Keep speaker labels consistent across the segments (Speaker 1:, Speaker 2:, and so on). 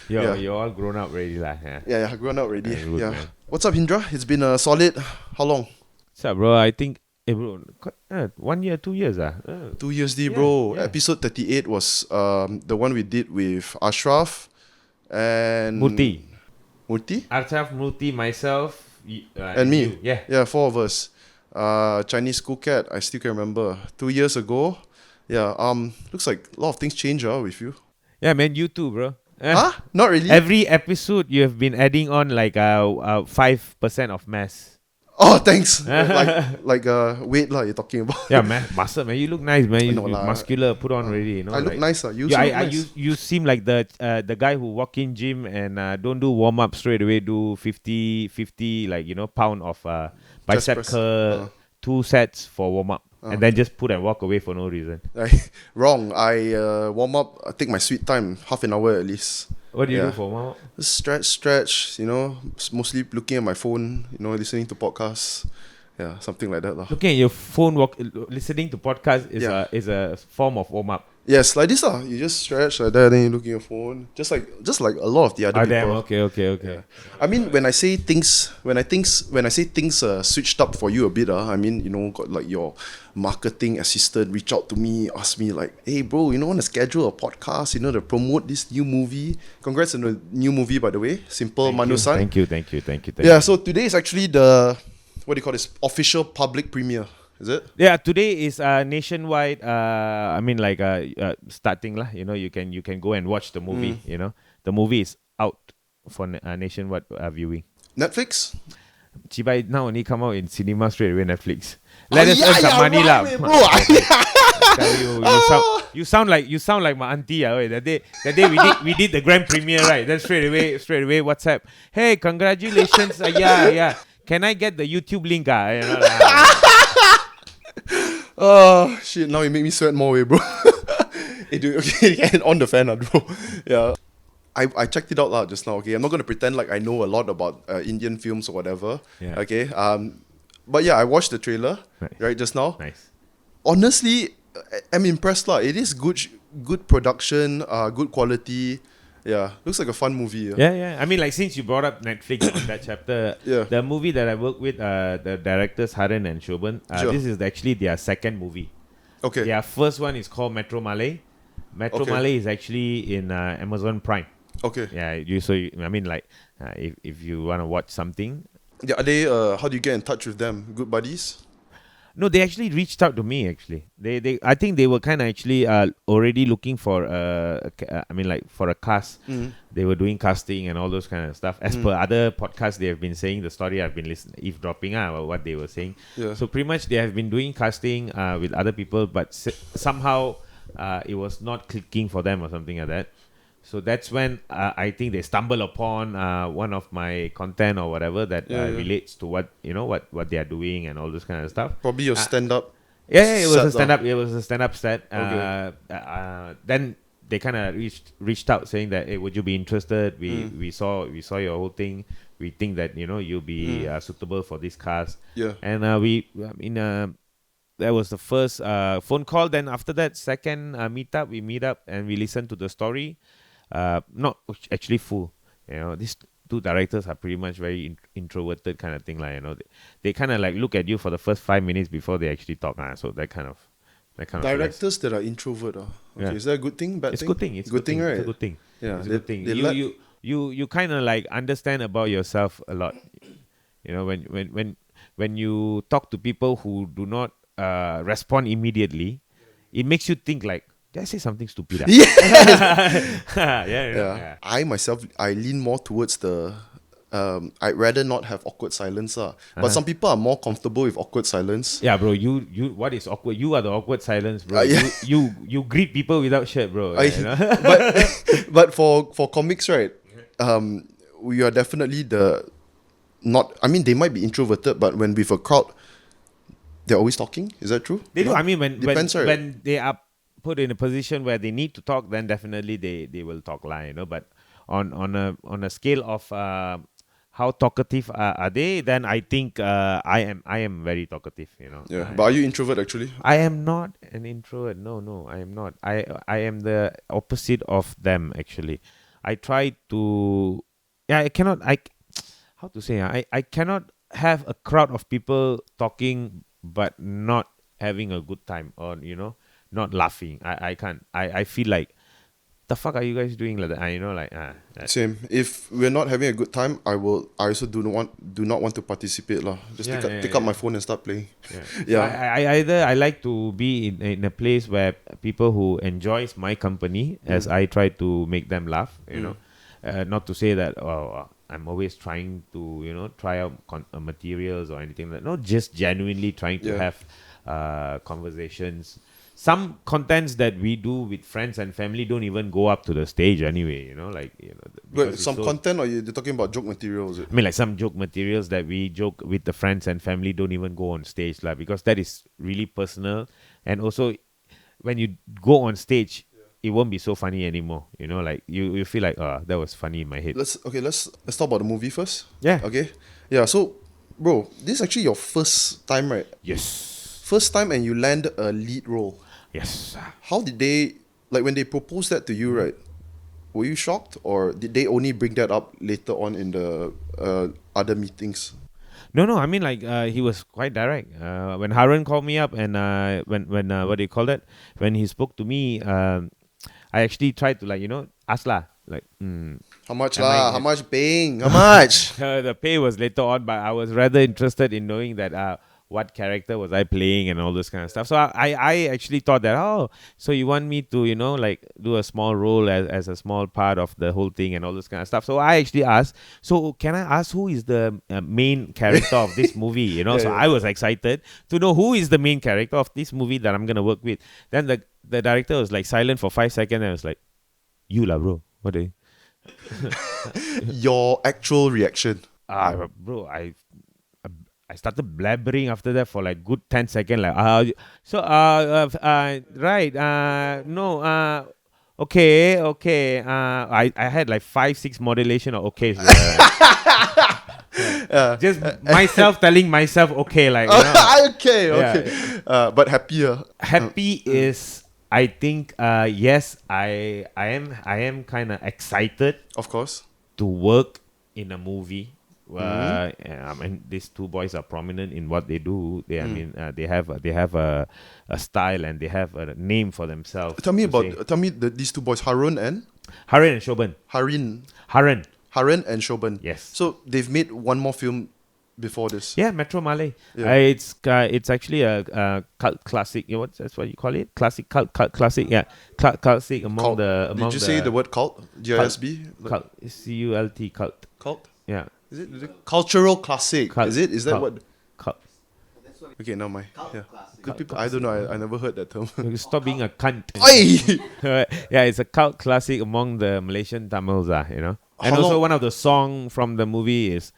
Speaker 1: You're all grown up already lah.
Speaker 2: Yeah, grown up already.
Speaker 1: Good,
Speaker 2: Yeah.
Speaker 1: man.
Speaker 2: What's up, Hindra? It's been a solid, how long?
Speaker 1: What's up, bro? I think, bro, 1 year, 2 years
Speaker 2: 2 years, bro.
Speaker 1: yeah.
Speaker 2: Episode 38 was the one we did with Ashraf and
Speaker 1: Murti.
Speaker 2: Murti?
Speaker 1: Murti, myself,
Speaker 2: And me.
Speaker 1: you. Yeah.
Speaker 2: Yeah, 4 of us. Chinese school cat, I still can remember. 2 years ago. Yeah, looks like a lot of things change with you.
Speaker 1: Yeah, man, you too, bro.
Speaker 2: Huh? Not really?
Speaker 1: Every episode you have been adding on like 5% of mass.
Speaker 2: Oh, thanks. like weight lah you're talking about.
Speaker 1: Yeah, man, muscle, man. You look nice, man. You
Speaker 2: know lah.
Speaker 1: muscular, put on already. You know,
Speaker 2: I look nice. You
Speaker 1: Yeah,
Speaker 2: look nice.
Speaker 1: you seem like the guy who walk in gym and don't do warm up straight away. Do 50 like pound of bicep
Speaker 2: press.
Speaker 1: curl, 2 sets for warm up, and then just put and walk away for no reason.
Speaker 2: Wrong. I warm up. I take my sweet time, half an hour at least.
Speaker 1: What do you do for warm up?
Speaker 2: Stretch. Mostly looking at my phone. Listening to podcasts. Yeah, something like that lah.
Speaker 1: Looking at your phone, listening to podcasts is a form of warm up.
Speaker 2: Yes, like this lah. You just stretch like that, then you look at your phone. Just like a lot of the other people.
Speaker 1: Damn. Okay.
Speaker 2: Yeah. I mean, when I say things switched up for you a bit, I mean, got like your marketing assistant reach out to me, ask me like, hey bro, want to schedule a podcast, to promote this new movie. Congrats on the new movie, by the way. Simple Manusan.
Speaker 1: Thank you.
Speaker 2: Yeah, so today is actually the, what do you call this, official public premiere. Is it?
Speaker 1: Yeah, today is nationwide. Starting lah. You can go and watch the movie. The movie is out for nationwide viewing.
Speaker 2: Netflix?
Speaker 1: Chibai now only come out in cinema straight away. Netflix. Let us earn some money lah. You sound like my auntie. That day we did the grand premiere, right? Then straight away WhatsApp. Hey, congratulations. Yeah. Can I get the YouTube link?
Speaker 2: Oh shit! Now you make me sweat more, bro. Hey, dude, okay, on the fan, bro. Yeah, I checked it out just now. Okay, I'm not gonna pretend like I know a lot about Indian films or whatever.
Speaker 1: Yeah.
Speaker 2: Okay. But yeah, I watched the trailer right just now.
Speaker 1: Nice.
Speaker 2: Honestly, I'm impressed lah. It is good production, good quality. Yeah, looks like a fun movie.
Speaker 1: Yeah. I mean, like, since you brought up Netflix on that chapter, the movie that I work with, the directors Haran and Shoban,
Speaker 2: Sure.
Speaker 1: this is actually their second movie.
Speaker 2: Okay.
Speaker 1: Their first one is called Metro Malay. Metro Malay is actually in Amazon Prime.
Speaker 2: Okay.
Speaker 1: Yeah, if you want to watch something.
Speaker 2: Yeah, are they? How do you get in touch with them? Good buddies?
Speaker 1: No, they actually reached out to me. Actually, I think they were kind of actually already looking for for a cast.
Speaker 2: Mm-hmm.
Speaker 1: They were doing casting and all those kind of stuff. As per other podcasts, they have been saying the story. I've been eavesdropping what they were saying.
Speaker 2: Yeah.
Speaker 1: So pretty much they have been doing casting with other people, but somehow it was not clicking for them or something like that. So that's when I think they stumble upon one of my content or whatever that relates to what they are doing and all this kind of stuff.
Speaker 2: Probably your stand-up.
Speaker 1: Yeah, it was a stand-up.
Speaker 2: Up.
Speaker 1: It was a stand-up set.
Speaker 2: Okay.
Speaker 1: Then they kind of reached out saying that, hey, would you be interested? We saw your whole thing. We think that you'll be suitable for this cast.
Speaker 2: Yeah.
Speaker 1: And that was the first phone call. Then after that, second we meet up and we listen to the story. Not actually full. These two directors are pretty much very introverted kind of thing. They kind of like look at you for the first 5 minutes before they actually talk. So that kind of
Speaker 2: Directors that are introvert. Okay,
Speaker 1: Yeah.
Speaker 2: Is that a good thing? Bad
Speaker 1: it's
Speaker 2: thing?
Speaker 1: good thing. It's
Speaker 2: good thing, right?
Speaker 1: It's a good thing.
Speaker 2: Yeah,
Speaker 1: It's a good thing. You kind of like understand about yourself a lot. When you talk to people who do not respond immediately, it makes you think like, did I say something stupid? Yeah.
Speaker 2: I myself, I lean more towards the I'd rather not have awkward silence. But some people are more comfortable with awkward silence.
Speaker 1: Yeah, bro. You what is awkward? You are the awkward silence, bro.
Speaker 2: Yeah.
Speaker 1: You greet people without shirt, bro.
Speaker 2: But for comics, right? We are definitely they might be introverted, but when with a crowd, they're always talking. Is that true?
Speaker 1: They do. I mean,
Speaker 2: Depends, right?
Speaker 1: when they are put in a position where they need to talk, then definitely they will talk But on a scale of how talkative are they, then I think I am very talkative.
Speaker 2: Yeah. But are you introvert actually?
Speaker 1: I am not an introvert. No, I am not. I am the opposite of them actually. I try to, yeah, I cannot, how to say, I cannot have a crowd of people talking but not having a good time, or not laughing. I can't. I feel like, the fuck are you guys doing like that?
Speaker 2: Same. If we're not having a good time, I also do not want to participate lah. Just
Speaker 1: Yeah,
Speaker 2: take
Speaker 1: yeah,
Speaker 2: up my phone and start playing.
Speaker 1: yeah. So
Speaker 2: Yeah.
Speaker 1: I like to be in a place where people who enjoys my company, as I try to make them laugh. Not to say that I'm always trying to try out materials or anything like that. Not just genuinely trying to
Speaker 2: Yeah.
Speaker 1: have conversations. Some contents that we do with friends and family don't even go up to the stage anyway.
Speaker 2: Wait,
Speaker 1: Because it's
Speaker 2: some
Speaker 1: so,
Speaker 2: content, or you're talking about joke material? Is it?
Speaker 1: I mean, like some joke materials that we joke with the friends and family don't even go on stage, like, because that is really personal. And also, when you go on stage, it won't be so funny anymore. Like you feel like, that was funny in my head.
Speaker 2: Let's talk about the movie first.
Speaker 1: Yeah.
Speaker 2: Okay. Yeah. So, bro, this is actually your first time, right?
Speaker 1: Yes.
Speaker 2: First time, and you land a lead role.
Speaker 1: Yes.
Speaker 2: How did they, like, when they proposed that to you, right? Were you shocked, or did they only bring that up later on in the other meetings?
Speaker 1: No. I mean, like, he was quite direct. When Harun called me up, and when what do you call that? When he spoke to me, I actually tried to, like, ask lah, like,
Speaker 2: How much
Speaker 1: Am I-
Speaker 2: lah? How much paying? How much?
Speaker 1: the pay was later on, but I was rather interested in knowing that what character was I playing and all this kind of stuff. So I actually thought that, so you want me to like do a small role as a small part of the whole thing and all this kind of stuff. So I actually asked, so can I ask who is the main character of this movie? So I was excited to know who is the main character of this movie that I'm gonna work with. Then the director was like silent for 5 seconds, and I was like, you lah, bro. What are you?
Speaker 2: Your actual reaction.
Speaker 1: Bro, I started blabbering after that for like good 10 seconds, like, right, no, okay, I had like 5-6 modulation of okay, just myself telling myself okay, like,
Speaker 2: Okay.
Speaker 1: Yeah.
Speaker 2: But happier.
Speaker 1: happy is, I think, yes, I am kind of excited
Speaker 2: Of course.
Speaker 1: to work in a movie. I mean, these two boys are prominent in what they do. I mean, they have a style, and they have a name for themselves.
Speaker 2: Tell me these two boys, Harun and
Speaker 1: Harun and Shoban.
Speaker 2: Harin.
Speaker 1: Harun.
Speaker 2: Harun and Shoban.
Speaker 1: Yes.
Speaker 2: So they've made one more film before this.
Speaker 1: Yeah, Metro Malay.
Speaker 2: Yeah.
Speaker 1: It's actually a cult classic. That's what you call it? Cult classic. Yeah, cult classic among
Speaker 2: Cult.
Speaker 1: the.
Speaker 2: Did you say the word cult? GISB?
Speaker 1: Cult? CULT cult.
Speaker 2: Cult?
Speaker 1: Yeah.
Speaker 2: Is it cultural classic?
Speaker 1: Cult.
Speaker 2: Is it? Is that
Speaker 1: Cult.
Speaker 2: what?
Speaker 1: Cult.
Speaker 2: Okay, now my yeah.
Speaker 1: Cult
Speaker 2: People, I don't know. I never heard that term.
Speaker 1: Stop being a cunt.
Speaker 2: Oi!
Speaker 1: Yeah, it's a cult classic among the Malaysian Tamils, And
Speaker 2: How
Speaker 1: also
Speaker 2: long-
Speaker 1: one of the song from the movie is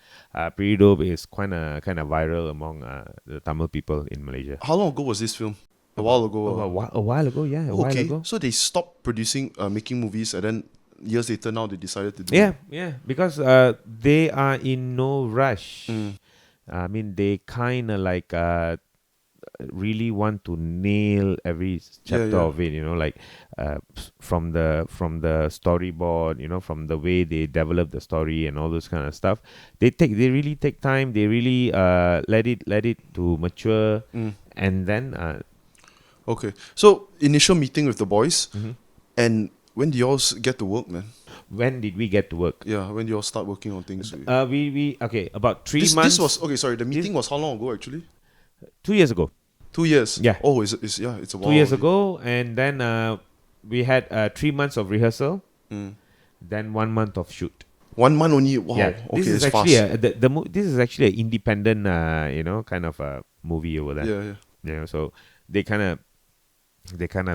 Speaker 1: pretty dope. Is kind of viral among the Tamil people in Malaysia.
Speaker 2: How long ago was this film? A while ago.
Speaker 1: A while ago, yeah, a while
Speaker 2: Okay,
Speaker 1: ago.
Speaker 2: so they stopped making movies, and then years later now they decided to do.
Speaker 1: Yeah, because they are in no rush. I mean, they kind of like really want to nail every chapter
Speaker 2: Yeah.
Speaker 1: of it. Like from the storyboard. From the way they develop the story and all this kind of stuff. They really take time. They really let it to mature, and then.
Speaker 2: Okay, so initial meeting with the boys,
Speaker 1: Mhm.
Speaker 2: and when do you all get to work, man?
Speaker 1: When did we get to work?
Speaker 2: Yeah, when do you all start working on things?
Speaker 1: We about 3
Speaker 2: This
Speaker 1: months.
Speaker 2: was okay. Sorry, the meeting was how long ago actually?
Speaker 1: 2 years ago.
Speaker 2: 2 years.
Speaker 1: Yeah.
Speaker 2: Oh, it's a while.
Speaker 1: 2 years
Speaker 2: already.
Speaker 1: ago, and then we had 3 months of rehearsal,
Speaker 2: Mm.
Speaker 1: then 1 month of shoot.
Speaker 2: 1 month only. Wow.
Speaker 1: Yeah,
Speaker 2: Okay,
Speaker 1: this is
Speaker 2: it's
Speaker 1: actually
Speaker 2: fast.
Speaker 1: this is actually an independent, kind of a movie over there.
Speaker 2: Yeah.
Speaker 1: So they kind of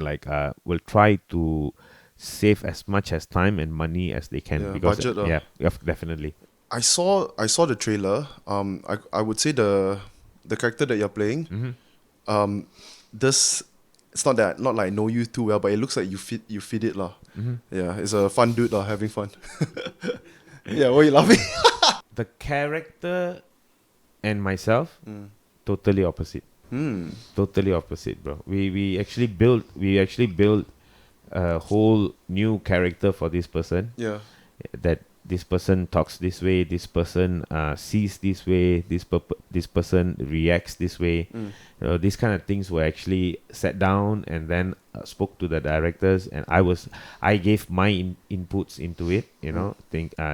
Speaker 1: like will try to save as much as time and money as they can,
Speaker 2: Yeah,
Speaker 1: because
Speaker 2: budget,
Speaker 1: yeah, definitely.
Speaker 2: I saw the trailer. I would say the character that you're playing. This it's not like I know you too well, but it looks like you fit it lah. Yeah, it's a fun dude lah, having fun. Yeah, what are you laughing?
Speaker 1: The character and myself, totally opposite. Totally opposite, bro. We actually built a whole new character for this person.
Speaker 2: Yeah.
Speaker 1: that this person talks this way, this person sees this way, this person reacts this way. These kind of things were actually sat down and then spoke to the directors, and I gave my inputs into it.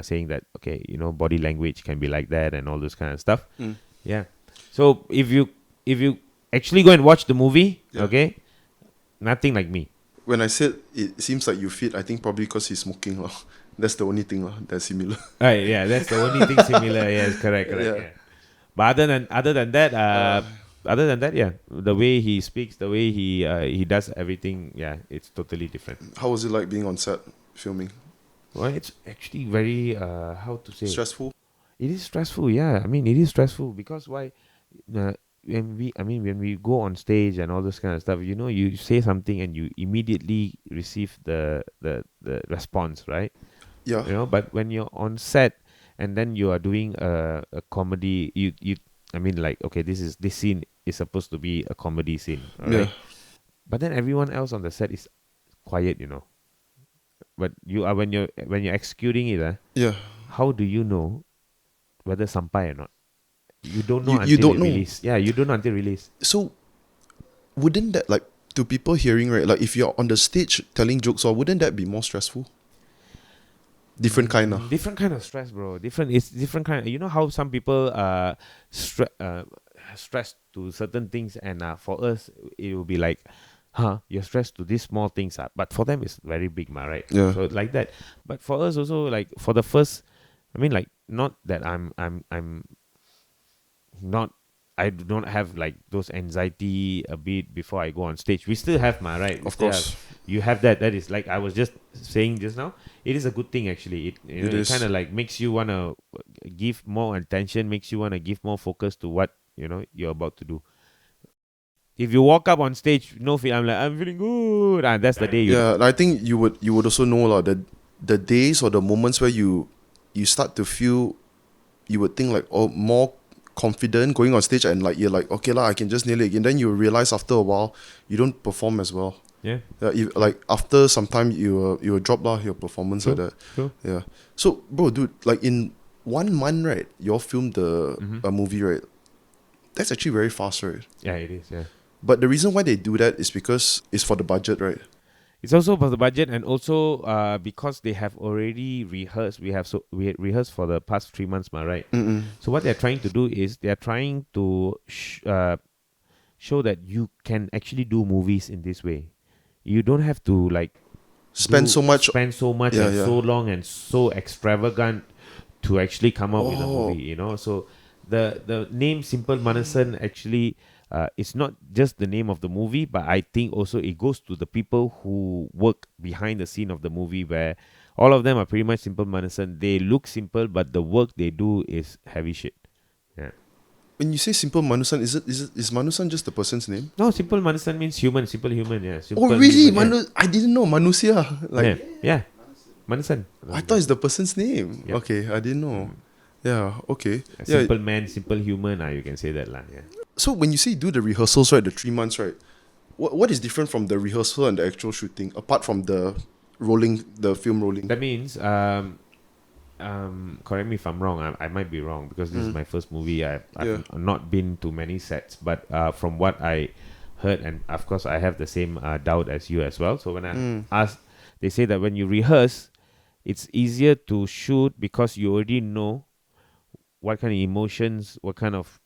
Speaker 1: Saying that, okay, body language can be like that and all this kind of stuff. Yeah. So if you actually go and watch the movie, okay, nothing like me.
Speaker 2: When I said it seems like you fit, I think probably because he's smoking. That's the only thing that's similar.
Speaker 1: Right, yeah, that's the only thing similar. Yes, correct.
Speaker 2: Yeah.
Speaker 1: Yeah. But other than that, yeah, the way he speaks, the way he does everything, yeah, it's totally different.
Speaker 2: How was it like being on set filming?
Speaker 1: Well, it's actually very how to say,
Speaker 2: Stressful?
Speaker 1: it is stressful. Yeah, I mean, it is stressful because why? When we go on stage and all this kind of stuff, you say something and you immediately receive the response, right?
Speaker 2: Yeah.
Speaker 1: But when you're on set and then you are doing a comedy, okay, this scene is supposed to be a comedy scene, right?
Speaker 2: Yeah.
Speaker 1: But then everyone else on the set is quiet, but you are when you're executing it,
Speaker 2: Yeah.
Speaker 1: how do you know whether sampai or not? You don't know
Speaker 2: You
Speaker 1: until
Speaker 2: don't know.
Speaker 1: release. Yeah, you don't know until release.
Speaker 2: So, wouldn't that, like, to people hearing, right, like if you're on the stage telling jokes, or wouldn't that be more stressful? Different kind of.
Speaker 1: Different kind of stress, bro. It's different kind. You know how some people stressed to certain things, and for us it will be like, you're stressed to these small things, but for them it's very big, right?
Speaker 2: Yeah.
Speaker 1: So like that. But for us also, like for the first, not that I'm not. I do not have like those anxiety a bit before I go on stage. We still have right.
Speaker 2: Of course.
Speaker 1: You have that. That is like I was just saying just now. It is a good thing actually. It kind of like makes you wanna give more attention, makes you wanna give more focus to what you're about to do. If you walk up on stage, no feel, I'm feeling good. That's the day.
Speaker 2: Yeah, I think you would also know the days or the moments where you start to feel, you would think like more confident going on stage, and like you're like, okay I can just nail it again. Then you realize after a while you don't perform as well.
Speaker 1: Yeah.
Speaker 2: Like after some time you will drop your performance like that.
Speaker 1: True.
Speaker 2: Yeah. So bro, dude, like in 1 month, right, you all filmed a movie, right? That's actually very fast, right?
Speaker 1: Yeah, it is. Yeah.
Speaker 2: But the reason why they do that is because it's for the budget, right?
Speaker 1: It's also for the budget, and also because they have already rehearsed. We had rehearsed for the past 3 months, right? So what they're trying to do is they're trying to show that you can actually do movies in this way. You don't have to like
Speaker 2: Spend so much
Speaker 1: and so long and so extravagant to actually come out with a movie. So the name Simple Manusan actually. It's not just the name of the movie, but I think also it goes to the people who work behind the scene of the movie, where all of them are pretty much simple Manusan. They look simple, but the work they do is heavy shit. Yeah.
Speaker 2: When you say Simple Manusan, is Manusan just the person's name?
Speaker 1: No, simple Manusan means human, simple human. Yeah. Simple
Speaker 2: Really?
Speaker 1: human,
Speaker 2: I didn't know Manusia. Like,
Speaker 1: yeah. Manusan.
Speaker 2: I thought it's the person's name.
Speaker 1: Yeah.
Speaker 2: Okay, I didn't know. Yeah. Okay.
Speaker 1: A simple man, simple human. You can say that lah. Yeah.
Speaker 2: So when you say do the rehearsals, right, the 3 months, right, what is different from the rehearsal and the actual shooting, apart from the film rolling?
Speaker 1: That means, correct me if I'm wrong. I might be wrong because this is my first movie. I've not been to many sets, but from what I heard, and of course I have the same doubt as you as well. So when I asked, they say that when you rehearse, it's easier to shoot because you already know what kind of emotions, what kind of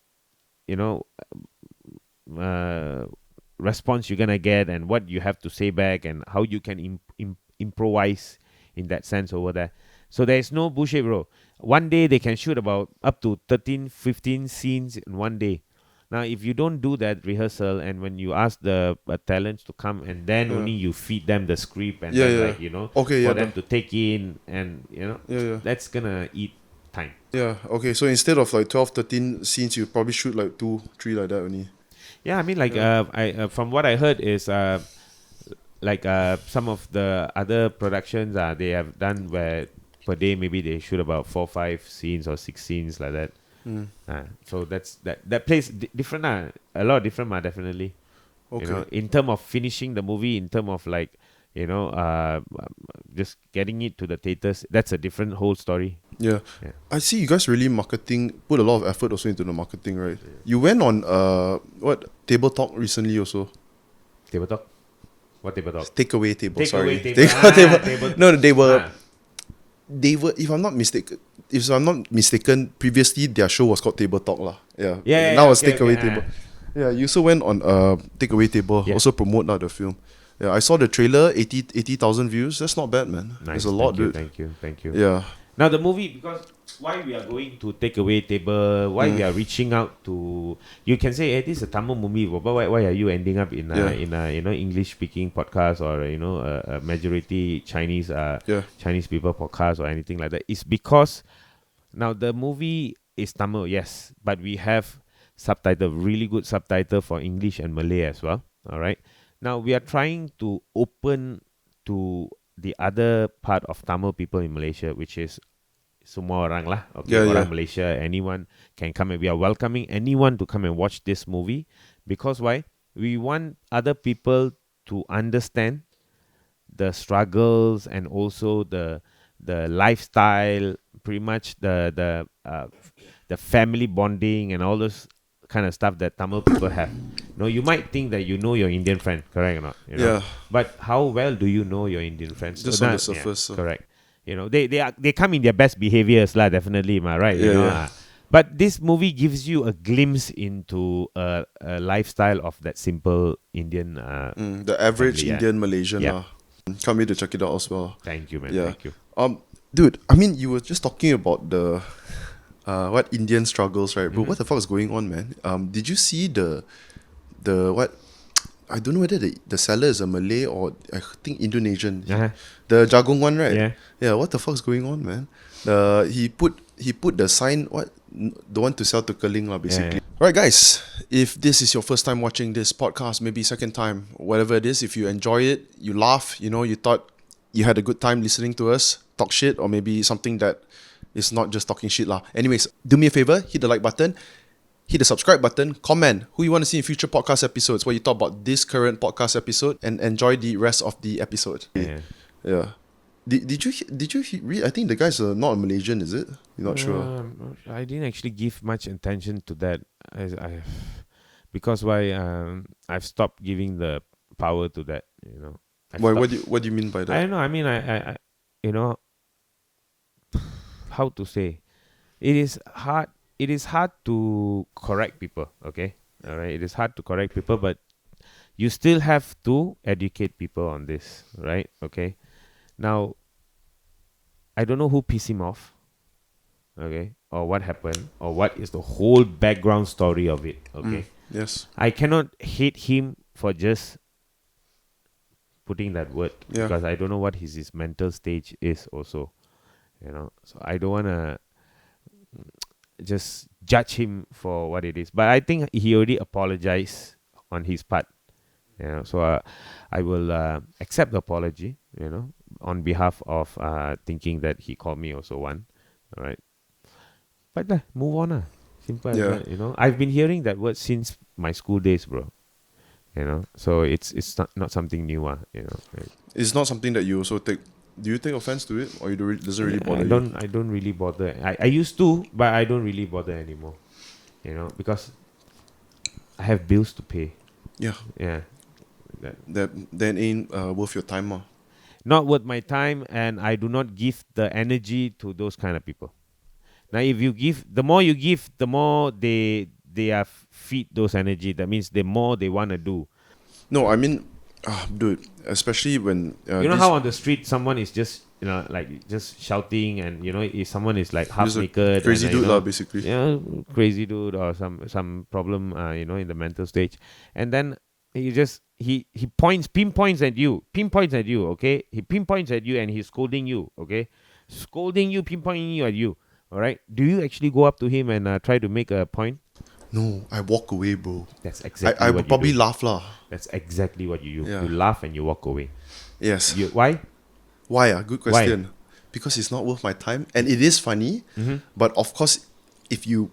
Speaker 1: response you're gonna get, and what you have to say back, and how you can improvise in that sense over there. So there's no bullshit, bro. One day they can shoot about up to 13, 15 scenes in one day. Now, if you don't do that rehearsal, and when you ask the talents to come, and then only you feed them the script, and for them to take in, and that's gonna eat time.
Speaker 2: Yeah, okay. So instead of like 12, 13 scenes, you probably shoot like 2, 3 like that only.
Speaker 1: Yeah, I mean, like, I from what I heard is, some of the other productions they have done where per day maybe they shoot about 4, 5 scenes or 6 scenes like that. So that plays different. A lot different, definitely.
Speaker 2: Okay.
Speaker 1: In terms of finishing the movie, in terms of like, just getting it to the theaters, that's a different whole story.
Speaker 2: Yeah.
Speaker 1: Yeah.
Speaker 2: I see you guys really put a lot of effort also into the marketing, right? You went on Table Talk recently also.
Speaker 1: Table talk? What table talk?
Speaker 2: Takeaway table, sorry.
Speaker 1: Table.
Speaker 2: No, they were
Speaker 1: Ah.
Speaker 2: if I'm not mistaken, previously their show was called Table Talk lah. Yeah.
Speaker 1: Yeah,
Speaker 2: Now
Speaker 1: yeah,
Speaker 2: it's
Speaker 1: okay,
Speaker 2: Takeaway
Speaker 1: okay,
Speaker 2: Table. Yeah, you also went on Takeaway Table,
Speaker 1: Yeah.
Speaker 2: also promote the film. Yeah, I saw the trailer, 80,000 views. That's not bad, man.
Speaker 1: Nice.
Speaker 2: There's a lot, dude.
Speaker 1: Thank you.
Speaker 2: Yeah.
Speaker 1: Now the movie, because why we are going to Takeaway Table, why we are reaching out to, you can say, hey, this is a Tamil movie, but why are you ending up in a English speaking podcast, or a majority Chinese Chinese people podcast or anything like that? It's because now the movie is Tamil, yes, but we have really good subtitle for English and Malay as well. All right. Now we are trying to open to the other part of Tamil people in Malaysia, which is semua orang lah. Okay, orang Malaysia, anyone can come, and we are welcoming anyone to come and watch this movie. Because why? We want other people to understand the struggles and also the lifestyle, pretty much the family bonding and all those kind of stuff that Tamil people have. You might think that you know your Indian friend, correct or not?
Speaker 2: Yeah.
Speaker 1: But how well do you know your Indian friends?
Speaker 2: Just on the surface.
Speaker 1: Correct. They come in their best behaviors lah, definitely, am I right?
Speaker 2: Yeah.
Speaker 1: But this movie gives you a glimpse into a lifestyle of that simple Indian.
Speaker 2: The average
Speaker 1: family,
Speaker 2: Indian Malaysian.
Speaker 1: Yeah.
Speaker 2: Can't wait to check it out as well.
Speaker 1: Thank you, man.
Speaker 2: Yeah.
Speaker 1: Thank you.
Speaker 2: Dude, I mean, you were just talking about the what Indian struggles, right? But what the fuck is going on, man? Did you see the what? I don't know whether the seller is a Malay or I think Indonesian.
Speaker 1: Uh-huh.
Speaker 2: The Jagung one, right?
Speaker 1: Yeah.
Speaker 2: Yeah. What the fuck is going on, man? He put the sign, what, the one to sell to Keling lah, basically.
Speaker 1: Yeah.
Speaker 2: Right, guys. If this is your first time watching this podcast, maybe second time, whatever it is, if you enjoy it, you laugh, you thought you had a good time listening to us talk shit, or maybe something that is not just talking shit lah. Anyways, do me a favor, hit the like button, hit the subscribe button, comment who you want to see in future podcast episodes, where you talk about this current podcast episode, and enjoy the rest of the episode. Yeah. Did you read? I think the guy's not a Malaysian, is it? You're not sure.
Speaker 1: I didn't actually give much attention to that, because I've stopped giving the power to that.
Speaker 2: Why? What do you mean by that?
Speaker 1: I don't know. I mean, I how to say, it is hard. It is hard to correct people. Okay, all right. It is hard to correct people, but you still have to educate people on this, right? Okay. Now, I don't know who pissed him off, okay, or what happened, or what is the whole background story of it, okay?
Speaker 2: Yes.
Speaker 1: I cannot hate him for just putting that word, because I don't know what his mental stage is also, So I don't want to just judge him for what it is. But I think he already apologized on his part. So I will accept the apology, on behalf of thinking that he called me also one. All right. But move on. Simple as that, I've been hearing that word since my school days, bro. So it's not something new. Right?
Speaker 2: It's not something that you also take. Do you take offense to it, or does it really bother you?
Speaker 1: I don't really bother. I used to, but I don't really bother anymore. Because I have bills to pay. Yeah. Yeah.
Speaker 2: That ain't worth your time,
Speaker 1: Not worth my time, and I do not give the energy to those kind of people. Now, if you give, the more you give, the more they are feed those energy. That means the more they want to do.
Speaker 2: No, I mean, dude, especially when
Speaker 1: how on the street someone is just like just shouting, and if someone is like half naked,
Speaker 2: crazy
Speaker 1: and,
Speaker 2: dude basically.
Speaker 1: Crazy dude, or some problem, in the mental stage, and then he pinpoints at you, okay? He pinpoints at you and he's scolding you, okay? Pinpointing at you, all right? Do you actually go up to him and try to make a point?
Speaker 2: No, I walk away, bro.
Speaker 1: That's exactly
Speaker 2: I
Speaker 1: what
Speaker 2: would probably
Speaker 1: you do.
Speaker 2: laugh lah.
Speaker 1: That's exactly what you do.
Speaker 2: Yeah.
Speaker 1: You laugh and you walk away.
Speaker 2: Yes.
Speaker 1: Why?
Speaker 2: Why? Good question. Because it's not worth my time, and it is funny. But of course, if you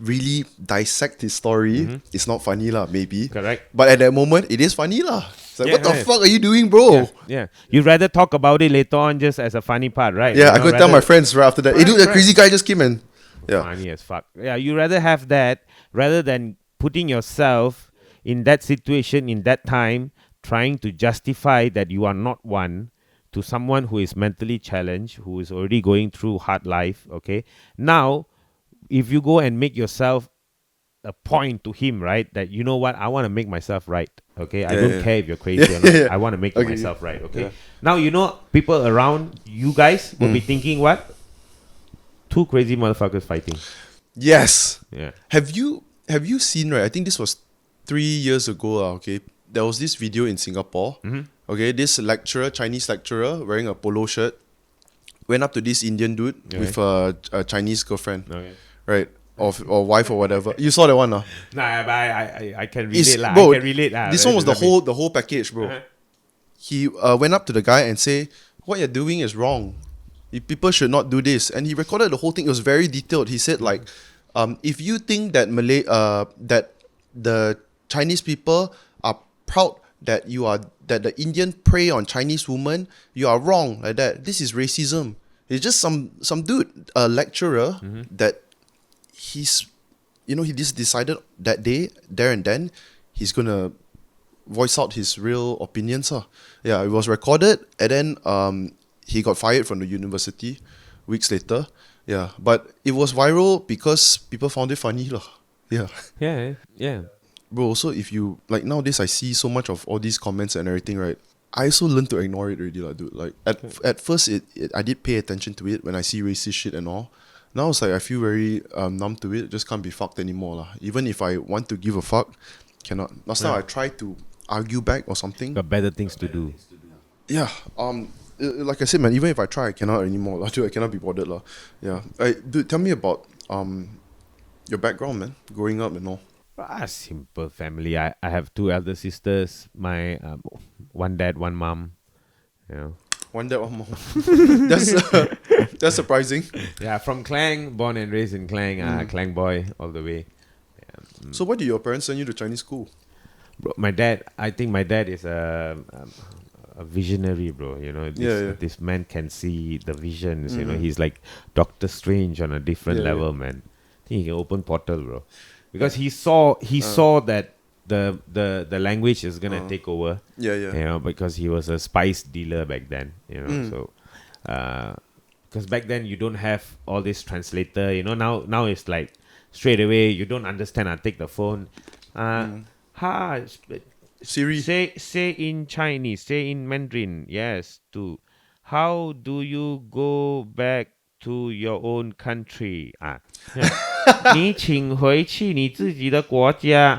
Speaker 2: really dissect his story, it's not funny lah, maybe.
Speaker 1: Correct.
Speaker 2: But at that moment, it is funny lah. It's like,
Speaker 1: Yeah,
Speaker 2: what the
Speaker 1: yeah.
Speaker 2: fuck are you doing, bro?
Speaker 1: Yeah. You'd rather talk about it later on just as a funny part, right?
Speaker 2: Yeah,
Speaker 1: You
Speaker 2: I
Speaker 1: know,
Speaker 2: could tell my friends right after that. Hey, dude, that
Speaker 1: Right.
Speaker 2: crazy guy just came and
Speaker 1: Funny as fuck. Yeah, you rather have that rather than putting yourself in that situation in that time, trying to justify that you are not one to someone who is mentally challenged, who is already going through hard life. Okay, now if you go and make yourself a point to him, right? That you know what, I want to make myself right. Okay, I don't care if you're crazy or not. I want to make myself right. Okay.
Speaker 2: Yeah.
Speaker 1: Now you know people around you guys will be thinking what? Two crazy motherfuckers fighting.
Speaker 2: Yes.
Speaker 1: Yeah.
Speaker 2: Have you seen, right? I think this was 3 years ago. Okay. There was this video in Singapore. Okay, this lecturer, Chinese lecturer, wearing a polo shirt, went up to this Indian dude with a Chinese girlfriend.
Speaker 1: Okay.
Speaker 2: Right? Or wife or whatever. You saw that one, huh?
Speaker 1: Nah, but I can relate lah.
Speaker 2: Bro,
Speaker 1: I can relate lah.
Speaker 2: this one was the whole package, bro.
Speaker 1: Uh-huh.
Speaker 2: He went up to the guy and say, "What you're doing is wrong. People should not do this." And he recorded the whole thing. It was very detailed. He said like, if you think that that the Chinese people are proud that the Indian prey on Chinese women, you are wrong like that. This is racism. It's just some dude, a lecturer that he's, he just decided that day, there and then, he's gonna voice out his real opinions. Yeah, it was recorded, and then he got fired from the university weeks later. Yeah, but it was viral because people found it funny. Yeah.
Speaker 1: Yeah.
Speaker 2: Bro, also if you, like nowadays I see so much of all these comments and everything, right? I also learned to ignore it already, dude. Like at first I did pay attention to it when I see racist shit and all. Now it's like I feel very numb to it. Just can't be fucked anymore. Even if I want to give a fuck, cannot. Last time I tried to argue back or something.
Speaker 1: Got better things to do.
Speaker 2: Yeah. Like I said, man, even if I try, I cannot anymore. Dude, I cannot be bothered. Yeah. Dude, tell me about your background, man. Growing up and all.
Speaker 1: Simple family. I have two elder sisters. My one dad, one mom. You know.
Speaker 2: One dad, one mom. That's surprising.
Speaker 1: Yeah, from Klang, born and raised in Klang. Klang boy all the way. Yeah.
Speaker 2: So why did your parents send you to Chinese school?
Speaker 1: Bro, I think my dad is a visionary, bro. You know, this man can see the visions. You know, he's like Doctor Strange on a different level, man. I think he can open portal, bro. Because he saw that the language is gonna take over.
Speaker 2: Yeah.
Speaker 1: You know, because he was a spice dealer back then. You know, so because back then you don't have all this translator. You know, now it's like straight away you don't understand. I take the phone.
Speaker 2: Siri.
Speaker 1: Say in Chinese. Say in Mandarin. Yes. How do you go back to your own country? 你请回去你自己的国家.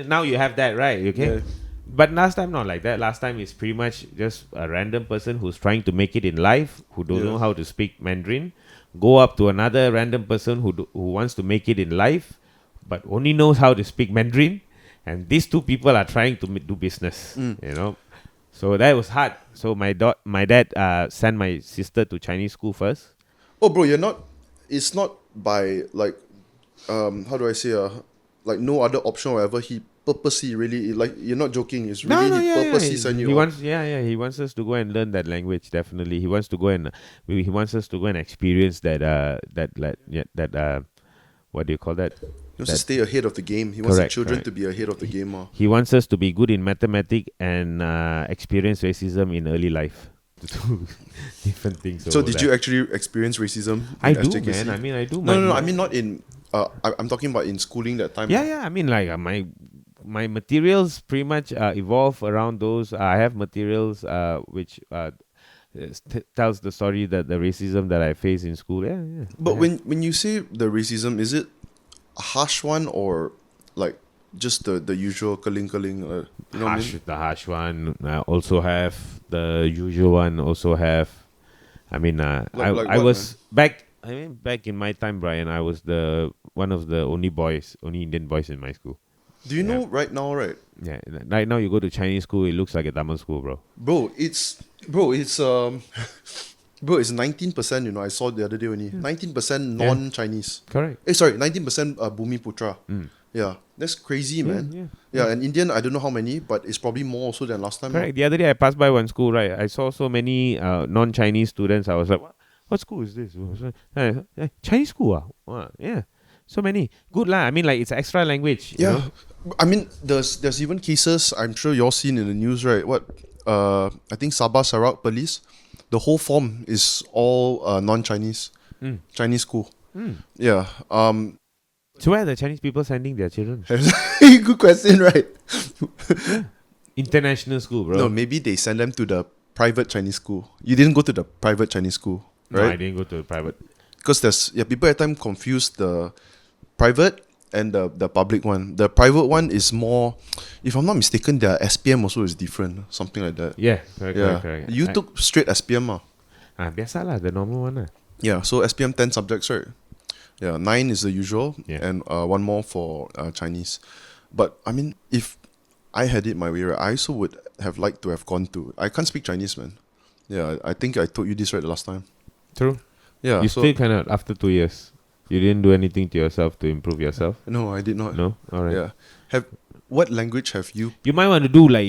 Speaker 1: Now you have that, right? Okay.
Speaker 2: Yeah.
Speaker 1: But last time not like that. Last time it's pretty much just a random person who's trying to make it in life, who don't know how to speak Mandarin, go up to another random person who wants to make it in life, but only knows how to speak Mandarin, and these two people are trying to do business. You know, so that was hard. So my dad sent my sister to Chinese school first.
Speaker 2: Oh, bro, it's not by like, how do I say, like no other option or whatever. He purposely really, like, you're not joking. It's really he purposely sent you.
Speaker 1: He wants us to go and learn that language. Definitely, he wants to go and us to go and experience that what do you call that?
Speaker 2: He wants to stay ahead of the game. He wants the children to be ahead of the game.
Speaker 1: He wants us to be good in mathematics and experience racism in early life. Different things.
Speaker 2: So did you actually experience racism?
Speaker 1: I do, man. I mean, I do.
Speaker 2: No. I mean, not in. I'm talking about in schooling that time.
Speaker 1: Yeah. I mean, like my materials pretty much evolve around those. I have materials which tells the story that the racism that I face in school. Yeah.
Speaker 2: But when you say the racism, is it a harsh one or like just the usual kaling? You know what I mean?
Speaker 1: The harsh one. Also have the usual one. Also have. I mean, I was back. I mean, back in my time, Brian, I was one of the only Indian boys in my school.
Speaker 2: Do you know right now, right?
Speaker 1: Yeah, right now you go to Chinese school, it looks like a Tamil school, bro.
Speaker 2: Bro, it's Bro, it's 19%, I saw the other day only. 19% non-Chinese.
Speaker 1: Correct.
Speaker 2: Sorry, 19% Bumi Putra. Yeah, that's crazy, man. Yeah, and Indian, I don't know how many, but it's probably more also than last time.
Speaker 1: Correct. The other day I passed by one school, right? I saw so many non-Chinese students. I was like, what school is this? Chinese school? Wow, yeah. So many. Good lah. I mean, like, it's an extra language. You
Speaker 2: Yeah.
Speaker 1: know?
Speaker 2: I mean, there's even cases, I'm sure you're seen in the news, right? I think Sabah Sarawak Police, the whole form is all non-Chinese. Chinese school. Yeah.
Speaker 1: So where are the Chinese people sending their children?
Speaker 2: Good question, right?
Speaker 1: International school, bro.
Speaker 2: No, maybe they send them to the private Chinese school. You didn't go to the private Chinese school, right?
Speaker 1: No, I didn't go to the private.
Speaker 2: Because people at time confuse the private and the public one. The private one is more, if I'm not mistaken, their SPM also is different, something like that.
Speaker 1: Yeah, correct.
Speaker 2: You took straight SPM,
Speaker 1: biasa lah, the normal one lah.
Speaker 2: Yeah, so SPM 10 subjects, right? Yeah, 9 is the usual, and one more for Chinese. But I mean, if I had it my way, right, I also would have liked to have gone to. I can't speak Chinese, man. Yeah, I think I told you this right the last time.
Speaker 1: True.
Speaker 2: Yeah,
Speaker 1: You still cannot, after 2 years, you didn't do anything to yourself to improve yourself?
Speaker 2: No, I did not.
Speaker 1: No? Alright.
Speaker 2: Yeah. What language have you?
Speaker 1: You might want to do like,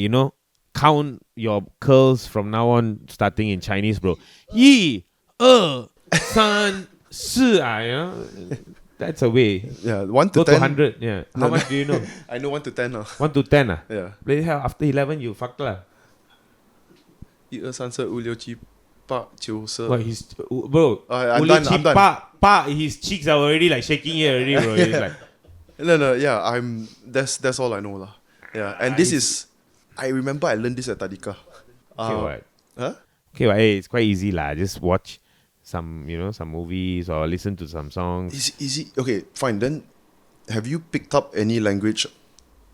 Speaker 1: count your curls from now on, starting in Chinese, bro. 1, 2, 3, 4, That's a way.
Speaker 2: Yeah, 1 to
Speaker 1: Go
Speaker 2: 10.
Speaker 1: to 100, yeah. How much do you know?
Speaker 2: I know 1 to 10.
Speaker 1: 1 to 10,
Speaker 2: Yeah.
Speaker 1: Bloody hell, after 11, you fucked lah.
Speaker 2: 1 2 3 4 5 6 7 8 9
Speaker 1: What, he's... Bro,
Speaker 2: I'm done.
Speaker 1: His cheeks are already like shaking here already, bro. He's like...
Speaker 2: No, yeah, that's all I know lah. Yeah, and this is, I remember I learned this at Tadika.
Speaker 1: Okay, what?
Speaker 2: Huh?
Speaker 1: Okay, well, hey, it's quite easy lah. Just watch some movies or listen to some songs.
Speaker 2: Is easy. Okay, fine. Then, have you picked up any language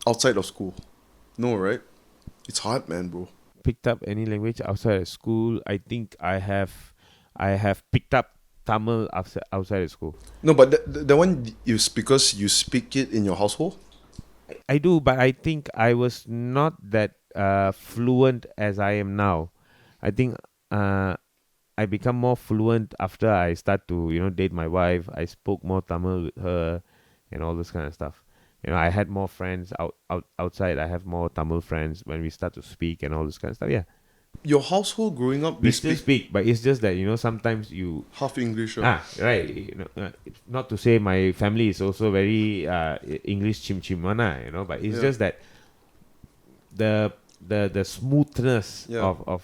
Speaker 2: outside of school? No, right? It's hard, man, bro.
Speaker 1: Picked up any language outside of school? I think I have picked up Tamil outside of school.
Speaker 2: No, but the one is because you speak it in your household?
Speaker 1: I do, but I think I was not that fluent as I am now. I think I become more fluent after I start to date my wife. I spoke more Tamil with her and all this kind of stuff. I had more friends outside. I have more Tamil friends when we start to speak and all this kind of stuff. Yeah.
Speaker 2: Your household growing up,
Speaker 1: We still speak, but it's just that sometimes you
Speaker 2: half English.
Speaker 1: right. Not to say my family is also very English chim but it's just that the smoothness of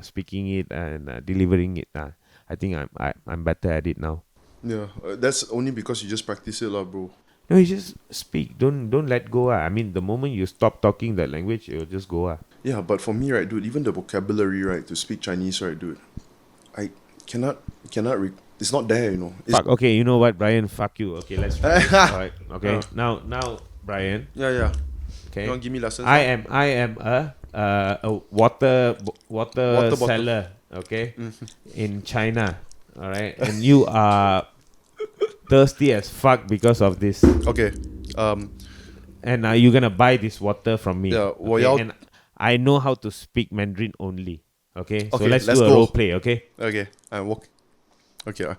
Speaker 1: speaking it and delivering it. I think I'm better at it now.
Speaker 2: Yeah, that's only because you just practice it, bro.
Speaker 1: No, you just speak. Don't let go. I mean, the moment you stop talking that language, it'll just go.
Speaker 2: Yeah, but for me, right, dude, even the vocabulary, right, to speak Chinese, right, dude, I cannot. It's not there, It's,
Speaker 1: Fuck. Okay, you know what, Brian? Fuck you. Okay, let's try this. All right. Okay. Now, Brian.
Speaker 2: Yeah.
Speaker 1: Okay.
Speaker 2: You want to give me lessons?
Speaker 1: I am a water seller. Okay, in China. All right, and you are thirsty as fuck because of this.
Speaker 2: Okay.
Speaker 1: And you're gonna buy this water from me.
Speaker 2: Yeah.
Speaker 1: Okay? And I know how to speak Mandarin only. Okay. So
Speaker 2: Okay,
Speaker 1: let's
Speaker 2: let's
Speaker 1: do a
Speaker 2: go.
Speaker 1: role play. Okay.
Speaker 2: Okay. I walk. Okay.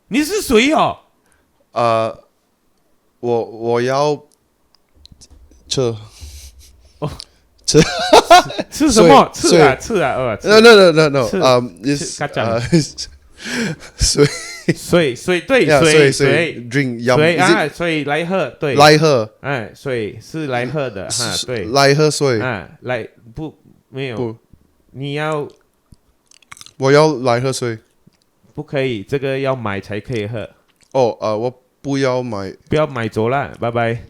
Speaker 1: 你是谁哦？
Speaker 2: 我要吃
Speaker 1: 吃什么？
Speaker 2: 水
Speaker 1: 吃啊吃啊！吃
Speaker 2: No.
Speaker 1: 吃
Speaker 2: It's
Speaker 1: 吃咖
Speaker 2: 水
Speaker 1: 对
Speaker 2: Yeah,
Speaker 1: 水
Speaker 2: drink yum.
Speaker 1: 水
Speaker 2: Is
Speaker 1: 啊
Speaker 2: it
Speaker 1: 水来喝对
Speaker 2: 来喝？
Speaker 1: 哎水是来喝的哈对
Speaker 2: 来喝水。
Speaker 1: 来不没有
Speaker 2: 不，
Speaker 1: 你要
Speaker 2: 我要来喝水。
Speaker 1: 不可以这个要买才可以喝，
Speaker 2: 我不要买。
Speaker 1: 不要买走啦，拜拜。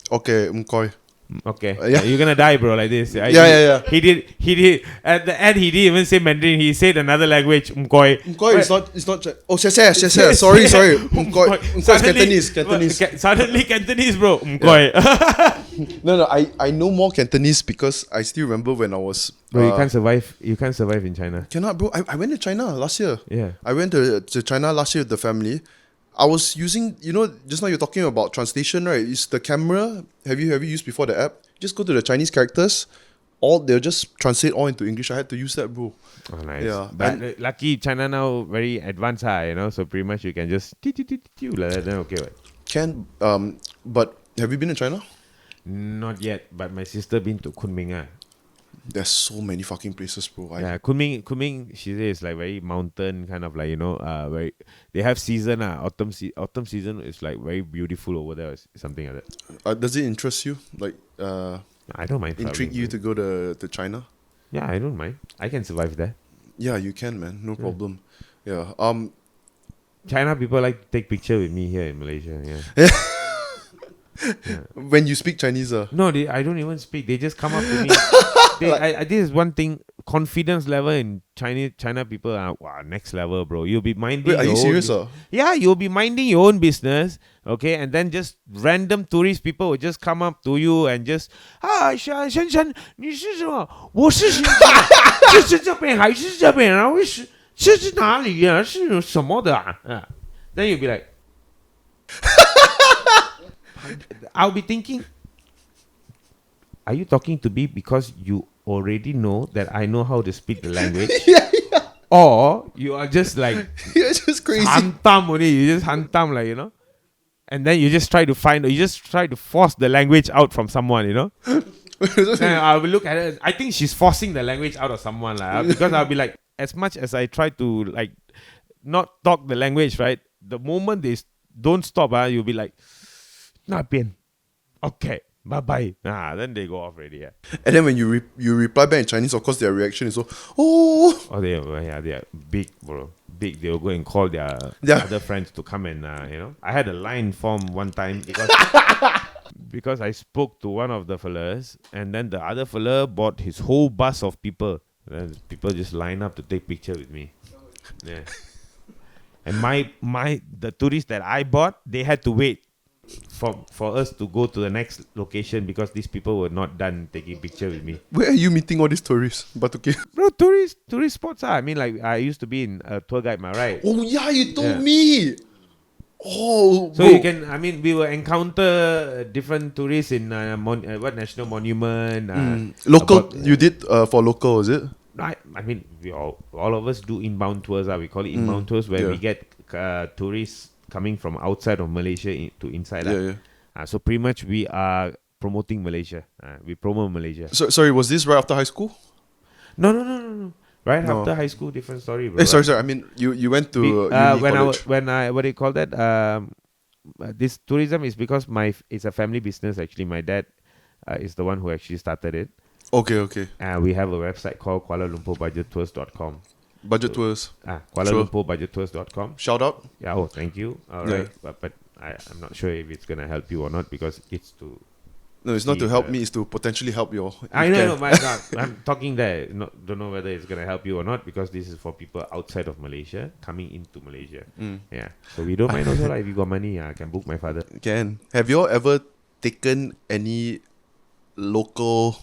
Speaker 2: Okay, 唔該。
Speaker 1: Okay,
Speaker 2: Yeah.
Speaker 1: you're gonna die, bro, like this.
Speaker 2: Yeah.
Speaker 1: He did. At the end, he didn't even say Mandarin. He said another language. 唔該
Speaker 2: It's not. Oh, 謝謝。Sorry. 唔該 Cantonese.
Speaker 1: Suddenly Cantonese, bro. 唔該
Speaker 2: No. I know more Cantonese because I still remember when I was.
Speaker 1: Bro, you can't survive. You can't survive in China.
Speaker 2: Cannot, bro. I went to China last year.
Speaker 1: Yeah.
Speaker 2: I went to China last year with the family. I was using, just now you're talking about translation, right? It's the camera. Have you used before the app? just go to the Chinese characters. They'll just translate all into English. I had to use that, bro.
Speaker 1: Oh, nice.
Speaker 2: Yeah,
Speaker 1: But lucky China now very advanced, so pretty much you can just like that, then okay. What?
Speaker 2: But have you been in China?
Speaker 1: Not yet, but my sister been to Kunming.
Speaker 2: There's so many fucking places, bro.
Speaker 1: Yeah, Kunming, she says like very mountain kind of like very. They have season autumn season is like very beautiful over there, or something like that.
Speaker 2: Does it interest you? Like,
Speaker 1: I don't mind.
Speaker 2: intrigue you to go to China?
Speaker 1: Yeah, I don't mind. I can survive there.
Speaker 2: Yeah, you can, man. No problem. Yeah.
Speaker 1: China people like to take picture with me here in Malaysia. Yeah.
Speaker 2: When you speak Chinese,
Speaker 1: No, I don't even speak. They just come up to me. This is one thing. Confidence level in China people are next level, bro. You'll be minding.
Speaker 2: Wait, are you serious?
Speaker 1: Yeah, you'll be minding your own business, okay, and then just random tourist people will just come up to you and just 珊珊，你是什么？我是深圳，是这边还是这边？然后是哪里呀？是什么的啊？Then you'll be like. I'll be thinking, are you talking to me because you already know that I know how to speak the language? Or you are just like
Speaker 2: you're just crazy.
Speaker 1: Hantam only, you just hantam like, and then you just try to force the language out from someone, And I will look at it, I think she's forcing the language out of someone because I'll be like, as much as I try to like not talk the language, right? The moment they don't stop, you'll be like, 那边 okay, bye bye. Then they go off already. Yeah.
Speaker 2: And then when you reply back in Chinese, of course their reaction is oh,
Speaker 1: they are big, bro. Big. They'll go and call their other friends to come and I had a line form one time because I spoke to one of the fellas, and then the other fella bought his whole bus of people. Then people just line up to take picture with me. Yeah. And the tourists that I bought, they had to wait for us to go to the next location because these people were not done taking picture with me.
Speaker 2: Where are you meeting all these tourists? But okay.
Speaker 1: Bro, tourist spots. I mean, like I used to be in a tour guide, right?
Speaker 2: Oh yeah, you told me. Oh,
Speaker 1: so bro. We will encounter different tourists in what national monument.
Speaker 2: Local, you did for local, is it?
Speaker 1: I mean, we all of us do inbound tours. We call it inbound tours where we get tourists coming from outside of Malaysia to inside. So pretty much we are promoting Malaysia. We promote Malaysia.
Speaker 2: So, sorry, was this right after high school?
Speaker 1: No. Right after high school, different story, bro.
Speaker 2: Sorry. I mean, you went to
Speaker 1: when I what do you call that? This tourism is because it's a family business. Actually, my dad is the one who actually started it.
Speaker 2: Okay.
Speaker 1: We have a website called KualaLumpurBudgetTours.com.
Speaker 2: Budget tours.
Speaker 1: KualaLumpurBudgetTours.com.
Speaker 2: Shout out.
Speaker 1: Yeah. Oh, thank you. All right. But I'm not sure if it's gonna help you or not because it's to.
Speaker 2: No, it's not to help me. It's to potentially help you.
Speaker 1: I know. My God, I'm talking there. Don't know whether it's gonna help you or not because this is for people outside of Malaysia coming into Malaysia. Yeah. So we don't mind also. If you got money, I can book my father.
Speaker 2: Can. Have you all ever taken any local?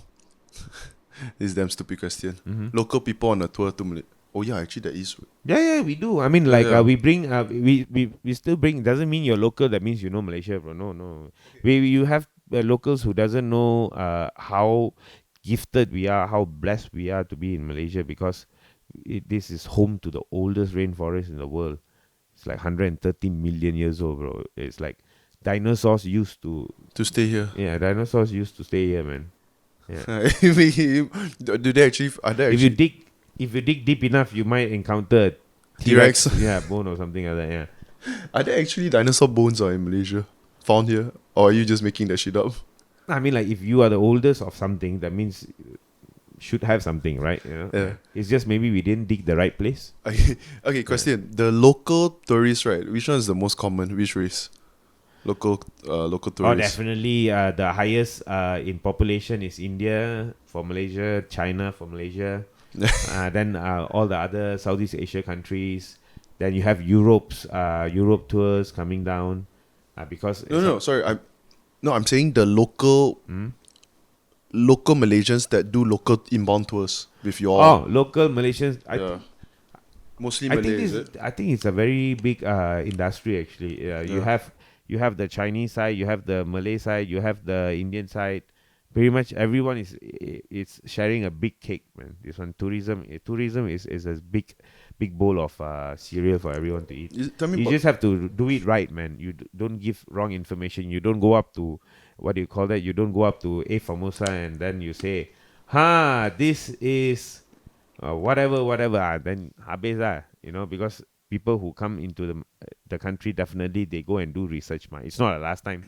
Speaker 2: This is a damn stupid question. Local people on a tour to Malaysia. Oh yeah, actually that is.
Speaker 1: Yeah, we do. I mean, like we bring, we still bring. Doesn't mean you're local. That means you know Malaysia, bro. No. You have locals who doesn't know how gifted we are, how blessed we are to be in Malaysia because this is home to the oldest rainforest in the world. It's like 130 million years old, bro. It's like dinosaurs used to
Speaker 2: stay here.
Speaker 1: Yeah, dinosaurs used to stay here, man. Yeah.
Speaker 2: Do they actually? Are they actually?
Speaker 1: If you dig deep enough, you might encounter
Speaker 2: T-Rex.
Speaker 1: Yeah, bone or something like that. Yeah.
Speaker 2: Are there actually dinosaur bones in Malaysia found here, or are you just making that shit up?
Speaker 1: I mean, like if you are the oldest of something, that means should have something, right?
Speaker 2: Yeah.
Speaker 1: It's just maybe we didn't dig the right place.
Speaker 2: Okay. Question: the local tourists, right? Which one is the most common? Which race? Local tourists.
Speaker 1: Oh, definitely. The highest in population is India for Malaysia, China for Malaysia. Then all the other Southeast Asia countries. Then you have Europe tours coming down because
Speaker 2: sorry, I'm saying the local Malaysians that do local inbound tours with your
Speaker 1: local Malaysians.
Speaker 2: Mostly Malay.
Speaker 1: I think it's a very big industry actually. You have the Chinese side, you have the Malay side, you have the Indian side. pretty much everyone is sharing a big cake, man. This one tourism is a big bowl of cereal for everyone to eat.
Speaker 2: Tell me
Speaker 1: You
Speaker 2: about.
Speaker 1: just have to do it right, man. You don't give wrong information. You don't go up to what do you call that? You don't go up to a famosa and then you say, this is whatever. Then habis lah, because people who come into the country definitely they go and do research, ma. It's not the last time.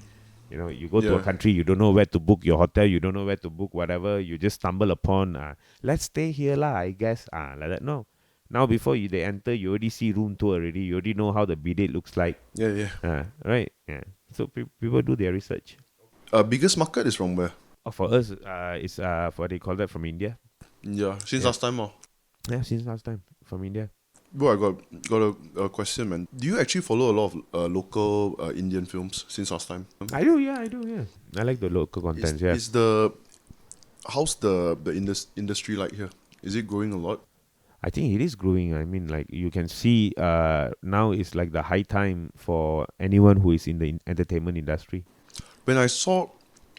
Speaker 1: You go to a
Speaker 2: Yeah.
Speaker 1: country, you don't know where to book your hotel, you don't know where to book whatever, you just stumble upon, let's stay here lah, I guess, like that. No. Now before they enter, you already see room tour already. You already know how the bidet looks like.
Speaker 2: Yeah.
Speaker 1: Right? Yeah. So people do their research.
Speaker 2: Biggest market is from where?
Speaker 1: For us, it's what they call that from India.
Speaker 2: Yeah, since
Speaker 1: Yeah.
Speaker 2: last time.
Speaker 1: Yeah, since last time from India.
Speaker 2: Bro, I got a question, man. Do you actually follow a lot of local Indian films since last time?
Speaker 1: I do, yeah. I like the local content, yeah.
Speaker 2: How's the industry like here? Is it growing a lot?
Speaker 1: I think it is growing. I mean, like you can see, now it's like the high time for anyone who is in the entertainment industry.
Speaker 2: When I saw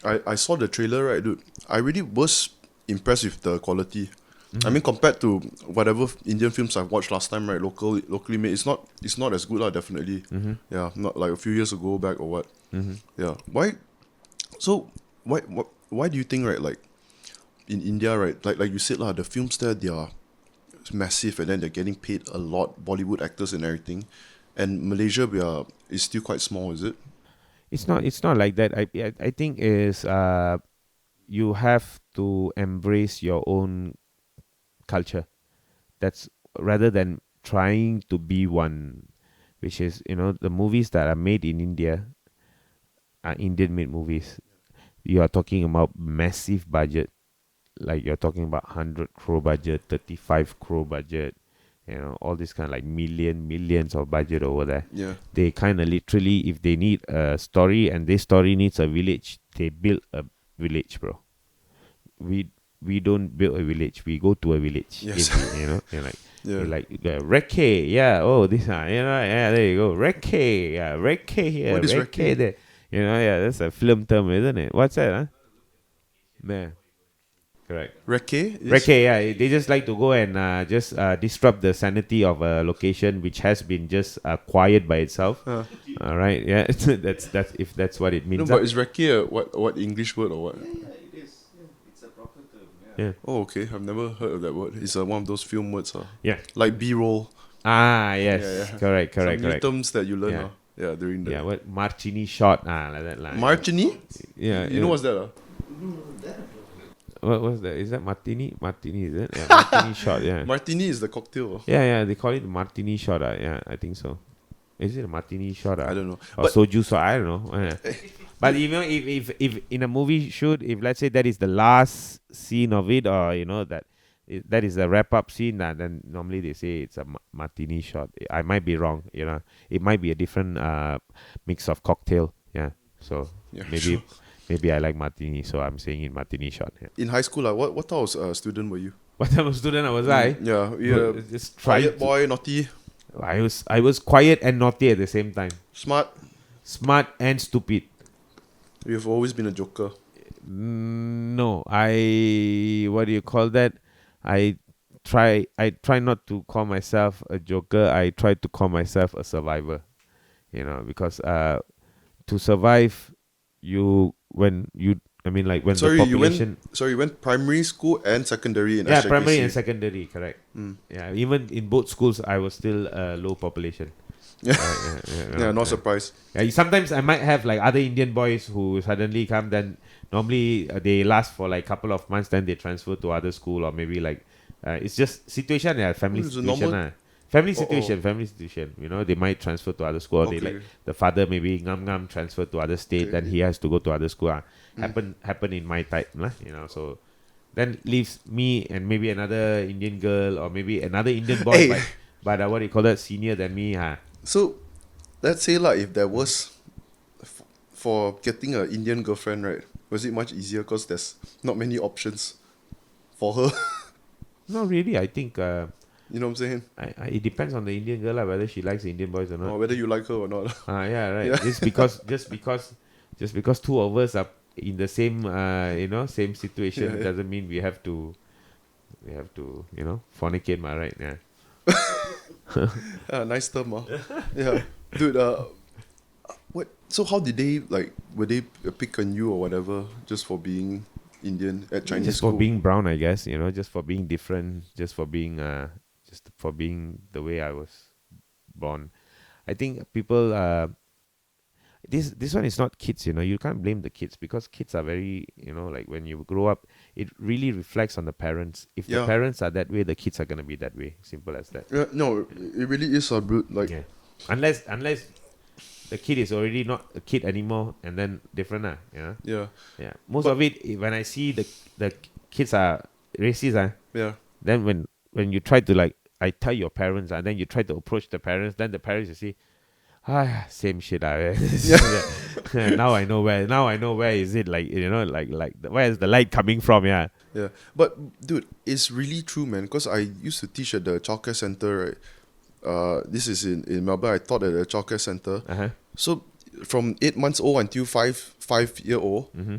Speaker 2: the trailer, right, dude, I really was impressed with the quality. I mean, compared to whatever Indian films I've watched last time, right, locally made, it's not as good, definitely. Yeah, not like a few years ago back or what. Yeah, why? So why do you think, right, like in India, right, like you said, the films there, they are massive and then they're getting paid a lot, Bollywood actors and everything, and Malaysia is still quite small, is it?
Speaker 1: It's not like that. I think is you have to embrace your own culture. That's rather than trying to be one, which is the movies that are made in India are Indian made movies. You are talking about massive budget, like you're talking about 100 crore budget, 35 crore budget, all this kind of like millions of budget over there.
Speaker 2: Yeah.
Speaker 1: They kind of literally, if they need a story and this story needs a village, they build a village, bro. We don't build a village, we go to a village.
Speaker 2: Yes.
Speaker 1: You're like,
Speaker 2: Yeah.
Speaker 1: you're like Reke, yeah, oh, this one, yeah, there you go, Reke, yeah, Reke here,
Speaker 2: What is
Speaker 1: Reke
Speaker 2: Reke?
Speaker 1: there. Yeah, that's a film term, isn't it? What's that, huh? Yeah. Correct.
Speaker 2: Reke?
Speaker 1: Reke, yeah, they just like to go and just disrupt the sanity of a location which has been just quiet by itself. All right, yeah, that's if that's what it
Speaker 2: No,
Speaker 1: means.
Speaker 2: but is Reke what English word or what?
Speaker 3: It is. Yeah. It's a proper term.
Speaker 1: Yeah.
Speaker 2: Oh, okay. I've never heard of that word. It's one of those film words.
Speaker 1: Yeah.
Speaker 2: Like B-roll.
Speaker 1: Yes.
Speaker 2: Yeah.
Speaker 1: Correct.
Speaker 2: Some new terms that you learn.
Speaker 1: Yeah.
Speaker 2: Yeah, during the...
Speaker 1: Yeah, what Martini shot? Like that. Like.
Speaker 2: Martini?
Speaker 1: Yeah.
Speaker 2: You know what's that?
Speaker 1: What was that? Is that Martini? Martini, is it? Yeah, Martini shot, yeah.
Speaker 2: Martini is the cocktail.
Speaker 1: Yeah, they call it Martini shot. Yeah, I think so. Is it a Martini shot?
Speaker 2: I don't know.
Speaker 1: Or
Speaker 2: But
Speaker 1: soju shot, I don't know. Yeah. But even if in a movie shoot, if let's say that is the last scene of it, or that is a wrap up scene, then normally they say it's a Martini shot. I might be wrong. It might be a different mix of cocktail. Yeah. So
Speaker 2: yeah,
Speaker 1: maybe
Speaker 2: sure.
Speaker 1: maybe I like Martini, so I'm saying it Martini shot. Yeah.
Speaker 2: In high school, what type of student were you?
Speaker 1: What type of student was I?
Speaker 2: Yeah.
Speaker 1: Just try.
Speaker 2: Quiet boy, naughty,
Speaker 1: I was quiet and naughty at the same time.
Speaker 2: smart.
Speaker 1: Smart and stupid.
Speaker 2: You've always been a joker.
Speaker 1: No, what do you call that? I try not to call myself a joker. I try to call myself a survivor. Because to survive, when the population.
Speaker 2: You went primary school and secondary in
Speaker 1: Yeah,
Speaker 2: SJKC.
Speaker 1: primary and secondary, correct.
Speaker 2: Mm.
Speaker 1: Yeah, even in both schools, I was still low population.
Speaker 2: Yeah, not surprised.
Speaker 1: Yeah, sometimes I might have like other Indian boys who suddenly come. Then normally they last for like couple of months. Then they transfer to other school or maybe like it's just situation. Yeah, family
Speaker 2: It's a
Speaker 1: situation.
Speaker 2: normal-
Speaker 1: Family
Speaker 2: Oh,
Speaker 1: situation. Family situation. They might transfer to other school. Or they
Speaker 2: Okay.
Speaker 1: like the father maybe ngam transfer to other state.
Speaker 2: Okay.
Speaker 1: Then he has to go to other school. Happen in my type. So then leaves me and maybe another Indian girl or maybe another Indian boy.
Speaker 2: Hey.
Speaker 1: But what do you call that? Senior than me.
Speaker 2: So, let's say if there was for getting an Indian girlfriend, right? Was it much easier because there's not many options for her?
Speaker 1: Not really. I think
Speaker 2: You know what I'm saying?
Speaker 1: it depends on the Indian girl whether she likes the Indian boys or
Speaker 2: Or
Speaker 1: not.
Speaker 2: whether you like her or not.
Speaker 1: Yeah, right.
Speaker 2: Yeah.
Speaker 1: Just because two of us are in the same same situation
Speaker 2: Yeah.
Speaker 1: doesn't mean we have to fornicate, right? Yeah.
Speaker 2: Nice term, yeah, dude. What? So how did they like? Were they pick on you or whatever just for being Indian at Chinese
Speaker 1: Just
Speaker 2: school?
Speaker 1: for being brown, I guess, just for being different, just for being the way I was born. I think people this one is not kids, you can't blame the kids, because kids are very, like when you grow up, it really reflects on the parents. If the
Speaker 2: Yeah.
Speaker 1: parents are that way, the kids are going to be that way, simple as that.
Speaker 2: No, it really is a brute. Like,
Speaker 1: Yeah. Unless the kid is already not a kid anymore, and then different, yeah.
Speaker 2: yeah,
Speaker 1: Yeah. Most
Speaker 2: But-
Speaker 1: of it, when I see the kids are racist,
Speaker 2: yeah,
Speaker 1: then when you try to, like, I tell your parents, and then you try to approach the parents, then the parents will say, same shit. Now I know where is it, like, where is the light coming from, yeah.
Speaker 2: yeah. But dude, it's really true, man. Because I used to teach at the childcare center, right? This is in Melbourne. I taught at the childcare center.
Speaker 1: Uh-huh.
Speaker 2: So from 8 months old until 5 year old,
Speaker 1: Mm-hmm.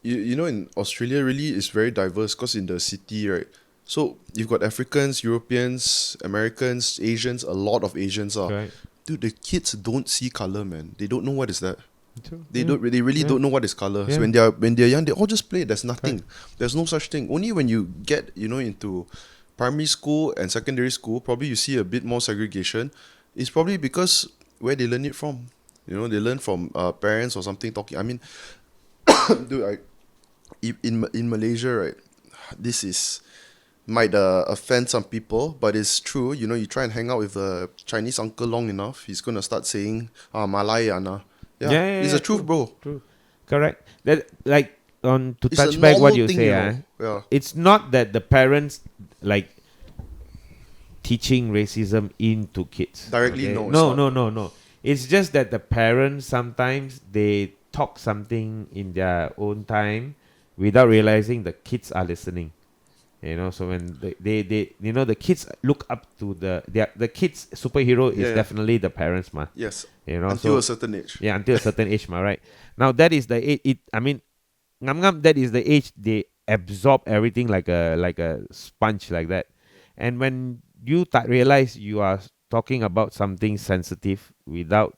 Speaker 2: you know, in Australia really is very diverse because in the city, right? So you've got Africans, Europeans, Americans, Asians, a lot of Asians are.
Speaker 1: Right.
Speaker 2: Dude, the kids don't see color, man. They don't know what is that.
Speaker 1: True.
Speaker 2: They
Speaker 1: Yeah.
Speaker 2: don't. They really
Speaker 1: Yeah.
Speaker 2: don't know what is color.
Speaker 1: Yeah.
Speaker 2: So when they're young, they all just play. There's nothing. There's no such thing. Only when you get into primary school and secondary school, probably you see a bit more segregation. It's probably because where they learn it from. They learn from parents or something talking. I mean, dude, in Malaysia, right? This is might offend some people, but it's true. You try and hang out with a Chinese uncle long enough, he's gonna start saying Malayana.
Speaker 1: Yeah,
Speaker 2: It's the truth,
Speaker 1: true.
Speaker 2: bro.
Speaker 1: True. Correct. That, like, to
Speaker 2: It's a
Speaker 1: touch back what
Speaker 2: normal
Speaker 1: you
Speaker 2: thing,
Speaker 1: say,
Speaker 2: Yeah.
Speaker 1: it's not that the parents, like, teaching racism into kids.
Speaker 2: Directly,
Speaker 1: okay?
Speaker 2: no, it's
Speaker 1: No,
Speaker 2: not.
Speaker 1: no. It's just that the parents sometimes they talk something in their own time without realizing the kids are listening. So when they the kids look up to the kids superhero is
Speaker 2: Yeah.
Speaker 1: definitely the parents, ma.
Speaker 2: Yes.
Speaker 1: So
Speaker 2: Until a certain age.
Speaker 1: yeah, until a certain age, right? Now that is the age. That is the age they absorb everything like a sponge, like that. And when you realize you are talking about something sensitive without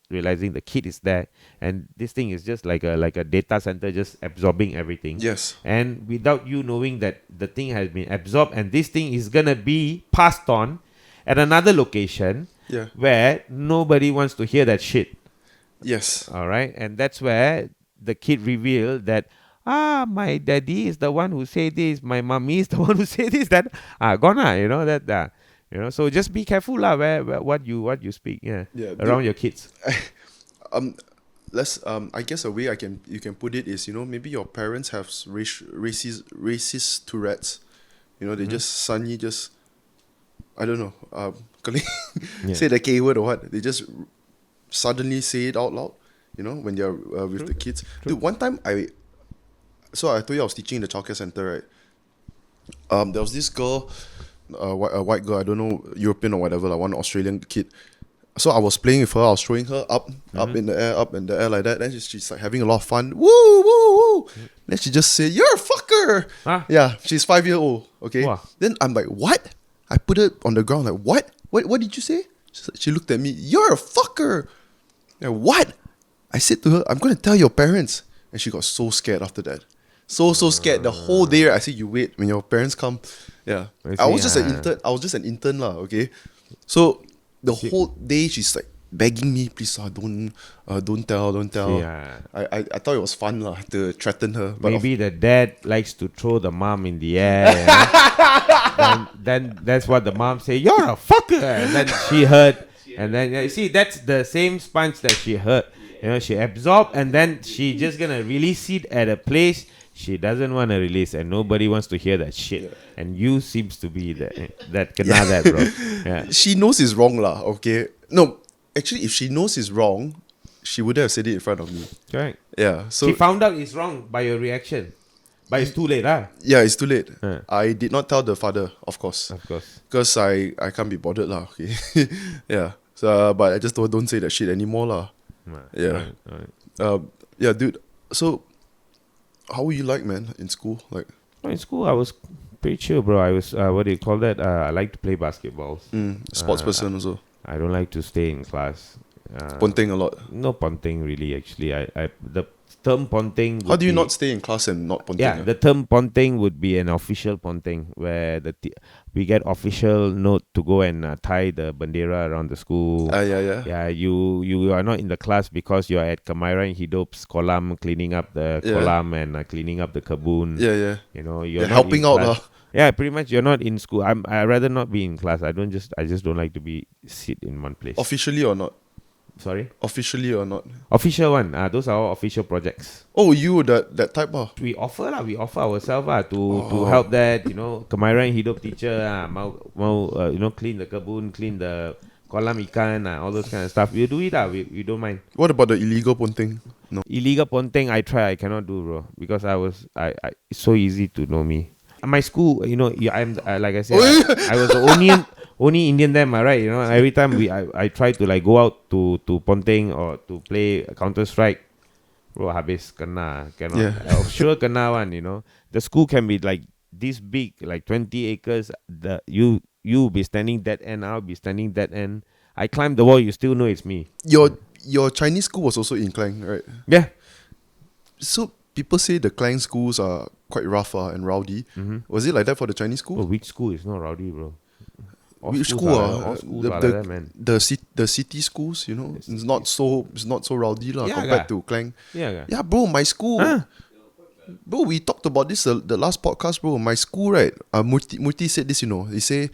Speaker 1: realizing the kid is there, and this thing is just like a data center, just absorbing everything.
Speaker 2: Yes.
Speaker 1: And without you knowing that the thing has been absorbed, and this thing is gonna be passed on at another location
Speaker 2: Yeah.
Speaker 1: where nobody wants to hear that shit.
Speaker 2: Yes.
Speaker 1: All right, and that's where the kid revealed that my daddy is the one who say this, my mommy is the one who say this, that that. So just be careful where what you speak,
Speaker 2: Yeah,
Speaker 1: around your kids.
Speaker 2: I guess a way you can put it is, maybe your parents have racist Tourette's. They just suddenly just, I don't know,
Speaker 1: Yeah.
Speaker 2: say the K word or what. They just suddenly say it out loud, when they're with the kids. Dude, one time I told you I was teaching in the childcare center, right? There was this girl, a white girl, I don't know, European or whatever, like one Australian kid. So I was playing with her, I was throwing her up in the air like that. Then she's like having a lot of fun. Woo, woo, woo. Then she just said, "You're a fucker."
Speaker 1: Huh?
Speaker 2: Yeah, she's 5 years old. Okay.
Speaker 1: Wow.
Speaker 2: Then I'm like, "What?" I put it on the ground like, "What? What did you say?" She looked at me. "You're a fucker." Like, what? I said to her, "I'm gonna tell your parents." And she got so scared after that. So scared. The whole day, I said, "You wait when your parents come." Yeah.
Speaker 1: I
Speaker 2: I was
Speaker 1: see,
Speaker 2: just an intern. I was just an intern lah. Okay. So the whole day she's like begging me, "Please, don't tell."
Speaker 1: Yeah.
Speaker 2: I thought it was fun lah to threaten her. But
Speaker 1: Maybe the dad likes to throw the mom in the air. then that's what the mom say. "You're a fucker." And then she heard, and then you see, that's the same sponge that she heard. She absorbed, and then she just gonna release it at a place she doesn't want to release, and nobody wants to hear that shit.
Speaker 2: Yeah.
Speaker 1: And you seems to be that kena that, bro. Yeah.
Speaker 2: she knows it's wrong lah. Okay. No, actually, if she knows it's wrong, she would have said it in front of me.
Speaker 1: Correct.
Speaker 2: Yeah. So
Speaker 1: She found out it's wrong by your reaction, but it's too late,
Speaker 2: yeah, it's too late.
Speaker 1: Huh.
Speaker 2: I did not tell the father, of course.
Speaker 1: Of course.
Speaker 2: Because I can't be bothered lah. Okay. Yeah. So but I just don't say that shit anymore lah. Yeah.
Speaker 1: Right.
Speaker 2: Yeah, dude. So, how were you like, man, in school? Like,
Speaker 1: In school, I was pretty chill, bro. I was, what do you call that? I like to play basketballs.
Speaker 2: sports person also.
Speaker 1: I don't like to stay in class.
Speaker 2: Ponting a lot.
Speaker 1: No ponting, really, actually. The term ponting.
Speaker 2: How do you not stay in class and not ponting?
Speaker 1: Yeah, the term ponting would be an official ponting where we get official note to go and tie the bandera around the school.
Speaker 2: Yeah.
Speaker 1: Yeah, you are not in the class because you are at Kemahiran Hidup's kolam cleaning up the kolam and cleaning up the kebun.
Speaker 2: Yeah.
Speaker 1: You know, you're not
Speaker 2: helping
Speaker 1: in
Speaker 2: out,
Speaker 1: class. Yeah, pretty much you're not in school. I rather not be in class. I just don't like to sit in one place.
Speaker 2: Officially or not?
Speaker 1: Sorry?
Speaker 2: Officially or not?
Speaker 1: Official one. Those are all official projects.
Speaker 2: Oh, you that type
Speaker 1: We offer ourselves to help that, you know, Kemahiran Hidup teacher you know, clean the kebun, clean the kolam ikan, all those kind of stuff. We do it, we don't mind.
Speaker 2: What about the illegal ponting? No.
Speaker 1: Illegal ponting, I cannot do, bro, because it's so easy to know me. My school, you know, I'm like I said, I was the only Indian there, right? You know, every time I try to like go out to ponting or to play Counter Strike, bro, habis cannot. Sure kena one, you know. The school can be like this big, like 20 acres. You be standing that end, I'll be standing that end. I climb the wall, you still know it's me.
Speaker 2: Your Chinese school was also in Klang, right?
Speaker 1: Yeah.
Speaker 2: So people say the Klang schools are quite rough and rowdy. Was it like that for the Chinese school?
Speaker 1: Oh, which school is not rowdy, bro?
Speaker 2: Which school?
Speaker 1: All schools are like that, man.
Speaker 2: The city schools, you know, it's not so rowdy compared to Klang. Yeah, bro, my school. Bro, we talked about this the last podcast, bro. My school, right? Murti said this, you know. He say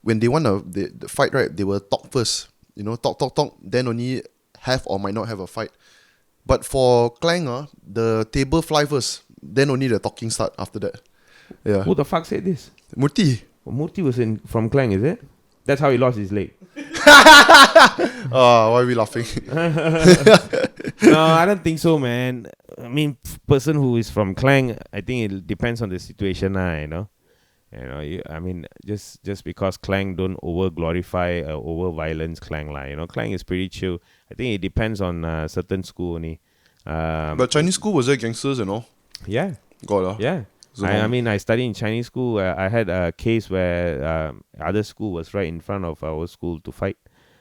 Speaker 2: when they want the fight, right? They will talk first, you know, talk. Then only have or might not have a fight. But for Klang, the table fly first. Then only the talking start after that. Yeah.
Speaker 1: Who the fuck said this?
Speaker 2: Murti.
Speaker 1: Murti was from Klang, is it? That's how he lost his leg.
Speaker 2: Why are we laughing?
Speaker 1: No, I don't think so, man. I mean, person who is from Klang, I think it depends on the situation, you know. I mean, just because Klang don't over glorify over violence Klang, you know, Klang is pretty chill. I think it depends on certain school only.
Speaker 2: But Chinese school, was there gangsters and all?
Speaker 1: Yeah.
Speaker 2: God,
Speaker 1: Yeah. I mean, I studied in Chinese school. I had a case where other school was right in front of our school to fight.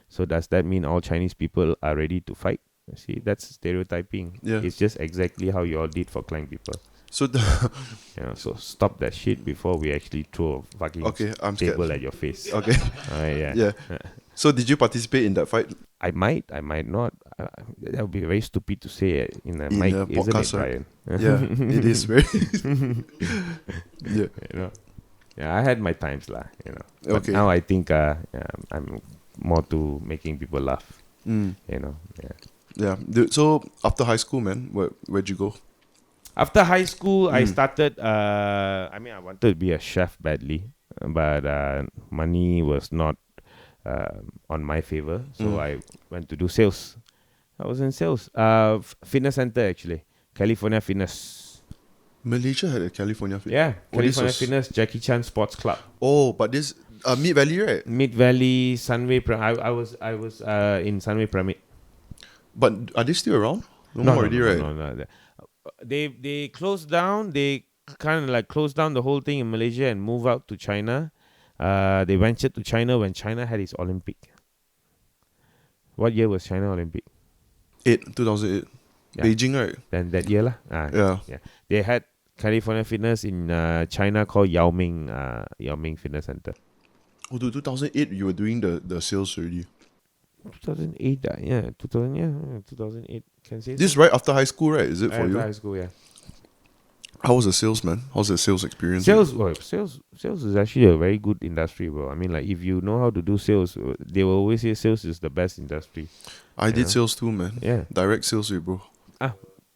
Speaker 1: So does that mean all Chinese people are ready to fight? See, that's stereotyping.
Speaker 2: Yeah.
Speaker 1: It's just exactly how you all did for Klang people.
Speaker 2: So
Speaker 1: So stop that shit before we actually throw a fucking
Speaker 2: I'm
Speaker 1: table
Speaker 2: scared.
Speaker 1: at your face.
Speaker 2: Okay.
Speaker 1: Yeah.
Speaker 2: So did you participate in that fight?
Speaker 1: I might not. That would be very stupid to say in a
Speaker 2: In
Speaker 1: mic,
Speaker 2: a
Speaker 1: isn't it,
Speaker 2: podcast,
Speaker 1: Brian?
Speaker 2: Yeah, it is very. Yeah.
Speaker 1: You know, I had my times, lah. You know. But
Speaker 2: Okay.
Speaker 1: now I think I'm more to making people laugh.
Speaker 2: Mm.
Speaker 1: You know. Yeah.
Speaker 2: Yeah. So after high school, man, where'd you go?
Speaker 1: After high school, I started. I mean, I wanted to be a chef badly, but money was not on my favor. So I went to do sales. I was in sales. Fitness center, actually. California Fitness.
Speaker 2: Malaysia had a California Fit.
Speaker 1: Yeah,
Speaker 2: Oh, this
Speaker 1: California
Speaker 2: was-
Speaker 1: Fitness, Jackie Chan Sports Club.
Speaker 2: Oh, but this Mid Valley, right?
Speaker 1: Mid Valley, Sunway. I was in Sunway Pyramid.
Speaker 2: But are they still around? No more already, right?
Speaker 1: No. They closed down. They kind of like closed down the whole thing in Malaysia and moved out to China. They ventured to China when China had its Olympic. What year was China Olympic?
Speaker 2: 2008.
Speaker 1: Yeah.
Speaker 2: Beijing, right?
Speaker 1: Then that year lah.
Speaker 2: Yeah.
Speaker 1: They had California Fitness in China called Yao Ming Fitness Center.
Speaker 2: Oh, 2008, you were doing the sales already.
Speaker 1: 2008, 2008. Can say
Speaker 2: This is right after high school, right? Is it for you?
Speaker 1: high school, yeah.
Speaker 2: How was the sales, man? How's the sales experience?
Speaker 1: Sales is actually a very good industry, bro. I mean, like if you know how to do sales, they will always say sales is the best industry.
Speaker 2: I did sales too, man.
Speaker 1: Yeah.
Speaker 2: Direct sales, bro.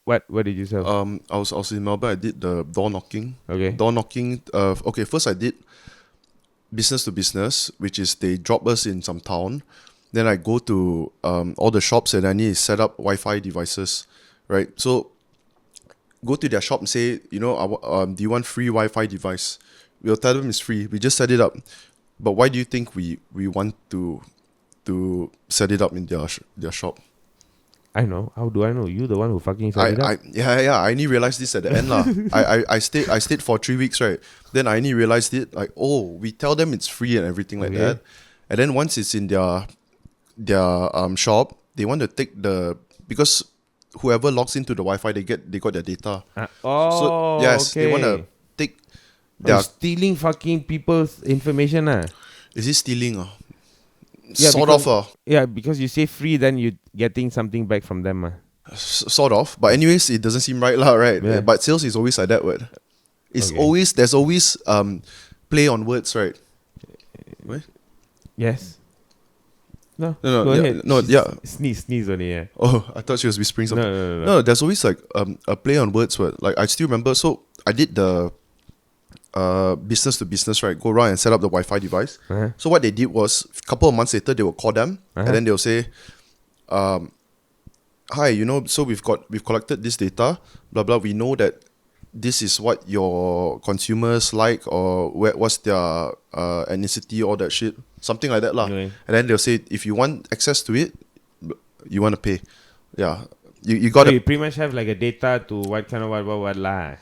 Speaker 1: What did you sell?
Speaker 2: I was in Melbourne. I did the door knocking.
Speaker 1: Okay.
Speaker 2: Door knocking. Okay, first I did business to business, which is they drop us in some town. Then I go to all the shops and I need to set up Wi-Fi devices, right? So go to their shop and say, do you want free Wi-Fi device? We'll tell them it's free. We just set it up. But why do you think we want to set it up in their shop?
Speaker 1: I know. How do I know? You the one who fucking set it up.
Speaker 2: I only realized this at the end lah. I stayed for 3 weeks, right? Then I only realized it like, oh, we tell them it's free and everything like
Speaker 1: Okay.
Speaker 2: that, and then once it's in their shop, they want to take because whoever logs into the Wi-Fi, they got their data. So yes,
Speaker 1: okay.
Speaker 2: they want to take
Speaker 1: They're
Speaker 2: their.
Speaker 1: stealing fucking people's information.
Speaker 2: Is it stealing?
Speaker 1: Yeah,
Speaker 2: Sort
Speaker 1: because-
Speaker 2: of.
Speaker 1: Yeah, because you say free, then you getting something back from them.
Speaker 2: Sort of. But anyways, it doesn't seem right lah, right?
Speaker 1: Yeah.
Speaker 2: But sales is always like that word. It's
Speaker 1: Okay.
Speaker 2: there's always play on words, right? What?
Speaker 1: Yes. No,
Speaker 2: No,
Speaker 1: go
Speaker 2: yeah,
Speaker 1: ahead.
Speaker 2: no, yeah.
Speaker 1: Sneeze only, yeah.
Speaker 2: Oh, I thought she was whispering
Speaker 1: No,
Speaker 2: something.
Speaker 1: no.
Speaker 2: No, there's always like a play on words word. Like I still remember. So I did the business to business, right? Go around and set up the Wi-Fi device.
Speaker 1: Uh-huh.
Speaker 2: So what they did was a couple of months later they will call them
Speaker 1: Uh-huh.
Speaker 2: and then they'll say, "Hi, so we've collected this data, blah blah. We know that this is what your consumers like or what's their ethnicity, all that shit, something like that lah.
Speaker 1: Okay.
Speaker 2: And then they'll say if you want access to it, you want to pay. Yeah, you
Speaker 1: So
Speaker 2: got
Speaker 1: you
Speaker 2: to.
Speaker 1: pretty much have like a data to what kind of what lah.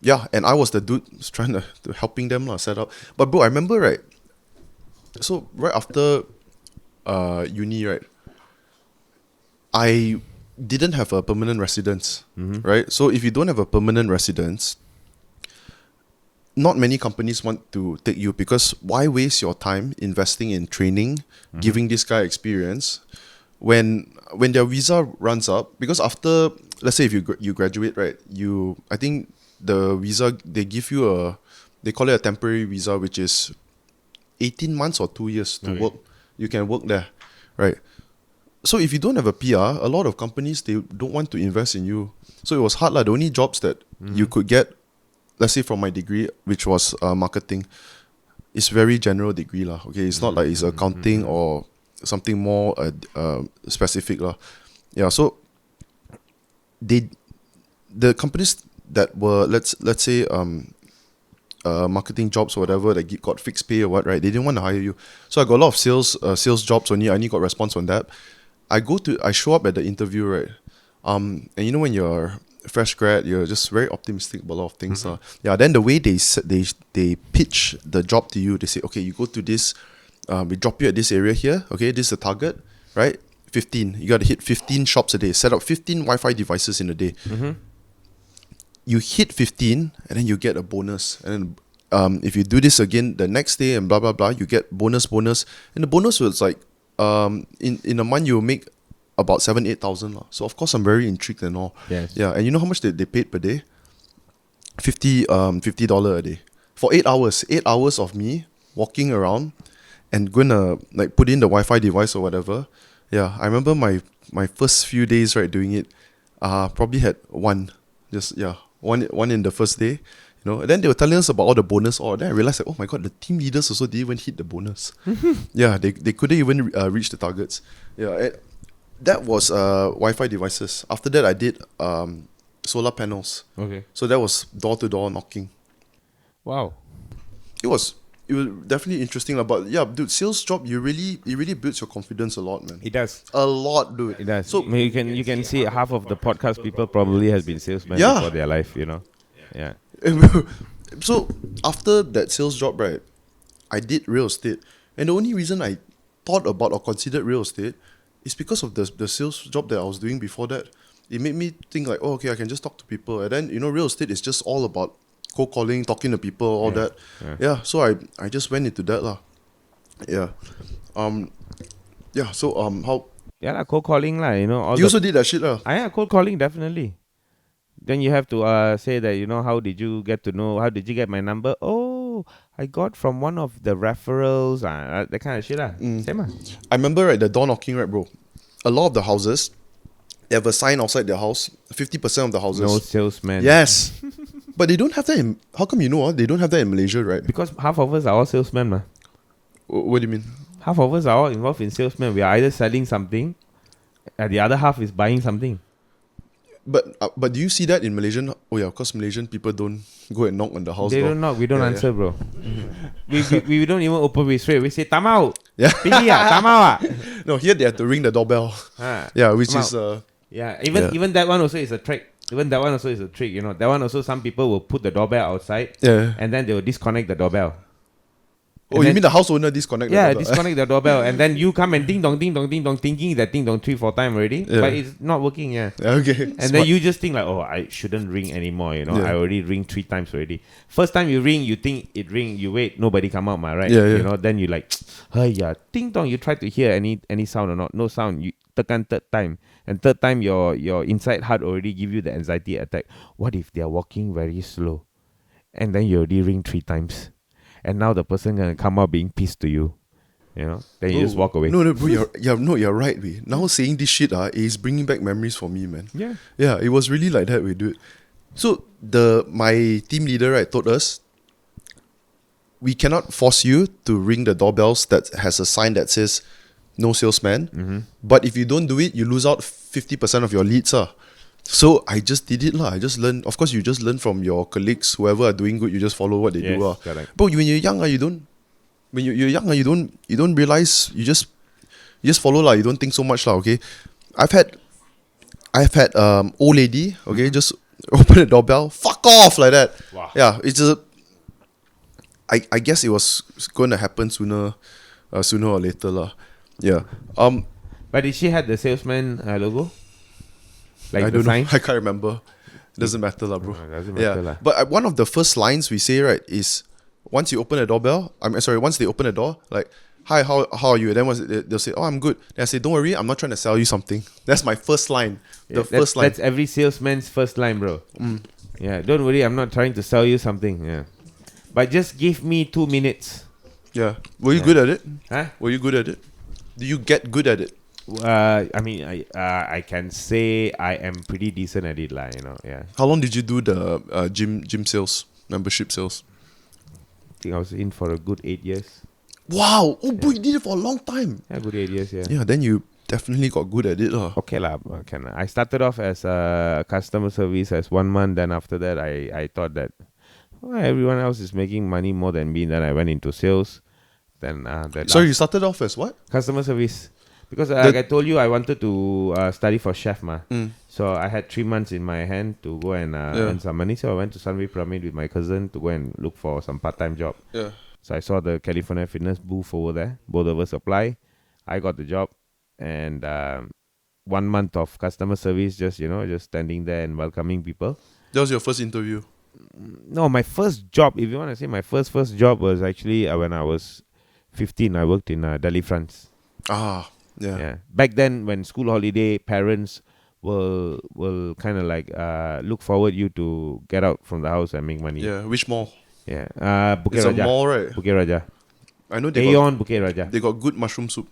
Speaker 2: Yeah, and I was the dude trying to helping them lah set up. But bro, I remember right. So right after uni, right, I didn't have a permanent residence, right? So if you don't have a permanent residence, not many companies want to take you because why waste your time investing in training, giving this guy experience when their visa runs up? Because after, let's say if you graduate, right, I think the visa they give you they call it a temporary visa, which is 18 months or 2 years to
Speaker 1: Okay.
Speaker 2: work. You can work there, right? So if you don't have a PR, a lot of companies, they don't want to invest in you. So it was hard lah. The only jobs that you could get, let's say from my degree, which was marketing, is very general degree lah. Okay, it's not like it's accounting or something more specific lah. Yeah, so the companies that were let's say marketing jobs or whatever that got fixed pay or what, right? They didn't want to hire you. So I got a lot of sales jobs only. I only got response on that. I show up at the interview, right? And when you're a fresh grad, you're just very optimistic about a lot of things. Yeah, then the way they pitch the job to you, they say, okay, you go to this, we drop you at this area here, okay, this is the target, right? 15. You got to hit 15 shops a day, set up 15 Wi-Fi devices in a day. You hit 15 and then you get a bonus. And then if you do this again the next day and blah, blah, blah, you get bonus. And the bonus was like, in a month you make about 7,000-8,000 lah. So of course I'm very intrigued and all.
Speaker 1: Yes.
Speaker 2: Yeah, and you know how much they paid per day? $50 a day for 8 hours. 8 hours of me walking around and gonna like put in the Wi-Fi device or whatever. Yeah, I remember my first few days, right, doing it. Probably had one in the first day. And then they were telling us about all the bonus. Then I realized that, oh my god, the team leaders also didn't even hit the bonus. Yeah, they couldn't even reach the targets. Yeah, that was Wi-Fi devices. After that, I did solar panels.
Speaker 1: Okay.
Speaker 2: So that was door-to-door knocking.
Speaker 1: Wow.
Speaker 2: It was definitely interesting. But yeah, dude, sales job, it really builds your confidence a lot, man.
Speaker 1: It does.
Speaker 2: A lot, dude.
Speaker 1: It does.
Speaker 2: So
Speaker 1: I mean, you can see half of the podcast people probably has been salesmen
Speaker 2: Yeah.
Speaker 1: before their life, Yeah.
Speaker 2: so after that sales job, right, I did real estate. And the only reason I thought about or considered real estate is because of the sales job that I was doing before that. It made me think like, oh, okay, I can just talk to people. And then, real estate is just all about cold calling, talking to people, all that. Yeah, so I just went into that lah. Yeah. So how...
Speaker 1: Yeah, like cold calling, all
Speaker 2: You
Speaker 1: the
Speaker 2: also did that shit lah.
Speaker 1: yeah, cold calling, definitely. Then you have to say that, how did you get my number? Oh, I got from one of the referrals, that kind of shit. Same.
Speaker 2: I remember, right, the door knocking, right, bro. A lot of the houses, they have a sign outside their house. 50% of the houses.
Speaker 1: No salesman.
Speaker 2: Yes. But they don't have that in... How come they don't have that in Malaysia, right?
Speaker 1: Because half of us are all salesmen, man.
Speaker 2: What do you mean?
Speaker 1: Half of us are all involved in salesmen. We are either selling something, and the other half is buying something.
Speaker 2: But do you see that in Malaysian? Oh yeah, of course Malaysian people don't go and knock on the house
Speaker 1: They
Speaker 2: door.
Speaker 1: don't knock. We don't
Speaker 2: Yeah,
Speaker 1: answer, bro. we don't even open with straight. We say, tamau.
Speaker 2: Yeah.
Speaker 1: Pergi tamau.
Speaker 2: No, here they have to ring the doorbell. Yeah, which
Speaker 1: Come
Speaker 2: is
Speaker 1: Yeah,
Speaker 2: Yeah.
Speaker 1: even that one also is a trick. Even that one also is a trick, you know. That one also, some people will put the doorbell outside,
Speaker 2: Yeah.
Speaker 1: and then they will disconnect the doorbell.
Speaker 2: Oh,
Speaker 1: And
Speaker 2: you
Speaker 1: then-
Speaker 2: mean the house owner disconnect the
Speaker 1: Yeah,
Speaker 2: doorbell?
Speaker 1: disconnect the doorbell, and then you come and ding dong, thinking that ding dong 3-4 times already,
Speaker 2: Yeah.
Speaker 1: but it's not working. Yeah,
Speaker 2: Okay.
Speaker 1: and then you just think like, oh, I shouldn't ring anymore. You know,
Speaker 2: Yeah.
Speaker 1: I already ring 3 times already. First time you ring, you think it ring, you wait, nobody come out, right?
Speaker 2: Yeah, yeah.
Speaker 1: You know, then you like, hey, yeah, ding dong. You try to hear any sound or not? No sound. You tekan third time, and third time your inside heart already give you the anxiety attack. What if they are walking very slow, and then you already ring 3 times, and now the person gonna come out being pissed to you. You know, then you just walk away.
Speaker 2: No, bro, you're right, we. Now saying this shit, is bringing back memories for me, man.
Speaker 1: Yeah.
Speaker 2: Yeah, it was really like that, we dude. So my team leader, right, told us we cannot force you to ring the doorbells that has a sign that says no salesman.
Speaker 1: Mm-hmm.
Speaker 2: But if you don't do it, you lose out 50% of your leads. So I just did it. I just learned. Of course, you just learn from your colleagues. Whoever are doing good, you just follow what they
Speaker 1: Yes,
Speaker 2: do.
Speaker 1: correct.
Speaker 2: But when you're young, you don't. When you're young, you don't realize. You just follow. You don't think so much. Okay. I've had old lady, okay, just open the doorbell, fuck off like that.
Speaker 1: Wow.
Speaker 2: Yeah, it's just I guess it was gonna happen sooner or later lah. Yeah.
Speaker 1: But did she have the salesman logo? Like
Speaker 2: I
Speaker 1: the
Speaker 2: don't know.
Speaker 1: sign?
Speaker 2: I can't remember. Doesn't matter lah, bro.
Speaker 1: Doesn't matter
Speaker 2: Yeah.
Speaker 1: lah.
Speaker 2: But one of the first lines we say, right, is once you open the doorbell, once they open the door, like, hi, how are you? Then they'll say, oh, I'm good. Then I say, don't worry, I'm not trying to sell you something. That's my first line.
Speaker 1: Yeah,
Speaker 2: First line.
Speaker 1: That's every salesman's first line, bro. Yeah, don't worry, I'm not trying to sell you something. Yeah. But just give me 2 minutes.
Speaker 2: Yeah. Were you good at it?
Speaker 1: Huh?
Speaker 2: Were you good at it? Do you get good at it?
Speaker 1: I mean, I can say I am pretty decent at it, lah. You know, yeah.
Speaker 2: How long did you do the gym sales, membership sales?
Speaker 1: I think I was in for a good 8 years.
Speaker 2: Wow! Oh, boy, you did it for a long time.
Speaker 1: Yeah, good 8 years. Yeah.
Speaker 2: Yeah, then you definitely got good at it.
Speaker 1: Okay lah. I started off as customer service as 1 month. Then after that, I thought that everyone else is making money more than me. Then I went into sales. Then
Speaker 2: Sorry, you started off as what?
Speaker 1: customer service. Because like I told you, I wanted to study for chef, ma. So I had 3 months in my hand to go and earn some money. So I went to Sunway Pyramid with my cousin to go and look for some part-time job.
Speaker 2: Yeah.
Speaker 1: So I saw the California Fitness booth over there. Both of us apply. I got the job, and 1 month of customer service, just standing there and welcoming people.
Speaker 2: That was your first interview.
Speaker 1: No, my first job, if you want to say my first job, was actually when I was 15. I worked in Delhi, France.
Speaker 2: Ah, yeah.
Speaker 1: Yeah. Back then, when school holiday, parents will kind of like look forward you to get out from the house and make money.
Speaker 2: Yeah. Which mall?
Speaker 1: Yeah. Bukit
Speaker 2: It's
Speaker 1: Raja.
Speaker 2: a mall, right?
Speaker 1: Bukit Raja.
Speaker 2: I know they
Speaker 1: Aeon Bukit Raja.
Speaker 2: got good mushroom soup.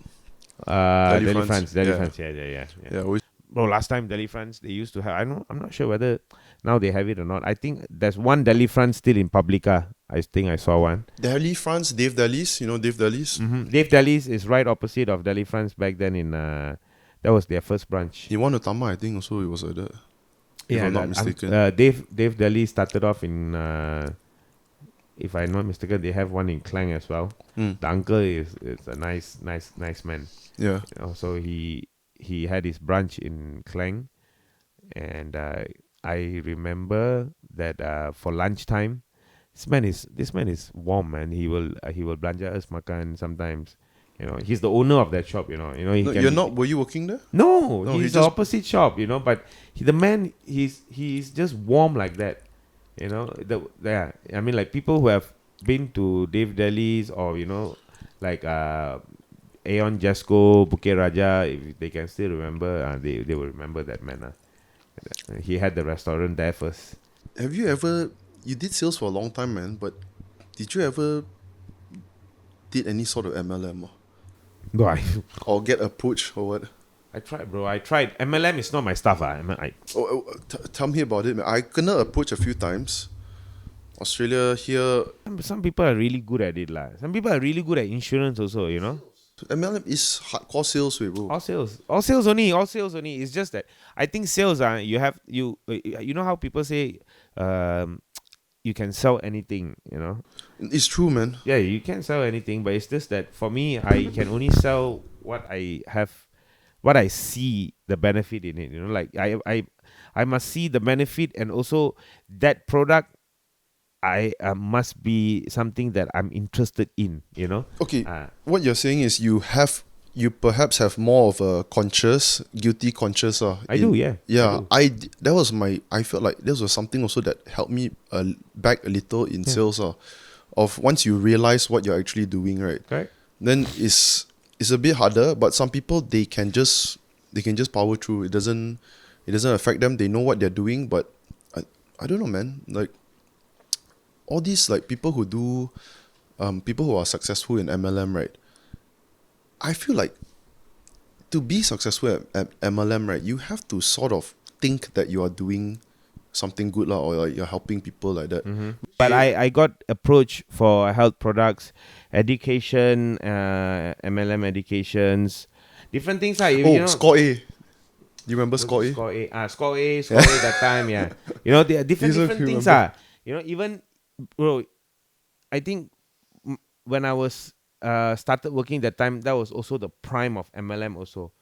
Speaker 1: Delhi
Speaker 2: France.
Speaker 1: France. Delhi
Speaker 2: Yeah.
Speaker 1: France. Yeah.
Speaker 2: Yeah. Always.
Speaker 1: Bro, last time Delhi France, they used to have. I'm not sure whether now they have it or not. I think there's one Delhi France still in Publica. I think I saw one.
Speaker 2: Delhi, France, Dave Deli's. You know Dave Deli's?
Speaker 1: Dave Delhi's is right opposite of Delhi France back then. That was their first branch.
Speaker 2: He won a Tama, I think, also it was like that. If I'm not mistaken.
Speaker 1: Dave Delhi started off in. If I'm not mistaken, they have one in Klang as well. The uncle is a nice man.
Speaker 2: Yeah.
Speaker 1: So he had his branch in Klang, and I remember that for lunchtime, this man is warm, man. He will belanja us makan sometimes. He's the owner of that shop. He
Speaker 2: No,
Speaker 1: can,
Speaker 2: you're not. Were you working there?
Speaker 1: No,
Speaker 2: No,
Speaker 1: he's
Speaker 2: he
Speaker 1: the
Speaker 2: just-
Speaker 1: opposite shop. But the man, he's just warm like that. I mean, like people who have been to Dave Delhi's or like Aeon Jesco, Bukit Raja, if they can still remember, they will remember that man. He had the restaurant there first.
Speaker 2: Have you ever? You did sales for a long time, man. But did you ever did any sort of MLM
Speaker 1: No,
Speaker 2: or get approached or what?
Speaker 1: I tried, bro. I tried. MLM is not my stuff.
Speaker 2: Tell me about it, man. I gonna approach a few times. Australia here.
Speaker 1: Some people are really good at it, lah. Some people are really good at insurance also.
Speaker 2: MLM is hardcore sales, bro.
Speaker 1: All sales only. It's just that I think sales you know how people say you can sell anything.
Speaker 2: It's true, man.
Speaker 1: Yeah, you can sell anything, but it's just that for me, I can only sell what I have what I see the benefit in it. You know, like I must see the benefit, and also that product I must be something that I'm interested in. You know.
Speaker 2: Okay,
Speaker 1: Uh,
Speaker 2: what you're saying is you perhaps have more of a guilty conscious.
Speaker 1: I do, yeah.
Speaker 2: Yeah,
Speaker 1: I do.
Speaker 2: that was I felt like this was something also that helped me back a little in sales. Of once you realize what you're actually doing, right?
Speaker 1: Correct.
Speaker 2: Then it's a bit harder, but some people they can just power through. It doesn't affect them. They know what they're doing, but I don't know, man. Like all these like people who do people who are successful in MLM, right? I feel like to be successful at MLM, right, you have to sort of think that you are doing something good, or like you're helping people like that.
Speaker 1: But I got approached for health products, education, MLM educations, different things like
Speaker 2: Oh,
Speaker 1: you know.
Speaker 2: Score A. Do you remember Score A?
Speaker 1: Score A, Score A, Score A that time, yeah. You know, there are different
Speaker 2: These are
Speaker 1: different
Speaker 2: few
Speaker 1: things.
Speaker 2: remember.
Speaker 1: You know, even bro, I think when I was started working that time, that was also the prime of MLM also.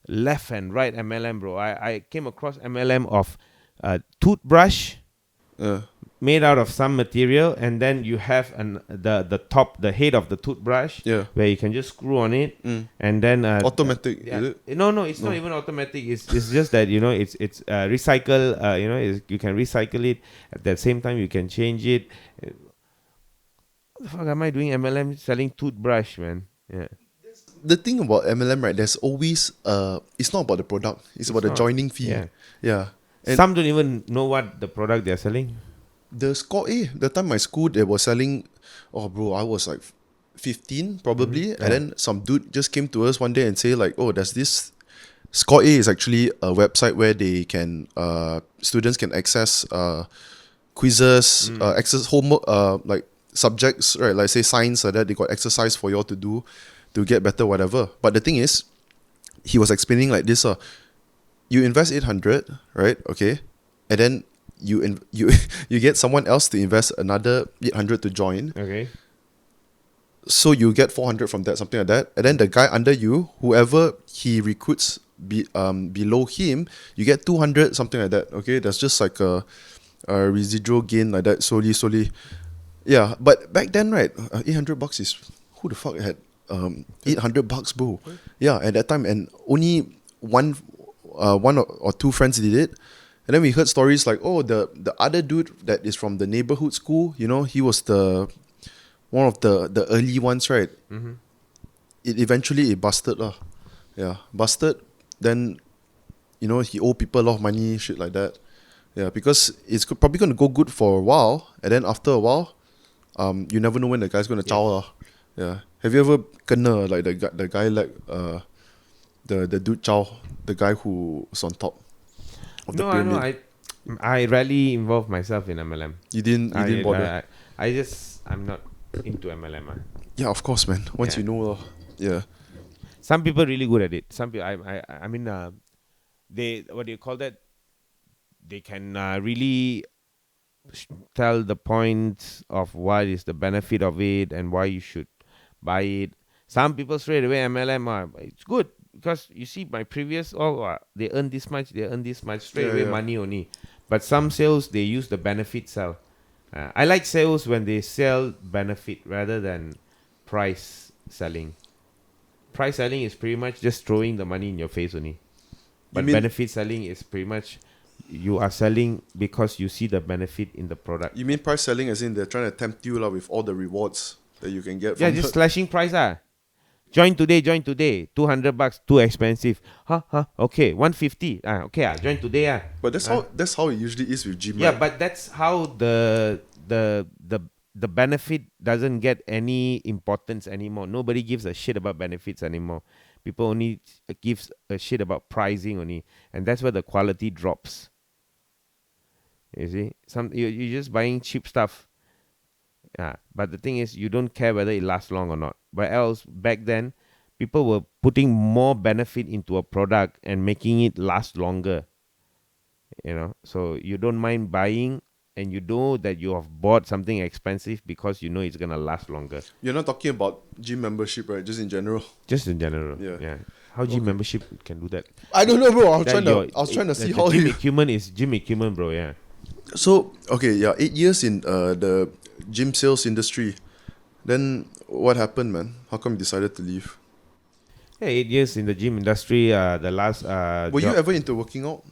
Speaker 1: Left and right MLM, bro. I came across MLM of toothbrush made out of some material, and then you have the head of the toothbrush,
Speaker 2: Yeah.
Speaker 1: where you can just screw on it, and then
Speaker 2: Automatic,
Speaker 1: yeah.
Speaker 2: is it?
Speaker 1: No, it's not even automatic. It's just that you know it's recycle. You know, you can recycle it. At the same time, you can change it. What the fuck am I doing? MLM selling toothbrush, man. Yeah.
Speaker 2: The thing about MLM, right? There's always it's not about the product. It's about the
Speaker 1: not.
Speaker 2: joining fee.
Speaker 1: Yeah.
Speaker 2: Yeah. And
Speaker 1: Some don't even know what the product they're selling.
Speaker 2: the Score A, the time my school they were selling, oh bro, I was like 15 probably, and then some dude just came to us one day and say like, oh, there's this Score A is actually a website where they can students can access quizzes, access homework, like subjects, right? Like say science, like that they got exercise for you all to do to get better, whatever. But the thing is, he was explaining like this: you invest 800, right? Okay, and then you you get someone else to invest another 800 to join.
Speaker 1: Okay.
Speaker 2: So you get 400 from that, something like that. And then the guy under you, whoever he recruits below him, you get 200, something like that. Okay, that's just like a residual gain like that, slowly. Yeah, but back then, right, $800 is, who the fuck had $800, bro? Yeah, at that time, and only one or two friends did it. And then we heard stories like, oh, the other dude that is from the neighborhood school, you know, he was one of the early ones, right? It eventually busted lah. Yeah, busted. Then, you know, he owed people a lot of money, shit like that. Yeah, because it's probably going to go good for a while, and then after a while, you never know when the guy's going to chow lah. Yeah. Have you ever kena like the guy like the dude chow, the guy who was on top of the
Speaker 1: No, I know.
Speaker 2: pyramid?
Speaker 1: I rarely involve myself in MLM.
Speaker 2: You didn't bother.
Speaker 1: I'm not into MLM.
Speaker 2: Yeah, of course, man. Once
Speaker 1: Yeah.
Speaker 2: you know, yeah.
Speaker 1: Some people really good at it. Some people, I mean, they, what do you call that? They can really tell the points of what is the benefit of it and why you should buy it. Some people straight away MLM, it's good because you see my previous, they earn this much, straight away money only. But some sales, they use the benefit sell. I like sales when they sell benefit rather than price selling. Price selling is pretty much just throwing the money in your face only. But benefit selling is pretty much you are selling because you see the benefit in the product.
Speaker 2: You mean price selling as in they're trying to tempt you with all the rewards that you can get
Speaker 1: Yeah,
Speaker 2: from
Speaker 1: just slashing price. Join today. $200, too expensive. Okay, 150. Okay, join today.
Speaker 2: But that's how it usually is with gym.
Speaker 1: Yeah,
Speaker 2: right?
Speaker 1: but that's how the benefit doesn't get any importance anymore. Nobody gives a shit about benefits anymore. People only gives a shit about pricing only, and that's where the quality drops. You see, you're just buying cheap stuff. Yeah, but the thing is, you don't care whether it lasts long or not. But else, back then, people were putting more benefit into a product and making it last longer. You know, so you don't mind buying, and you know that you have bought something expensive because you know it's gonna last longer.
Speaker 2: You're not talking about gym membership, right? Just in general.
Speaker 1: Just in general.
Speaker 2: Yeah.
Speaker 1: Yeah. How gym membership can do that?
Speaker 2: I don't know, bro. I was
Speaker 1: That
Speaker 2: trying to see
Speaker 1: the
Speaker 2: how
Speaker 1: gym
Speaker 2: you.
Speaker 1: equipment is gym equipment, bro. Yeah.
Speaker 2: So okay, yeah, 8 years in the gym sales industry. Then what happened, man? How come you decided to leave?
Speaker 1: Yeah, 8 years in the gym industry. The last
Speaker 2: Were you
Speaker 1: job,
Speaker 2: ever into working out?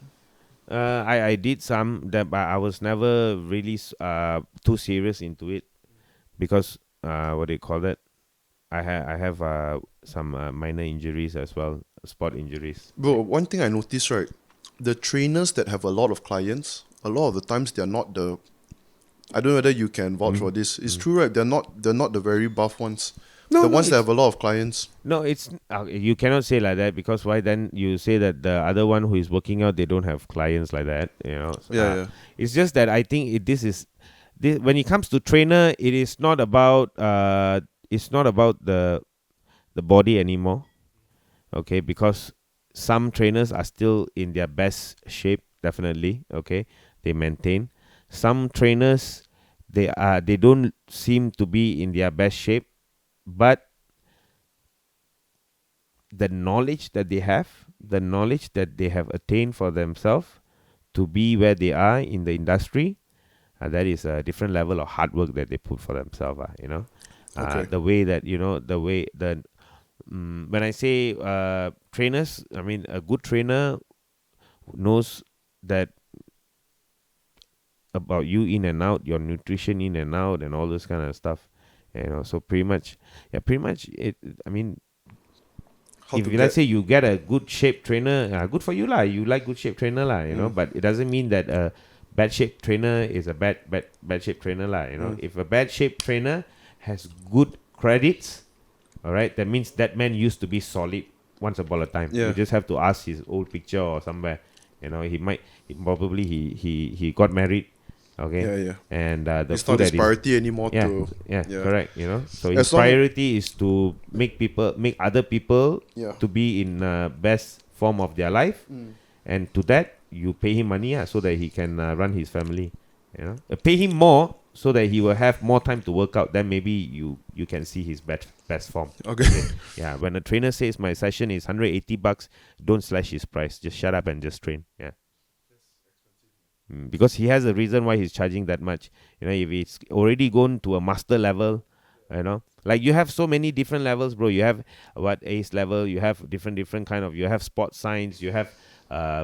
Speaker 1: I did some that, but I was never really too serious into it because what do you call that? I have some minor injuries as well, sport injuries.
Speaker 2: Bro, one thing I noticed, right? The trainers that have a lot of clients, a lot of the times they're not the. I don't know whether you can vouch for this. It's true, right? They're not the very buff ones.
Speaker 1: No,
Speaker 2: The
Speaker 1: no,
Speaker 2: ones that
Speaker 1: it's,
Speaker 2: have a lot of clients.
Speaker 1: no, it's you cannot say like that because why then you say that the other one who is working out they don't have clients like that, you know.
Speaker 2: Yeah.
Speaker 1: It's just that I think this when it comes to trainer, it is not about it's not about the body anymore. Okay, because some trainers are still in their best shape, definitely. Okay, they maintain. Some trainers they don't seem to be in their best shape, but the knowledge that they have attained for themselves to be where they are in the industry, that is a different level of hard work that they put for themselves.
Speaker 2: Okay.
Speaker 1: The way that when I say trainers, I mean a good trainer knows that about you in and out, your nutrition in and out, and all this kind of stuff. So pretty much it. I mean,
Speaker 2: How
Speaker 1: if
Speaker 2: to
Speaker 1: let's
Speaker 2: get?
Speaker 1: say you get a good shape trainer, good for you lah. You like good shape trainer lah, But it doesn't mean that a bad shape trainer is a bad shape trainer lah. If a bad shape trainer has good credits, all right, that means that man used to be solid once upon a time.
Speaker 2: Yeah.
Speaker 1: You just have to ask his old picture or somewhere. He got married. Okay.
Speaker 2: Yeah.
Speaker 1: And the
Speaker 2: It's
Speaker 1: food
Speaker 2: not his
Speaker 1: that is
Speaker 2: priority anymore
Speaker 1: yeah,
Speaker 2: to.
Speaker 1: yeah,
Speaker 2: Yeah.
Speaker 1: correct. So
Speaker 2: As
Speaker 1: his
Speaker 2: long-
Speaker 1: priority is to make other people
Speaker 2: Yeah.
Speaker 1: to be in best form of their life, and to that you pay him money, so that he can run his family. Pay him more so that he will have more time to work out. Then maybe you can see his best form.
Speaker 2: Okay.
Speaker 1: Yeah, when a trainer says my session is $180, don't slash his price. Just shut up and just train. Yeah. Because he has a reason why he's charging that much. If it's already gone to a master level, like you have so many different levels, bro. You have ace level, you have different kind of, you have sports science, you have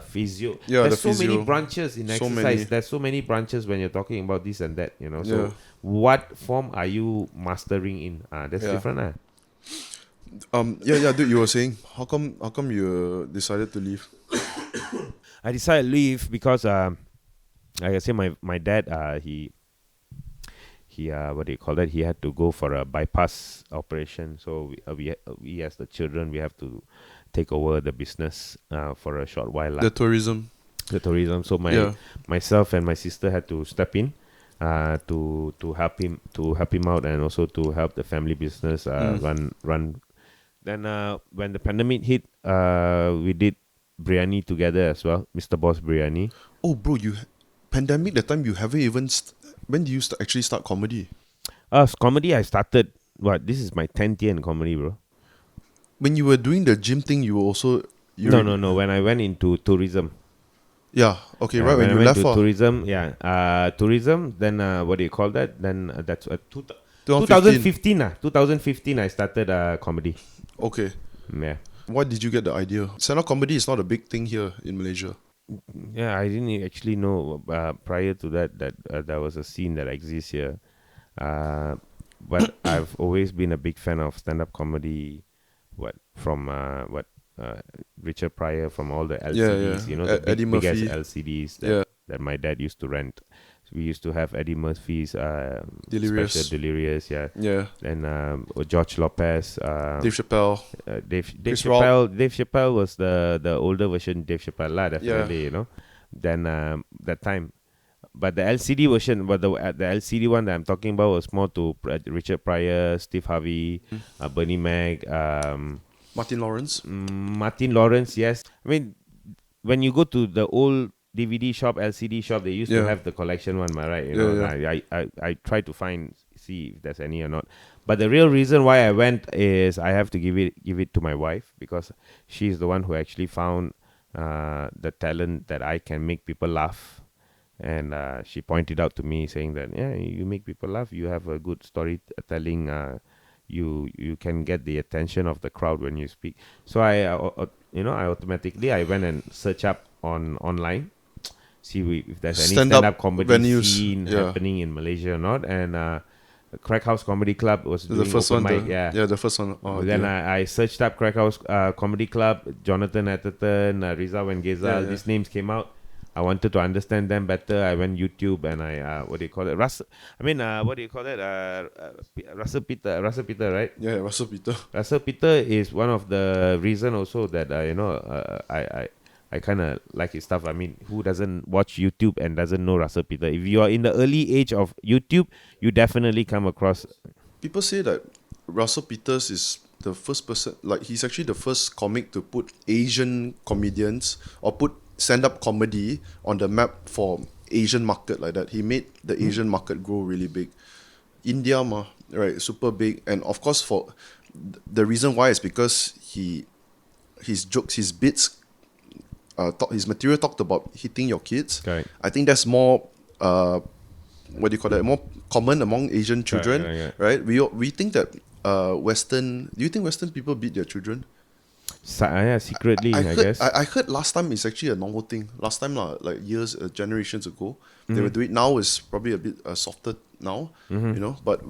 Speaker 1: physio.
Speaker 2: Yeah,
Speaker 1: There's
Speaker 2: the
Speaker 1: so many
Speaker 2: physio.
Speaker 1: branches in
Speaker 2: So
Speaker 1: exercise.
Speaker 2: many.
Speaker 1: There's so many branches when you're talking about this and that,
Speaker 2: Yeah.
Speaker 1: So what form are you mastering in? That's
Speaker 2: Yeah.
Speaker 1: different.
Speaker 2: Yeah, dude, you were saying how come you decided to leave?
Speaker 1: I decided to leave because like I say, my dad he what do you call that? He had to go for a bypass operation. So we as the children, we have to take over the business for a short while.
Speaker 2: The tourism.
Speaker 1: The tourism. So myself and my sister had to step in to help him out, and also to help the family business run. Then when the pandemic hit, we did biryani together as well, Mr. Boss Biryani.
Speaker 2: Oh, bro, pandemic that time you haven't even. When did you actually start comedy?
Speaker 1: Comedy I started. This is my 10th year in comedy, bro.
Speaker 2: When you were doing the gym thing, you were also.
Speaker 1: No. When I went into tourism.
Speaker 2: Yeah. Okay.
Speaker 1: Yeah,
Speaker 2: Right. When
Speaker 1: I
Speaker 2: you
Speaker 1: went
Speaker 2: left.
Speaker 1: to tourism. Yeah. Tourism. Then what do you call that? Then that's
Speaker 2: 2015.
Speaker 1: 2015 I started comedy.
Speaker 2: Okay.
Speaker 1: Yeah.
Speaker 2: Why did you get the idea? Stand-up comedy is not a big thing here in Malaysia.
Speaker 1: Yeah, I didn't actually know prior to that there was a scene that exists here. But I've always been a big fan of stand-up comedy. Richard Pryor, from all the LCDs,
Speaker 2: Yeah.
Speaker 1: the
Speaker 2: Eddie
Speaker 1: big ass
Speaker 2: Murphy.
Speaker 1: LCDs that my dad used to rent. So we used to have Eddie Murphy's
Speaker 2: Delirious.
Speaker 1: special Delirious, yeah.
Speaker 2: Yeah.
Speaker 1: And George Lopez,
Speaker 2: Dave Chappelle.
Speaker 1: Dave
Speaker 2: Chris
Speaker 1: Chappelle. Dave Chappelle was the older version. Dave Chappelle, definitely,
Speaker 2: Yeah.
Speaker 1: Then that time, but the LCD version, but the LCD one that I'm talking about was more to Richard Pryor, Steve Harvey, Bernie Mac,
Speaker 2: Martin Lawrence.
Speaker 1: Martin Lawrence. Yes, I mean when you go to the old DVD shop, LCD shop, they used to
Speaker 2: Yeah.
Speaker 1: have the collection one, right?
Speaker 2: Yeah.
Speaker 1: I try to find see if there's any or not. But the real reason why I went is I have to give it to my wife, because she's the one who actually found the talent that I can make people laugh. And she pointed out to me saying that, yeah, you make people laugh, you have a good storytelling, you can get the attention of the crowd when you speak. So I automatically I went and search up online, see if there's any stand-up comedy
Speaker 2: venues,
Speaker 1: scene happening in Malaysia or not. And Crack House Comedy Club was doing
Speaker 2: the first
Speaker 1: open
Speaker 2: one.
Speaker 1: mic, yeah,
Speaker 2: the first one. Oh,
Speaker 1: then I searched up Crack House Comedy Club, Jonathan Atherton, Riza Wengeza. These names came out. I wanted to understand them better. I went YouTube and I Russell Peter, right?
Speaker 2: Yeah, Russell Peter.
Speaker 1: Russell Peter is one of the reason also that I kind of like his stuff. I mean, who doesn't watch YouTube and doesn't know Russell Peter? If you are in the early age of YouTube, you definitely come across.
Speaker 2: People say that Russell Peters is the first person, like he's actually the first comic to put Asian comedians or put stand-up comedy on the map for Asian market like that. He made the Asian market grow really big. India, right, super big. And of course, for the reason why is because his jokes, his bits, his material talked about hitting your kids.
Speaker 1: Correct.
Speaker 2: I think that's more, more common among Asian children, right? We think that do you think Western people beat their children?
Speaker 1: Secretly, I guess.
Speaker 2: I heard last time it's actually a normal thing. Last time, like years, generations ago, they would do it. Now is probably a bit softer now, But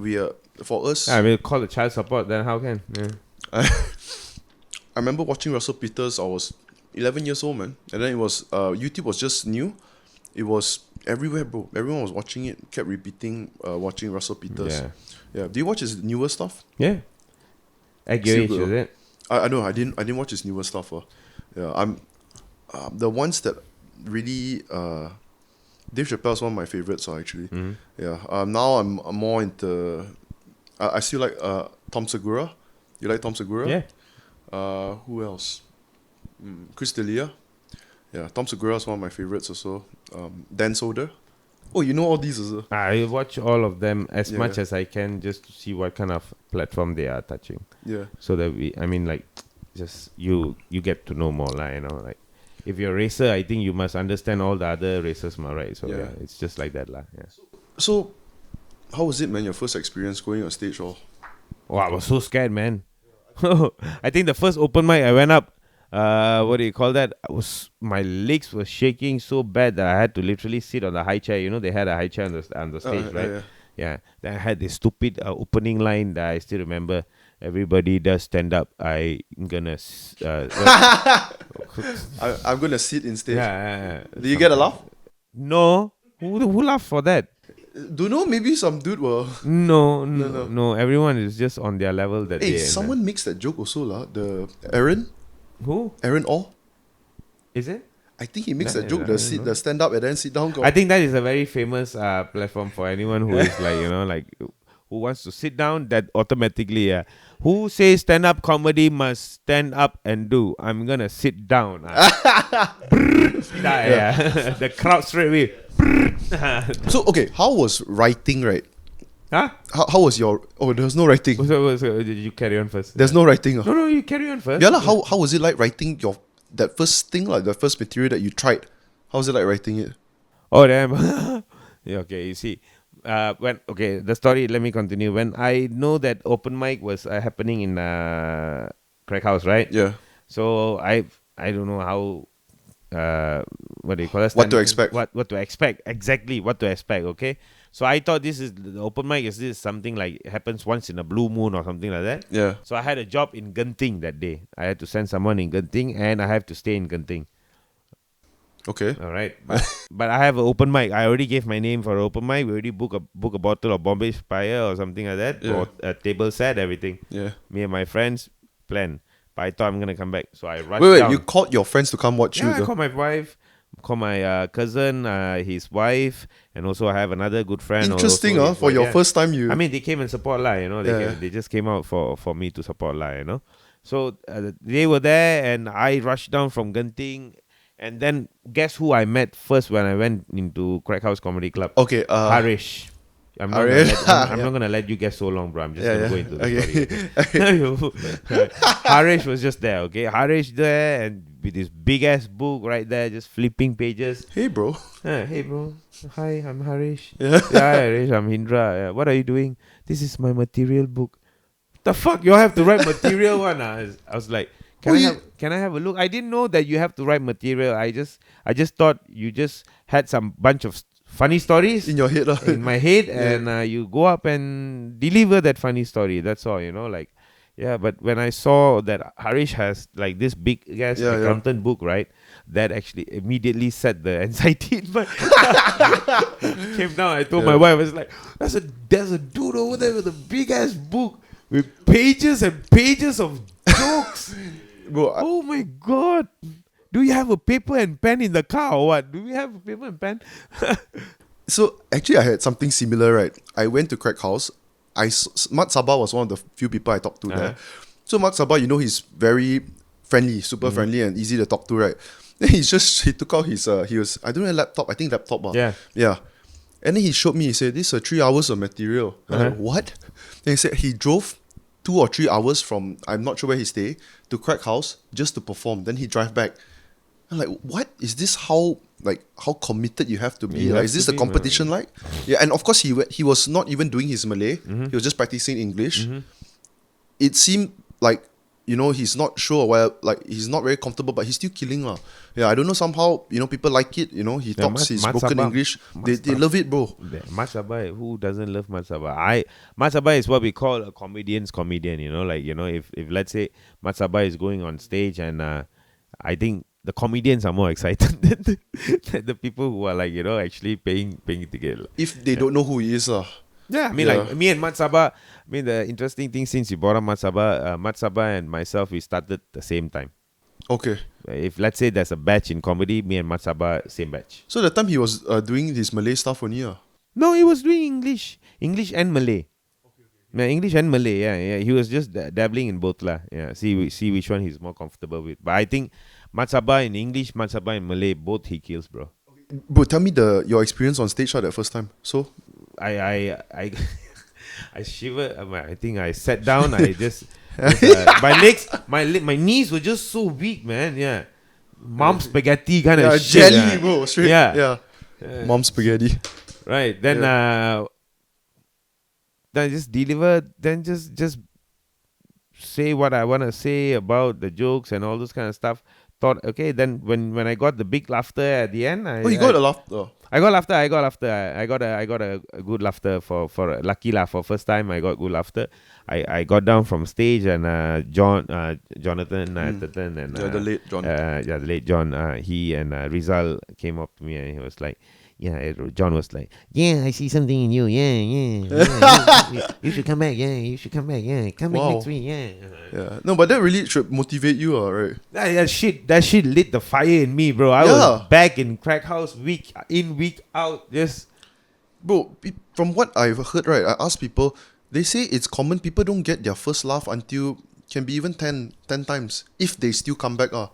Speaker 2: for us,
Speaker 1: I will call the child support. Then how can? Yeah.
Speaker 2: I remember watching Russell Peters. I was 11 years old, man, and then it was YouTube was just new. It was everywhere, bro. Everyone was watching it. Kept repeating, watching Russell Peters. Yeah. Do you watch his newer stuff?
Speaker 1: Yeah. At your age, is it?
Speaker 2: I know. I didn't watch his newer stuff. Yeah, I'm the ones that really. Dave Chappelle is one of my favorites. Actually, yeah. Now I'm more into. I still like Tom Segura. You like Tom Segura?
Speaker 1: Yeah.
Speaker 2: Who else? Chris D'Elia. Yeah, Tom Segura is one of my favorites also. Dan Soder. Oh, you know all these also.
Speaker 1: I watch all of them as much as I can, just to see what kind of platform they are touching.
Speaker 2: Yeah.
Speaker 1: So that just you get to know more, like if you're a racer, I think you must understand all the other races, right? So yeah, it's just like that, Yeah.
Speaker 2: So, how was it, man? Your first experience going on stage, or?
Speaker 1: Oh, I was so scared, man. I think the first open mic I went up, what do you call that? My legs were shaking so bad that I had to literally sit on the high chair. They had a high chair on the stage, right? Yeah. Then I had this stupid opening line that I still remember. Everybody does stand up. I'm gonna.
Speaker 2: I'm gonna sit instead.
Speaker 1: Yeah.
Speaker 2: Did you get a laugh?
Speaker 1: No. Who laughed for that?
Speaker 2: Don't know. Maybe some dude will.
Speaker 1: No. Everyone is just on their level that day.
Speaker 2: Hey, someone makes that joke also, lah. The Aaron.
Speaker 1: Who?
Speaker 2: Aaron Orr.
Speaker 1: Is it?
Speaker 2: I think he makes that joke. The stand up and then sit down.
Speaker 1: I think that is a very famous platform for anyone who is who wants to sit down. That automatically, who says stand up comedy must stand up and do? I'm gonna sit down. The crowd straight away.
Speaker 2: So okay, how was writing, right?
Speaker 1: Huh?
Speaker 2: How was your? Oh, there was no writing.
Speaker 1: So did you carry on first?
Speaker 2: There's no writing.
Speaker 1: No, you carry on first.
Speaker 2: Yeah, how was it like writing that first thing, like the first material that you tried? How was it like writing it?
Speaker 1: Oh damn. Yeah, okay, you see. The story, let me continue. When I know that open mic was happening in Crack House, right?
Speaker 2: Yeah.
Speaker 1: So I don't know how what do you call it?
Speaker 2: What to expect?
Speaker 1: What to expect? Exactly what to expect. Okay. So I thought the open mic is something like it happens once in a blue moon or something like that.
Speaker 2: Yeah.
Speaker 1: So I had a job in Genting that day. I had to send someone in Genting and I have to stay in Genting.
Speaker 2: Okay.
Speaker 1: All right. But I have an open mic. I already gave my name for an open mic. We already book a bottle of Bombay Spire or something like that.
Speaker 2: Yeah.
Speaker 1: Or a table set, everything.
Speaker 2: Yeah.
Speaker 1: Me and my friends plan. But I thought I'm going to come back. So I rushed
Speaker 2: Wait,
Speaker 1: down.
Speaker 2: you called your friends to come watch you?
Speaker 1: Yeah, I called my wife. Call my cousin, his wife, and also I have another good friend.
Speaker 2: Interesting, for your first time you.
Speaker 1: I mean, they came and support lah, They just came out for me to support lah, So they were there, and I rushed down from Genting, and then guess who I met first when I went into Crack House Comedy Club?
Speaker 2: Okay.
Speaker 1: Harish. I'm not,
Speaker 2: Alright.
Speaker 1: I'm not gonna let you guess so long, bro. I'm just gonna go into the
Speaker 2: Okay.
Speaker 1: story. Harish was just there, okay? Harish there and with his big ass book right there, just flipping pages.
Speaker 2: Hey, bro.
Speaker 1: Hey, bro. Hi, I'm Harish.
Speaker 2: Yeah.
Speaker 1: Yeah, Harish, I'm Hindra. Yeah, what are you doing? This is my material book. The fuck, you all have to write material one? I was like, can I have a look? I didn't know that you have to write material. I just thought you just had some bunch of funny stories
Speaker 2: In your head, lah.
Speaker 1: in my head,
Speaker 2: Yeah.
Speaker 1: and you go up and deliver that funny story. That's all, like. Yeah, but when I saw that Harish has like this big ass
Speaker 2: Yeah, yeah.
Speaker 1: accountant book, right? That actually immediately set the anxiety in my came down. I told my wife, I was like, there's a dude over there with a big ass book with pages and pages of jokes.
Speaker 2: Bro,
Speaker 1: Oh my god. Do you have a paper and pen in the car or what? Do we have a paper and pen?
Speaker 2: so actually I had something similar, right? I went to Crack House. Mat Sabah was one of the few people I talked to there. So Mat Sabah, he's very friendly, super friendly and easy to talk to, right? Then he took out his, I don't know, laptop, I think laptop.
Speaker 1: Yeah.
Speaker 2: Yeah. And then he showed me, he said, this is 3 hours of material. I'm like, what? Then he said he drove 2 or 3 hours from, I'm not sure where he stayed, to Crack House just to perform. Then he drive back. I'm like, what? Is this how committed you have to be?
Speaker 1: You
Speaker 2: Like,
Speaker 1: have
Speaker 2: is this
Speaker 1: to
Speaker 2: the
Speaker 1: be,
Speaker 2: competition like? Yeah, and of course he was not even doing his Malay. He was just practicing English. It seemed like, he's not sure where, like, he's not very comfortable, but he's still killing lah. Yeah, I don't know, somehow, people like it. He talks his
Speaker 1: Mat
Speaker 2: broken
Speaker 1: Sabah.
Speaker 2: English. They love it, bro.
Speaker 1: Mat Sabah, who doesn't love Mat Sabah? Mat Sabah is what we call a comedian's comedian, if let's say Mat Sabah is going on stage, and I think the comedians are more excited than the people who are like, actually paying ticket.
Speaker 2: If they don't know who he is,
Speaker 1: Yeah, I mean, like me and Mat Sabah, the interesting thing, since you brought up Mat Sabah and myself, we started the same time.
Speaker 2: Okay.
Speaker 1: If let's say there's a batch in comedy, me and Mat Sabah, same batch.
Speaker 2: So the time he was doing his Malay stuff only,
Speaker 1: No, he was doing English and Malay. Yeah, English and Malay, yeah. He was just dabbling in both lah. Yeah, see which one he's more comfortable with. But I think Mat Sabah in English, Mat Sabah in Malay, both he kills, bro.
Speaker 2: Bro, tell me your experience on stage that first time. So
Speaker 1: I shivered. I think I sat down. I just my legs, my knees were just so weak, man. Yeah, mom spaghetti kind of shit.
Speaker 2: jelly, bro. Straight.
Speaker 1: Yeah.
Speaker 2: Mom spaghetti.
Speaker 1: Right. Then then I just deliver. Then just say what I want to say about the jokes and all this kind of stuff. Thought, okay, then when I got the big laughter at the end,
Speaker 2: You got a laugh.
Speaker 1: I got laughter. I got a good laughter for lucky laugh for first time. I got good laughter. I got down from stage, and Jonathan Atherton and
Speaker 2: the late John.
Speaker 1: the late John. He and Rizal came up to me, and he was like, John was like, yeah, I see something in you. You should come back. Yeah, you should come back. Yeah, come back next week.
Speaker 2: Yeah. No, but that really should motivate you, right?
Speaker 1: That shit lit the fire in me, bro. I was back in Crack House week in, week out. Just,
Speaker 2: bro, from what I've heard, right, I asked people, they say it's common people don't get their first laugh until can be even 10 times if they still come back. A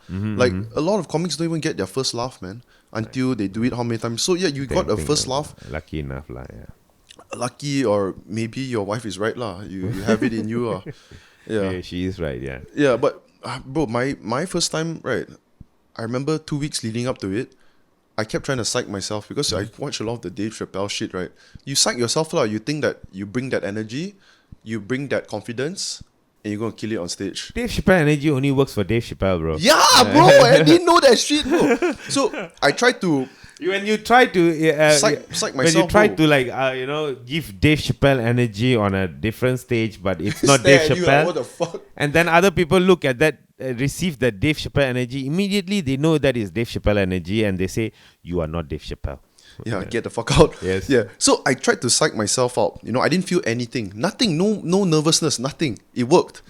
Speaker 2: lot of comics don't even get their first laugh, man, until they do it how many times. So yeah, you got a first laugh.
Speaker 1: Lucky enough, lah. Yeah.
Speaker 2: Lucky, or maybe your wife is right, lah. You have it in you,
Speaker 1: Yeah, she is right. Yeah.
Speaker 2: Yeah, but bro, my first time, right, I remember 2 weeks leading up to it, I kept trying to psych myself because I watch a lot of the Dave Chappelle shit, right? You psych yourself, lah. You think that you bring that energy, you bring that confidence, and you're gonna kill it on stage.
Speaker 1: Dave Chappelle energy only works for Dave Chappelle, bro.
Speaker 2: Yeah, bro, I didn't know that shit, bro. So I tried to
Speaker 1: When you try to
Speaker 2: psych myself,
Speaker 1: when you try
Speaker 2: bro.
Speaker 1: to like give Dave Chappelle energy on a different stage, but it's not Dave
Speaker 2: Stare at you like,
Speaker 1: Chappelle,
Speaker 2: what the fuck?
Speaker 1: and then other people look at that, receive that Dave Chappelle energy, immediately they know that is Dave Chappelle energy, and they say you are not Dave Chappelle.
Speaker 2: Yeah, get the fuck out.
Speaker 1: Yes.
Speaker 2: Yeah. So I tried to psych myself out. I didn't feel anything. Nothing. No nervousness. Nothing. It worked.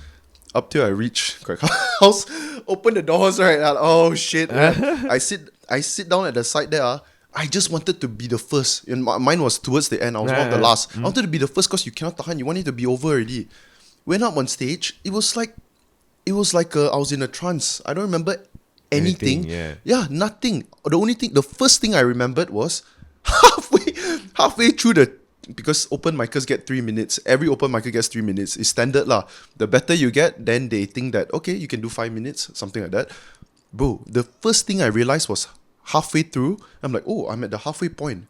Speaker 2: Up till I reach Crack House, open the doors, right? Oh shit. I sit down at the side there. I just wanted to be the first. And mine was towards the end. I was one of the last. I wanted to be the first because you cannot tahan. You want it to be over already. Went up on stage. It was like I was in a trance. I don't remember anything. Nothing. The first thing I remembered was halfway through because open micers get 3 minutes. Every open micer gets 3 minutes. It's standard lah. The better you get, then they think that okay, you can do 5 minutes, something like that. Bro, the first thing I realized was halfway through, I'm like, oh, I'm at the halfway point.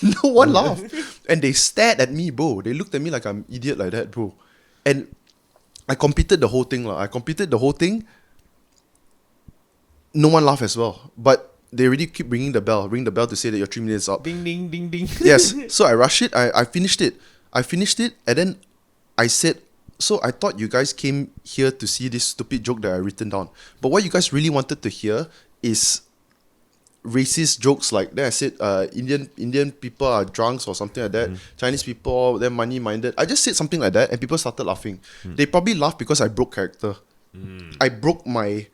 Speaker 2: No one laughed. And they stared at me, bro. They looked at me like I'm an idiot like that, bro. And I completed the whole thing lah. I completed the whole thing. No one laughed as well. But they already keep ring the bell to say that your 3 minutes up.
Speaker 1: Ding, ding, ding, ding.
Speaker 2: Yes. So I rushed it. I finished it. And then I said, so I thought you guys came here to see this stupid joke that I written down. But what you guys really wanted to hear is racist jokes like that. I said Indian people are drunks or something like that. Chinese people, they're money minded. I just said something like that and people started laughing. They probably laughed because I broke character. I broke my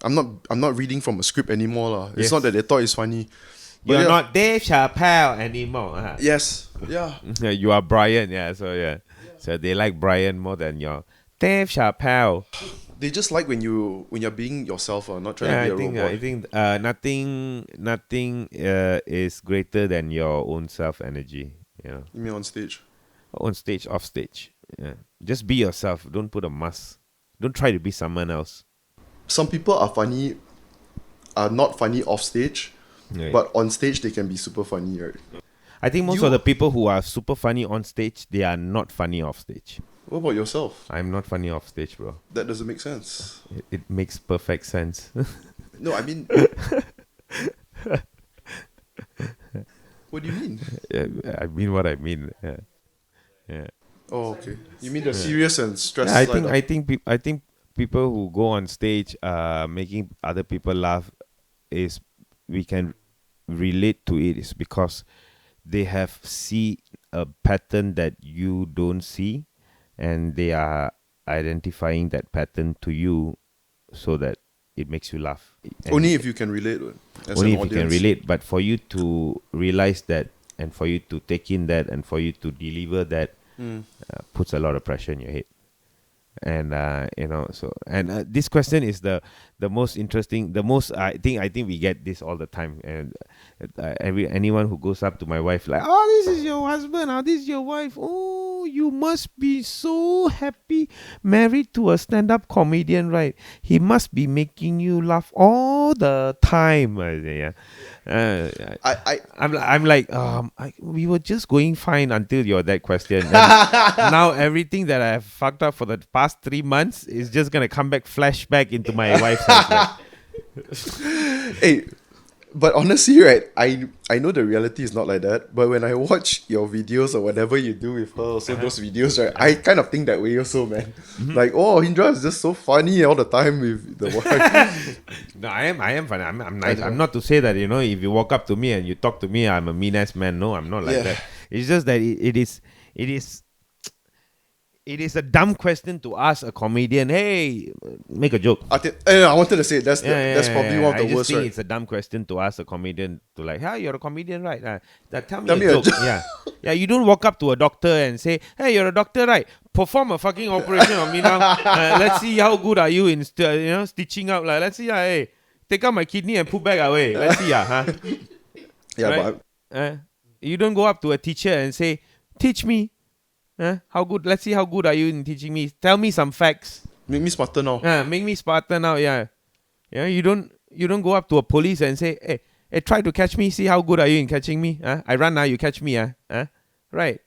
Speaker 2: I'm not reading from a script anymore lah. It's
Speaker 1: Yes.
Speaker 2: not that they thought it's funny. But
Speaker 1: You're
Speaker 2: yeah.
Speaker 1: not Dave Chappelle anymore.
Speaker 2: Yes. Yeah.
Speaker 1: Yeah, you are Brian. Yeah, so yeah. So they like Brian more than your Dave Chappelle.
Speaker 2: They just like when you're being yourself, not trying
Speaker 1: Yeah,
Speaker 2: to be a robot.
Speaker 1: I think nothing is greater than your own self energy. You know,
Speaker 2: You mean on stage?
Speaker 1: on stage, off stage. Yeah, just be yourself. Don't put a mask. Don't try to be someone else.
Speaker 2: Some people are not funny off stage,
Speaker 1: Right.
Speaker 2: but on stage they can be super funny, right?
Speaker 1: I think most
Speaker 2: You-
Speaker 1: of the people who are super funny on stage, they are not funny off stage.
Speaker 2: What about yourself?
Speaker 1: I'm not funny off stage, bro.
Speaker 2: That doesn't make sense.
Speaker 1: It makes perfect sense.
Speaker 2: No, I mean, what do you mean?
Speaker 1: Yeah, I mean what I mean. Yeah. Yeah.
Speaker 2: Oh, okay. You mean the serious and stress?
Speaker 1: Yeah, I
Speaker 2: side
Speaker 1: think
Speaker 2: of-
Speaker 1: I think people who go on stage making other people laugh is we can relate to it is because they have see a pattern that you don't see and they are identifying that pattern to you so that it makes you laugh. And
Speaker 2: only if you can relate. As
Speaker 1: only
Speaker 2: an
Speaker 1: if you can
Speaker 2: audience.
Speaker 1: relate, but for you to realize that and for you to take in that and for you to deliver that puts a lot of pressure in your head. And this question is the most interesting, the most I think we get this all the time, and anyone who goes up to my wife like, oh, this is your husband, oh, this is your wife, oh, you must be so happy married to a stand-up comedian, right? He must be making you laugh all the time. I'm like, we were just going fine until that question. And now everything that I have fucked up for the past 3 months is just gonna come back, flashback into my wife's house.
Speaker 2: Hey, but honestly, right, I know the reality is not like that. But when I watch your videos or whatever you do with her, also those videos, right, I kind of think that way also, man. Like, oh, Hindra is just so funny all the time with the wife.
Speaker 1: No, I am funny. I'm nice.
Speaker 2: know.
Speaker 1: I'm not to say that, if you walk up to me and you talk to me, I'm a mean ass man. No, I'm not like
Speaker 2: Yeah.
Speaker 1: that. It's just that it is a dumb question to ask a comedian. Hey, make a joke.
Speaker 2: I wanted to say that's probably one of
Speaker 1: I
Speaker 2: the
Speaker 1: just
Speaker 2: worst,
Speaker 1: think
Speaker 2: right?
Speaker 1: it's a dumb question to ask a comedian to like, hey, you're a comedian, right? Tell me
Speaker 2: Tell
Speaker 1: a
Speaker 2: me a
Speaker 1: joke.
Speaker 2: joke.
Speaker 1: Yeah. You don't walk up to a doctor and say, hey, you're a doctor, right? Perform a fucking operation on me now. Let's see how good are you in stitching up. Like, let's see, hey, take out my kidney and put back away. Let's see, huh?
Speaker 2: Yeah,
Speaker 1: Right?
Speaker 2: but
Speaker 1: You don't go up to a teacher and say, teach me. How good? Let's see how good are you in teaching me. Tell me some facts.
Speaker 2: make me smarter now.
Speaker 1: Make me smarter now. Yeah. You don't go up to a police and say, hey, try to catch me. See how good are you in catching me. I run now. You catch me. Right.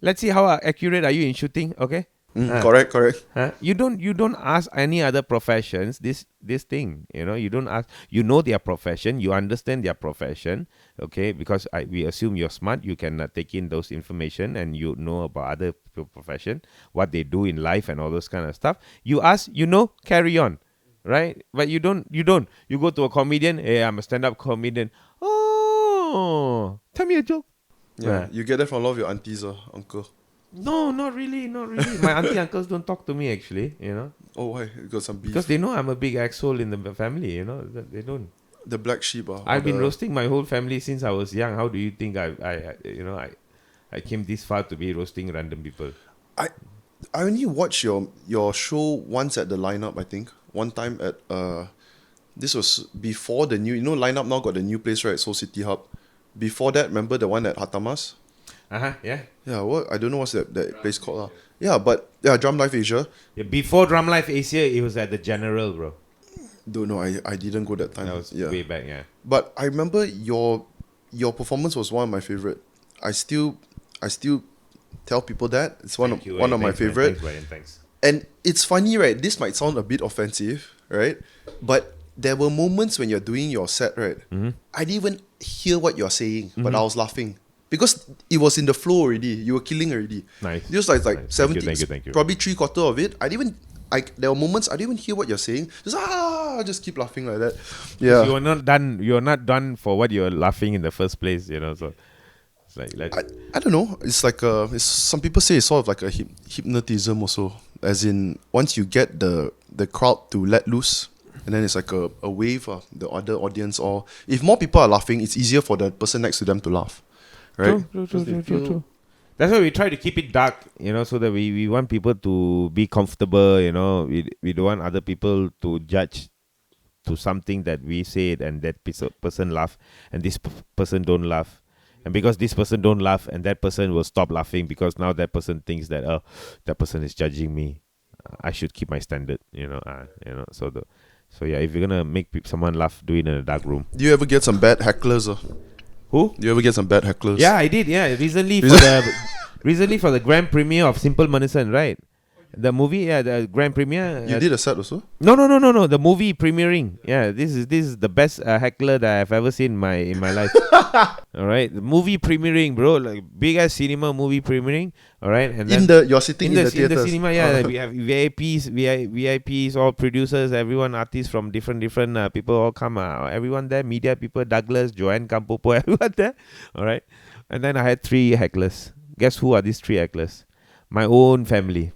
Speaker 1: Let's see how accurate are you in shooting. Okay.
Speaker 2: Correct.
Speaker 1: You don't ask any other professions this thing. You don't ask. You know their profession. You understand their profession. Okay, because we assume you're smart. You can take in those information and you know about other profession, what they do in life and all those kind of stuff. You ask. Carry on, right? But you don't. You go to a comedian. Hey, I'm a stand-up comedian. Oh, tell me a joke.
Speaker 2: Yeah, you get that from a lot of your aunties or uncle.
Speaker 1: No, not really. My auntie uncles don't talk to me actually,
Speaker 2: Oh, why? You got some beef.
Speaker 1: because they know I'm a big asshole in the family, They don't.
Speaker 2: The black sheep.
Speaker 1: I've been roasting my whole family since I was young. How do you think I came this far to be roasting random people?
Speaker 2: I only watched your show once at the lineup, I think. One time at this was before the new lineup now got the new place, right? Seoul City Hub. Before that, remember the one at Hatamas?
Speaker 1: Yeah.
Speaker 2: Yeah, what I don't know what's that place called. Yeah, but yeah, Drum Life Asia.
Speaker 1: Yeah. Before Drum Life Asia, it was at the General, bro.
Speaker 2: Don't know. I didn't go that time.
Speaker 1: That was
Speaker 2: yeah.
Speaker 1: way back. Yeah.
Speaker 2: But I remember your performance was one of my favorite. I still tell people that it's one
Speaker 1: Thank you,
Speaker 2: of my
Speaker 1: thanks, man.
Speaker 2: favorite.
Speaker 1: Thanks, Brian. Thanks.
Speaker 2: And it's funny, right? This might sound a bit offensive, right? But there were moments when you're doing your set, right? I didn't even hear what you're saying, but I was laughing because it was in the flow already. You were killing already.
Speaker 1: Nice.
Speaker 2: Just like
Speaker 1: Nice.
Speaker 2: 70,
Speaker 1: Thank you.
Speaker 2: probably 3/4 of it. I didn't even. There were moments I didn't even hear what you're saying. Just keep laughing like that. Yeah.
Speaker 1: You're not done. You're not done for what you're laughing in the first place. You know. So it's like
Speaker 2: I don't know. It's like some people say it's sort of like a hypnotism also. As in, once you get the crowd to let loose, and then it's like a wave of the other audience. Or if more people are laughing, it's easier for the person next to them to laugh, right?
Speaker 1: True. That's why we try to keep it dark, you know, so that we want people to be comfortable, you know. We don't want other people to judge to something that we said and that person laugh and this person don't laugh. And because this person don't laugh and that person will stop laughing because now that person thinks that, oh, that person is judging me. I should keep my standard, you know. So yeah, if you're gonna make someone laugh, do it in a dark room.
Speaker 2: Do you ever get some bad hecklers?
Speaker 1: Who?
Speaker 2: Do you ever get some bad hecklers?
Speaker 1: Yeah, I did. Yeah, recently for the grand premiere of Simple Manusan, right? The movie, the grand premiere.
Speaker 2: You did a set also?
Speaker 1: No. The movie premiering. Yeah, this is the best heckler that I've ever seen in my life. All right, the movie premiering, bro, like big ass cinema movie premiering. All right, and then
Speaker 2: you're sitting in the theaters.
Speaker 1: In the cinema, yeah. We have VIPs, all producers, everyone, artists from different people all come. Everyone there, media people, Douglas, Joanne Campopo, everyone there. All right, and then I had 3 hecklers. Guess who are these 3 hecklers? My own family.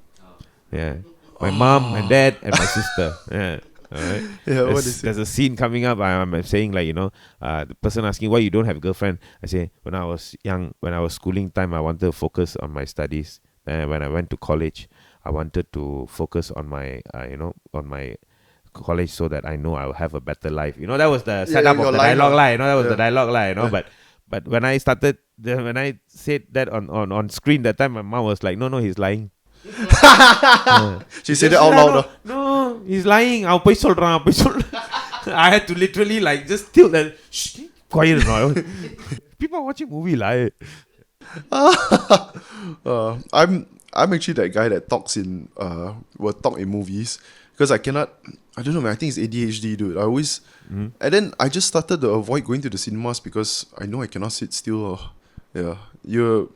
Speaker 1: Yeah, my mom, my dad, and my sister. Yeah. All right.
Speaker 2: Yeah,
Speaker 1: there's a scene coming up. I'm saying, like, you know, the person asking why you don't have a girlfriend. I say, when I was young, when I was schooling time, I wanted to focus on my studies. And when I went to college, I wanted to focus on my, on my college so that I know I'll have a better life. You know, that was the setup of the dialogue line. You know, that was the dialogue line. You know, but when I started, when I said that on screen that time, my mom was like, no, he's lying.
Speaker 2: She said it out loud.
Speaker 1: No, he's lying. I'll pay solran. I had to literally like just tilt that. Shh, quiet now. People are watching movie like.
Speaker 2: I'm actually that guy that talks will talk in movies because I cannot. I don't know, man. I think it's ADHD, dude. I always and then I just started to avoid going to the cinemas because I know I cannot sit still. Yeah, you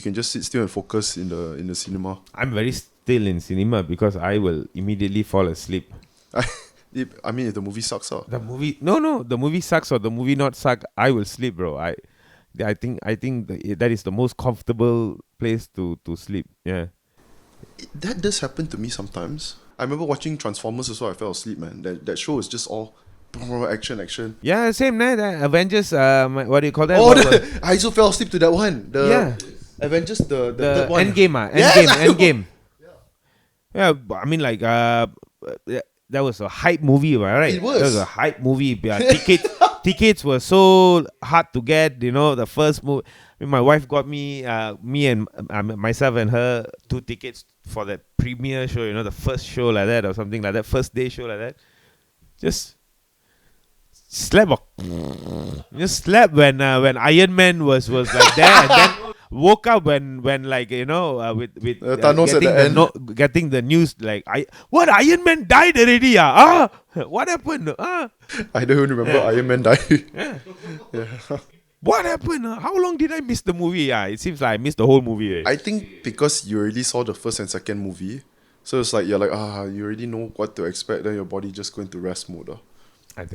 Speaker 2: can just sit still and focus in the cinema.
Speaker 1: I'm very still in cinema because I will immediately fall asleep.
Speaker 2: I mean, if the movie sucks out.
Speaker 1: The movie sucks or the movie not suck, I will sleep, bro. I think that is the most comfortable place to sleep. Yeah.
Speaker 2: That does happen to me sometimes. I remember watching Transformers also. I fell asleep, man. That show is just all action.
Speaker 1: Yeah, same night. Avengers. What do you call that?
Speaker 2: I also fell asleep to that one. Avengers, the third one.
Speaker 1: Endgame. Endgame. Yeah, I mean, like, that was a hype movie, right?
Speaker 2: It was.
Speaker 1: That was a hype movie. Tickets were so hard to get. You know, the first movie. I mean, my wife got me and myself and her 2 tickets for that premiere show. You know, the first show like that or something like that. First day show like that. Just slept when Iron Man was like there, and then woke up when like, you know, with
Speaker 2: Thanos at the end.
Speaker 1: getting the news like Iron Man died already. What happened?
Speaker 2: I don't even remember Iron Man died.
Speaker 1: Yeah. What happened? How long did I miss the movie? It seems like I missed the whole movie.
Speaker 2: I think because you already saw the first and second movie, so it's like you're like you already know what to expect. Then your body just go into rest mode.
Speaker 1: I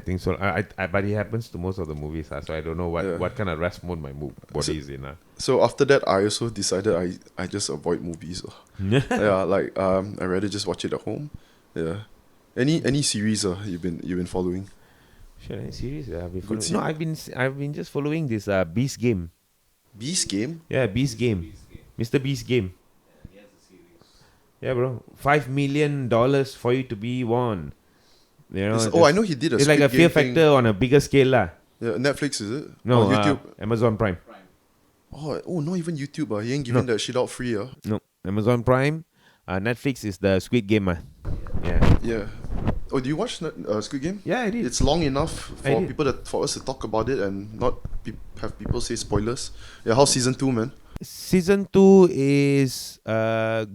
Speaker 1: think so. But it happens to most of the movies, so I don't know what kind of rest mode my body is in.
Speaker 2: So after that, I also decided I just avoid movies. Yeah, like I rather just watch it at home. Yeah. Any series you've been following?
Speaker 1: Sure, any series I've been following. No, I've been just following this Beast Game.
Speaker 2: Beast Game?
Speaker 1: Yeah, Beast Game. Mr. Beast Game. Yeah, bro. $5 million for you to be won. You know,
Speaker 2: I know he did a
Speaker 1: it's like a Fear Factor on a bigger scale.
Speaker 2: Yeah, Netflix, is it?
Speaker 1: No,
Speaker 2: YouTube.
Speaker 1: Amazon Prime.
Speaker 2: Oh, not even YouTube. He ain't giving that shit out free.
Speaker 1: No, Amazon Prime. Netflix is the Squid Game. Yeah.
Speaker 2: Yeah. Oh, do you watch Squid Game?
Speaker 1: Yeah, I did.
Speaker 2: It's long enough
Speaker 1: I
Speaker 2: for
Speaker 1: did.
Speaker 2: for us to talk about it and not have people say spoilers. Yeah, how's season 2, man?
Speaker 1: Season 2 is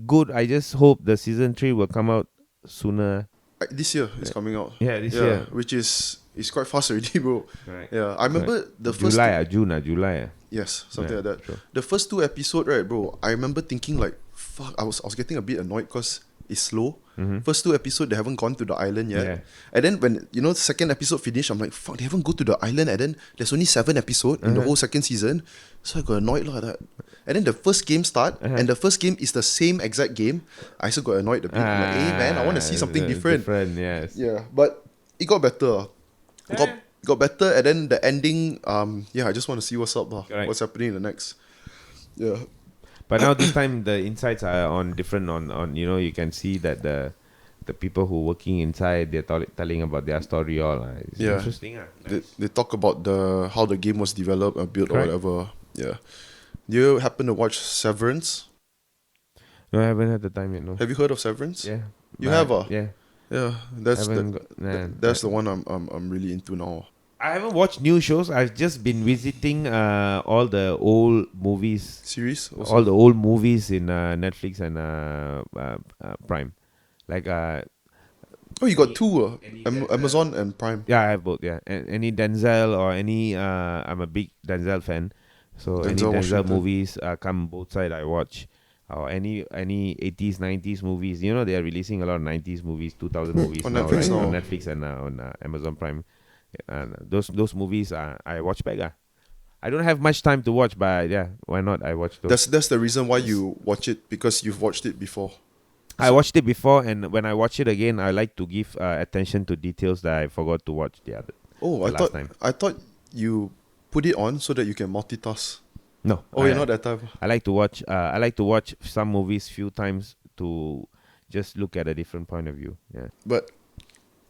Speaker 1: good. I just hope the season 3 will come out sooner.
Speaker 2: This year it's coming out.
Speaker 1: Yeah, this year.
Speaker 2: Which is quite fast already, bro.
Speaker 1: Right.
Speaker 2: Yeah, I remember the first
Speaker 1: July.
Speaker 2: yes, something
Speaker 1: Yeah,
Speaker 2: like that.
Speaker 1: sure.
Speaker 2: The first 2 episodes, right, bro? I remember thinking like, fuck. I was getting a bit annoyed because it's slow. First 2 episodes they haven't gone to the island yet,
Speaker 1: Yeah.
Speaker 2: and then when the second episode finished, I'm like, fuck, they haven't go to the island, and then there's only 7 episodes in the whole second season, so I got annoyed like that. And then the first game start, and the first game is the same exact game. I also got annoyed a bit. I'm like, hey man, I want to see something different.
Speaker 1: Different, yes.
Speaker 2: Yeah, but it got better. Got better, and then the ending. I just want to see what's up,
Speaker 1: Correct.
Speaker 2: what's happening in the next. Yeah,
Speaker 1: But now this time the insights are on different on you can see that the people who working inside they're telling about their story all. It's
Speaker 2: Yeah.
Speaker 1: interesting.
Speaker 2: they talk about how the game was developed or built or
Speaker 1: Correct.
Speaker 2: whatever. Yeah. Do you happen to watch Severance?
Speaker 1: No, I haven't had the time yet. No.
Speaker 2: Have you heard of Severance?
Speaker 1: Yeah.
Speaker 2: You
Speaker 1: But
Speaker 2: have,
Speaker 1: Yeah.
Speaker 2: Yeah, that's
Speaker 1: Haven't got- nah,
Speaker 2: that's the one I'm really into now.
Speaker 1: I haven't watched new shows. I've just been visiting all the old movies,
Speaker 2: Series also?
Speaker 1: all the old movies in Netflix and Prime. Like
Speaker 2: Oh, you got 2
Speaker 1: any
Speaker 2: Amazon and Prime.
Speaker 1: yeah, I have both. Yeah, any Denzel or any I'm a big Denzel fan, so any
Speaker 2: Denzel
Speaker 1: Denzel
Speaker 2: Washington.
Speaker 1: movies come both side I watch. Or any 80s 90s movies. They are releasing a lot of 90s movies, 2000 movies
Speaker 2: On
Speaker 1: now,
Speaker 2: Netflix
Speaker 1: right?
Speaker 2: now.
Speaker 1: On Netflix and on Amazon Prime. And those movies I watch back. I don't have much time to watch, but yeah, why not? I watch those.
Speaker 2: That's the reason why you watch it, because you've watched it before.
Speaker 1: I watched it before, and when I watch it again, I like to give attention to details that I forgot to watch the last time.
Speaker 2: I thought you put it on so that you can multitask.
Speaker 1: No.
Speaker 2: Oh, you're not that type.
Speaker 1: I like to watch. I like to watch some movies few times to just look at a different point of view. Yeah.
Speaker 2: But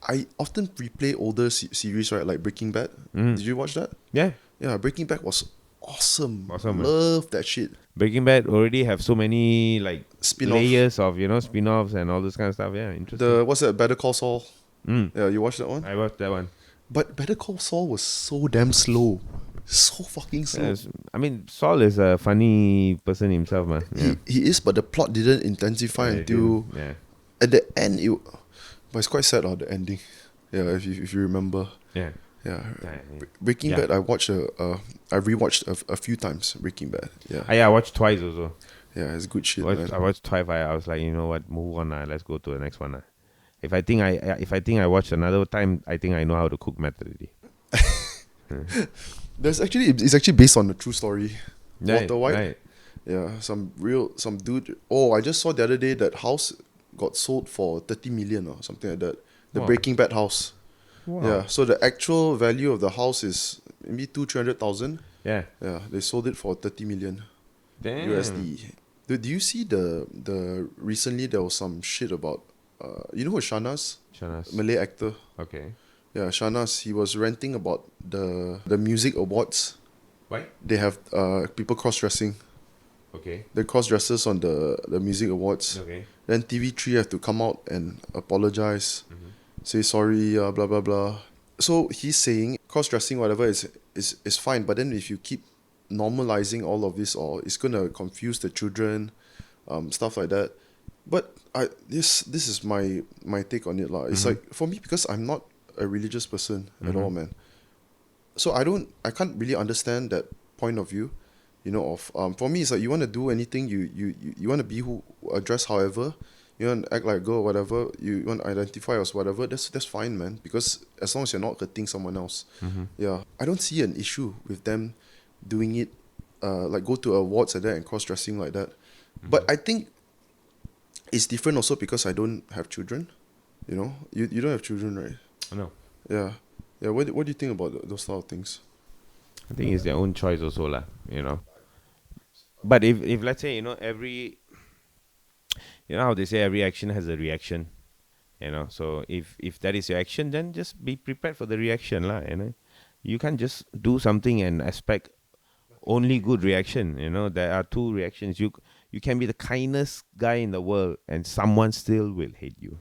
Speaker 2: I often replay older series, right? Like Breaking Bad. Did you watch that?
Speaker 1: Yeah.
Speaker 2: Yeah, Breaking Bad was awesome.
Speaker 1: Awesome, man.
Speaker 2: Love that shit.
Speaker 1: Breaking Bad already have so many like
Speaker 2: Spin-off.
Speaker 1: layers of spin-offs and all this kind of stuff. Yeah, interesting.
Speaker 2: What's that? Better Call Saul.
Speaker 1: Mm.
Speaker 2: Yeah, you watched that one?
Speaker 1: I watched that one.
Speaker 2: But Better Call Saul was so damn slow. So fucking slow.
Speaker 1: Yes. I mean, Saul is a funny person himself, man. Yeah.
Speaker 2: He is, but the plot didn't intensify until
Speaker 1: Yeah.
Speaker 2: at the end. But it's quite sad, the ending. Yeah, if you remember.
Speaker 1: Yeah.
Speaker 2: Yeah.
Speaker 1: Yeah.
Speaker 2: Breaking
Speaker 1: Yeah.
Speaker 2: Bad, I rewatched a few times. Breaking Bad. Yeah.
Speaker 1: I watched twice also.
Speaker 2: Yeah, it's good shit,
Speaker 1: I
Speaker 2: man.
Speaker 1: watched twice. I was like, you know what, move on. Let's go to the next one. If I think I watch another time, I think I know how to cook meth already.
Speaker 2: It's actually based on a true story.
Speaker 1: Right,
Speaker 2: Walter White.
Speaker 1: right.
Speaker 2: Yeah, some dude. Oh, I just saw the other day that house got sold for 30 million or something like that. The
Speaker 1: Wow.
Speaker 2: Breaking Bad house.
Speaker 1: Wow.
Speaker 2: Yeah, so the actual value of the house is maybe 300,000.
Speaker 1: Yeah.
Speaker 2: Yeah, they sold it for 30 million
Speaker 1: Damn.
Speaker 2: USD. Do you see the recently there was some shit about you know who Shanas?
Speaker 1: Shanas.
Speaker 2: Malay actor.
Speaker 1: Okay.
Speaker 2: Yeah, Shanas, he was ranting about the music awards.
Speaker 1: Why?
Speaker 2: They have people cross dressing.
Speaker 1: Okay.
Speaker 2: The cross dressers on the music awards.
Speaker 1: Okay.
Speaker 2: Then TV3 have to come out and apologize, say sorry, blah blah blah. So he's saying cross dressing whatever is fine, but then if you keep normalizing all of this, or it's gonna confuse the children, stuff like that. But this is my take on it lah. It's like, for me, because I'm not a religious person at all, man. So I can't really understand that point of view, of for me it's like, you want to do anything, you want to be who, dress however, you want to act like a girl or whatever, you want to identify as whatever, that's fine, man, because as long as you're not hurting someone else. Yeah, I don't see an issue with them doing it, like go to awards like that and cross dressing like that. But I think it's different also because I don't have children. You don't have children, right?
Speaker 1: No.
Speaker 2: Yeah. What do you think about those sort of things?
Speaker 1: I think it's their own choice also lah. But if let's say every, how they say every action has a reaction. So if that is your action, then just be prepared for the reaction lah. You can't just do something and expect only good reaction. You know, there are two reactions. You can be the kindest guy in the world, and someone still will hate you.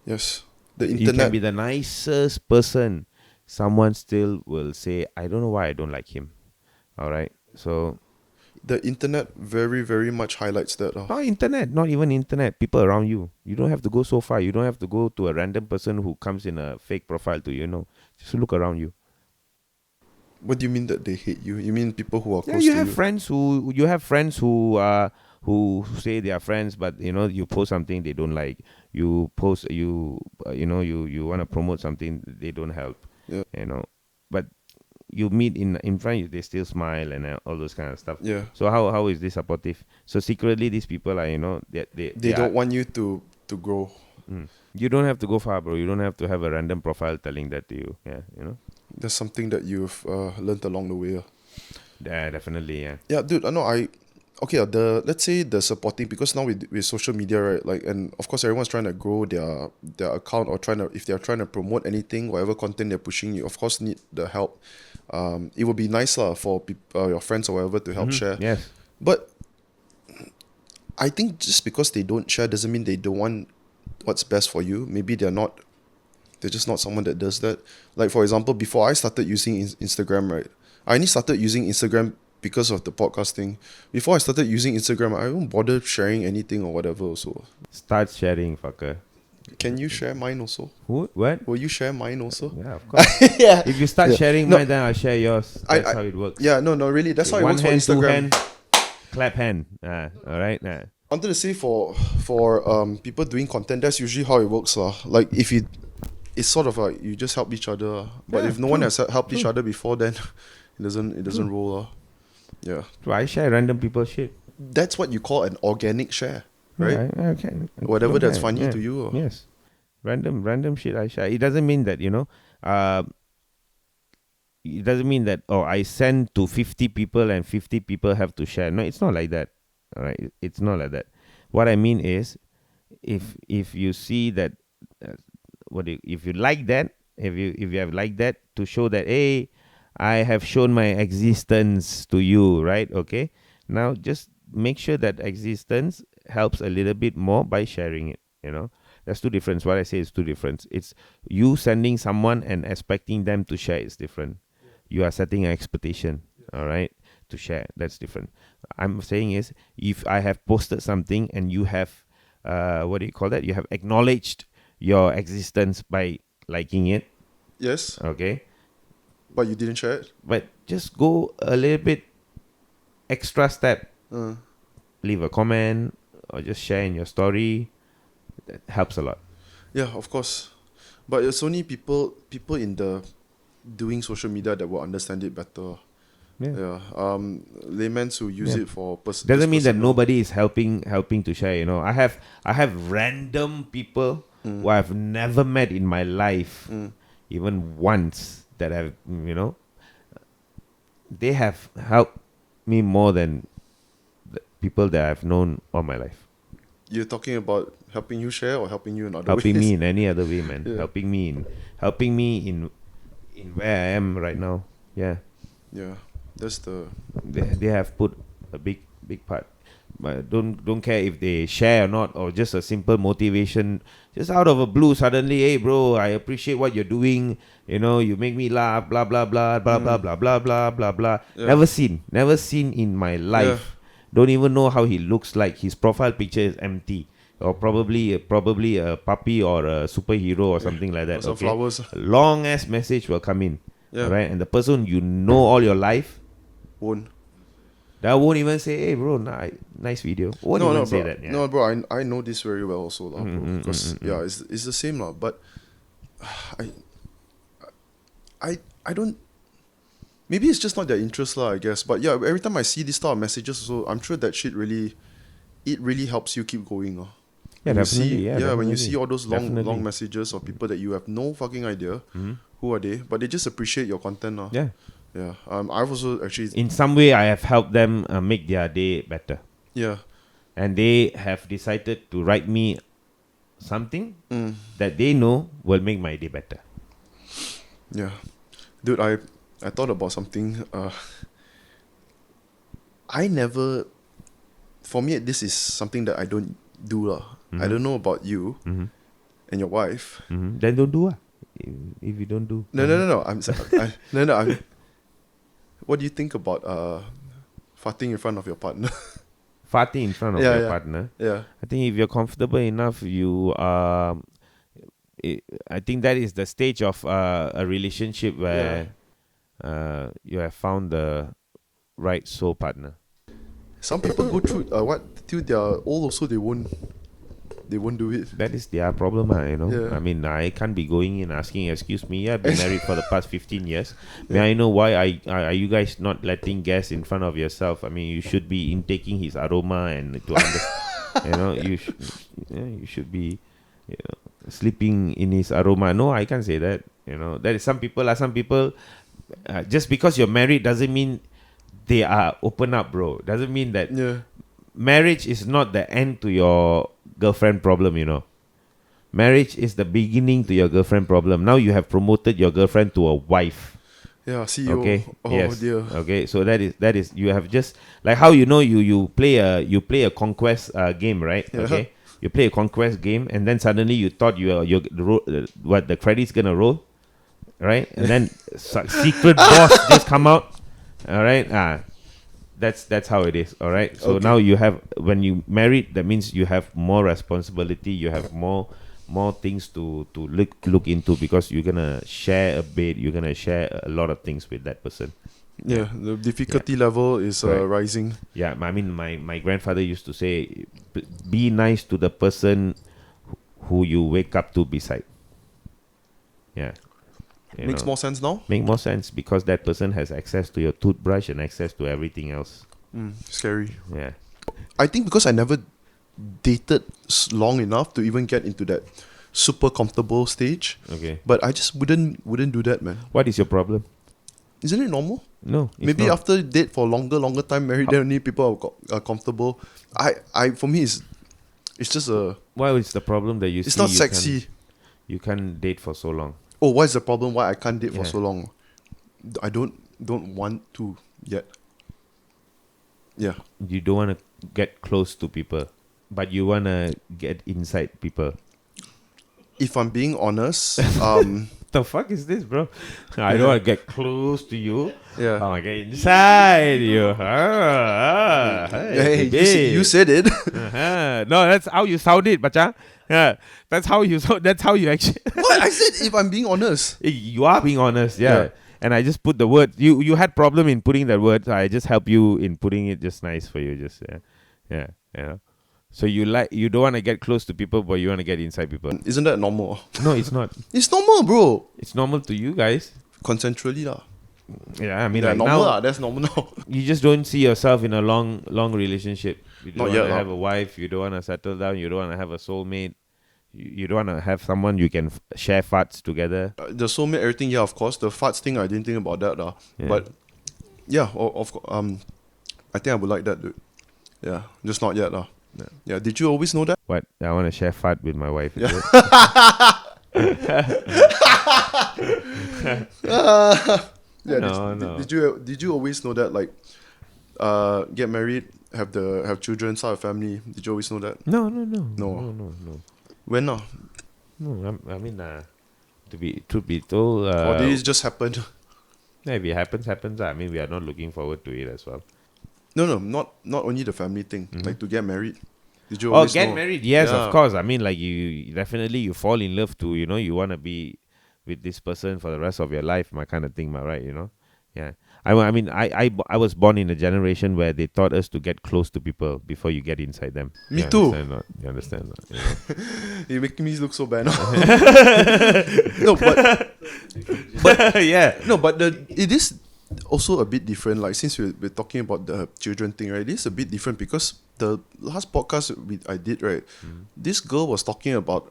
Speaker 2: Yes. The
Speaker 1: You can
Speaker 2: internet.
Speaker 1: be the nicest person, someone still will say, I don't know why I don't like him. All right. So
Speaker 2: The internet very, very much highlights that.
Speaker 1: not even internet, people around you. You don't have to go so far. You don't have to go to a random person who comes in a fake profile to you. No, just look around you.
Speaker 2: What do you mean that they hate you? You mean people who are
Speaker 1: Yeah,
Speaker 2: close
Speaker 1: you
Speaker 2: to
Speaker 1: have
Speaker 2: you?
Speaker 1: friends who say they are friends, but you post something they don't like. You post you want to promote something they don't help.
Speaker 2: Yeah.
Speaker 1: But you meet in front, they still smile and all those kind of stuff.
Speaker 2: Yeah.
Speaker 1: So how is this supportive? So secretly, these people are
Speaker 2: They don't want you to grow.
Speaker 1: You don't have to go far, bro. You don't have to have a random profile telling that to you. Yeah.
Speaker 2: That's something that you've learned along the way.
Speaker 1: Yeah, definitely. Yeah.
Speaker 2: Yeah, dude. I know. Okay. Let's say the supporting, because now with social media, right? Like, and of course everyone's trying to grow their account, or if they're trying to promote anything, whatever content they're pushing, you of course need the help. It would be nice for your friends or whatever to help share.
Speaker 1: Yes.
Speaker 2: But I think just because they don't share doesn't mean they don't want what's best for you. Maybe they're just not someone that does that. Like, for example, before I started using Instagram, right? I only started using Instagram because of the podcasting. Before I started using Instagram, I don't bother sharing anything or whatever also.
Speaker 1: Start sharing, fucker.
Speaker 2: Can you share mine also?
Speaker 1: Who? What?
Speaker 2: Will you share mine also?
Speaker 1: Yeah, of course.
Speaker 2: Yeah.
Speaker 1: If you start
Speaker 2: Yeah.
Speaker 1: sharing
Speaker 2: No.
Speaker 1: mine, then I'll share yours.
Speaker 2: I-
Speaker 1: That's how it works.
Speaker 2: Yeah, no, really. That's how it
Speaker 1: One
Speaker 2: works for
Speaker 1: hand, two
Speaker 2: Instagram.
Speaker 1: hand, clap hand. All right.
Speaker 2: I wanted to say for people doing content, that's usually how it works. Like, it's sort of like you just help each other. But
Speaker 1: Yeah,
Speaker 2: if no one
Speaker 1: true,
Speaker 2: has helped each other before, then it doesn't roll. Yeah.
Speaker 1: So I share random people's shit.
Speaker 2: That's what you call an organic share, right?
Speaker 1: Yeah, okay.
Speaker 2: Whatever that's
Speaker 1: Yeah,
Speaker 2: funny
Speaker 1: yeah.
Speaker 2: to you.
Speaker 1: Yes. Random shit I share. It doesn't mean that, it doesn't mean that, I send to 50 people and 50 people have to share. No, it's not like that. All right. It's not like that. What I mean is, if you see that, if you like that, if you have liked that, to show that, hey, I have shown my existence to you, right? Okay. Now just make sure that existence helps a little bit more by sharing it. There's two difference. What I say is two difference. It's you sending someone and expecting them to share is different. You are setting an expectation, all right, to share. That's different. I'm saying is, if I have posted something and you have, what do you call that? You have acknowledged your existence by liking it,
Speaker 2: Yes,
Speaker 1: okay?
Speaker 2: but you didn't share it.
Speaker 1: But just go a little bit extra step. Leave a comment or just share in your story. That helps a lot.
Speaker 2: Yeah, of course. But it's only people in the doing social media that will understand it better.
Speaker 1: Yeah.
Speaker 2: Laymen who use
Speaker 1: Yeah.
Speaker 2: it for
Speaker 1: Doesn't mean that
Speaker 2: personal.
Speaker 1: nobody is helping to share. I have random people who I've never met in my life, even once, that have they have helped me more than the people that I've known all my life.
Speaker 2: You're talking about helping you share or helping you in other
Speaker 1: Helping
Speaker 2: ways?
Speaker 1: me in any other way, man.
Speaker 2: Yeah.
Speaker 1: Helping me in where I am right now. Yeah.
Speaker 2: Yeah, that's the...
Speaker 1: They have put a big part. But don't care if they share or not, or just a simple motivation, just out of a blue, suddenly, hey bro, I appreciate what you're doing, you make me laugh, blah blah blah blah blah blah blah blah blah blah.
Speaker 2: Yeah.
Speaker 1: Never seen in my life. Don't even know how he looks like. His profile picture is empty, or probably a puppy or a superhero or something like that.
Speaker 2: Or some
Speaker 1: Okay,
Speaker 2: flowers.
Speaker 1: a long ass message will come in.
Speaker 2: Yeah.
Speaker 1: Right, and the person all your life,
Speaker 2: Won't.
Speaker 1: that won't even say, hey bro, nice video. Won't even say
Speaker 2: bro.
Speaker 1: that. Yeah.
Speaker 2: No, bro, I know this very well also, bro. Because it's the same, but I don't. Maybe it's just not their interest, I guess. But yeah, every time I see this type of messages, so I'm sure that shit really helps you keep going.
Speaker 1: Yeah,
Speaker 2: When you see,
Speaker 1: definitely.
Speaker 2: when you see all those long
Speaker 1: Definitely.
Speaker 2: messages of people that you have no fucking idea who are they, but they just appreciate your content.
Speaker 1: Yeah.
Speaker 2: Yeah. I've also actually...
Speaker 1: In some way, I have helped them make their day better.
Speaker 2: Yeah.
Speaker 1: And they have decided to write me something that they know will make my day better.
Speaker 2: Yeah. Dude, I thought about something. I never. For me, this is something that I don't do lah. I don't know about you
Speaker 1: Mm-hmm.
Speaker 2: and your wife.
Speaker 1: Mm-hmm. Then don't do if you don't do.
Speaker 2: No. I'm. What do you think about farting in front of your partner?
Speaker 1: Farting in front of
Speaker 2: Yeah,
Speaker 1: your
Speaker 2: yeah.
Speaker 1: partner.
Speaker 2: Yeah.
Speaker 1: I think if you're comfortable enough, I think that is the stage of a relationship where you have found the right soul partner.
Speaker 2: Some people go through till they're old also they won't do it.
Speaker 1: That is their problem,
Speaker 2: Yeah.
Speaker 1: I mean, I can't be going in asking, excuse me, I've been married for the past 15 years. May I know why are you guys not letting gas in front of yourself? I mean, you should be intaking his aroma and to understand, you should be, sleeping in his aroma. No, I can't say that. That is some people, just because you're married doesn't mean they are open up, bro. Doesn't mean that
Speaker 2: Yeah.
Speaker 1: marriage is not the end to your girlfriend problem, Marriage is the beginning to your girlfriend problem. Now you have promoted your girlfriend to a wife.
Speaker 2: Yeah, CEO.
Speaker 1: Okay.
Speaker 2: Oh
Speaker 1: Yes.
Speaker 2: dear.
Speaker 1: Okay. So that is you have just like how you play a conquest game, right?
Speaker 2: Yeah.
Speaker 1: Okay. You play a conquest game and then suddenly you thought what the credits gonna roll, right? And then secret boss just come out. All right. That's how it is. All right. So
Speaker 2: Okay.
Speaker 1: now you have, when you married, that means you have more responsibility. You have more things to look into because you're gonna share a bed. You're gonna share a lot of things with that person.
Speaker 2: Yeah, the difficulty level is
Speaker 1: Right.
Speaker 2: rising.
Speaker 1: Yeah. I mean, my grandfather used to say, be nice to the person who you wake up to beside. Yeah.
Speaker 2: Makes more sense now.
Speaker 1: Make more sense because that person has access to your toothbrush and access to everything else.
Speaker 2: Scary.
Speaker 1: Yeah.
Speaker 2: I think because I never dated long enough to even get into that super comfortable stage.
Speaker 1: Okay.
Speaker 2: But I just wouldn't do that, man.
Speaker 1: What is your problem?
Speaker 2: Isn't it normal?
Speaker 1: No. It's
Speaker 2: Maybe
Speaker 1: not.
Speaker 2: after date for longer time married, then only people are comfortable. For me it's just a.
Speaker 1: Why is the problem that you
Speaker 2: It's
Speaker 1: see
Speaker 2: not
Speaker 1: you
Speaker 2: sexy.
Speaker 1: You can't date for so long?
Speaker 2: Oh, what is the problem? Why I can't date for
Speaker 1: Yeah.
Speaker 2: so long? I don't want to yet. Yeah.
Speaker 1: You don't want to get close to people, but you want to get inside people.
Speaker 2: If I'm being honest,
Speaker 1: The fuck is this, bro? I don't want to get close to you.
Speaker 2: yeah.
Speaker 1: I want to get inside you.
Speaker 2: Hey,
Speaker 1: babe.
Speaker 2: you said it.
Speaker 1: No, that's how you sound it, bacha. Yeah, that's how you sound. That's how you actually.
Speaker 2: What I said? If I'm being honest.
Speaker 1: You are being honest, yeah.
Speaker 2: Yeah.
Speaker 1: And I just put the word. You had problem in putting that word. So I just help you in putting it just nice for you. Just yeah. So you don't want to get close to people, but you want to get inside people.
Speaker 2: Isn't that normal?
Speaker 1: No, it's not.
Speaker 2: It's normal, bro.
Speaker 1: It's normal to you guys.
Speaker 2: Consensually lah.
Speaker 1: Yeah, I mean,
Speaker 2: Yeah,
Speaker 1: like
Speaker 2: normal
Speaker 1: now
Speaker 2: lah. That's normal now.
Speaker 1: you just don't see yourself in a long relationship. You don't
Speaker 2: Not
Speaker 1: want
Speaker 2: yet
Speaker 1: to
Speaker 2: lah.
Speaker 1: have a wife. You don't want to settle down. You don't want to have a soulmate. You don't want to have someone you can share farts together.
Speaker 2: The soulmate, everything, yeah, of course. The farts thing, I didn't think about that lah.
Speaker 1: Yeah.
Speaker 2: But yeah, of course. I think I would like that, dude. Yeah, just not yet lah. Yeah. Did you always know that?
Speaker 1: What? I want to share fart with my wife. Is
Speaker 2: Yeah.
Speaker 1: it?
Speaker 2: Yeah.
Speaker 1: No.
Speaker 2: Did you always know that? Like, get married, have children, start a family. Did you always know that?
Speaker 1: No.
Speaker 2: No. When now?
Speaker 1: No, I mean, to be told,
Speaker 2: Or did it just happen?
Speaker 1: yeah, if it happens. I mean, we are not looking forward to it as well.
Speaker 2: No, not only the family thing. Like to get married. Did you
Speaker 1: Oh,
Speaker 2: always
Speaker 1: get
Speaker 2: know?
Speaker 1: married? Yes,
Speaker 2: Yeah.
Speaker 1: of course. I mean, like you definitely you fall in love to, you want to be with this person for the rest of your life, my kind of thing, right? Yeah. I mean, I was born in a generation where they taught us to get close to people before you get inside them.
Speaker 2: Me
Speaker 1: You
Speaker 2: too.
Speaker 1: understand not? You understand not?
Speaker 2: You're making me look so bad now. No, but
Speaker 1: Yeah.
Speaker 2: no, but it is also a bit different. Like since we're talking about the children thing, right? It is a bit different because the last podcast I did, right? This girl was talking about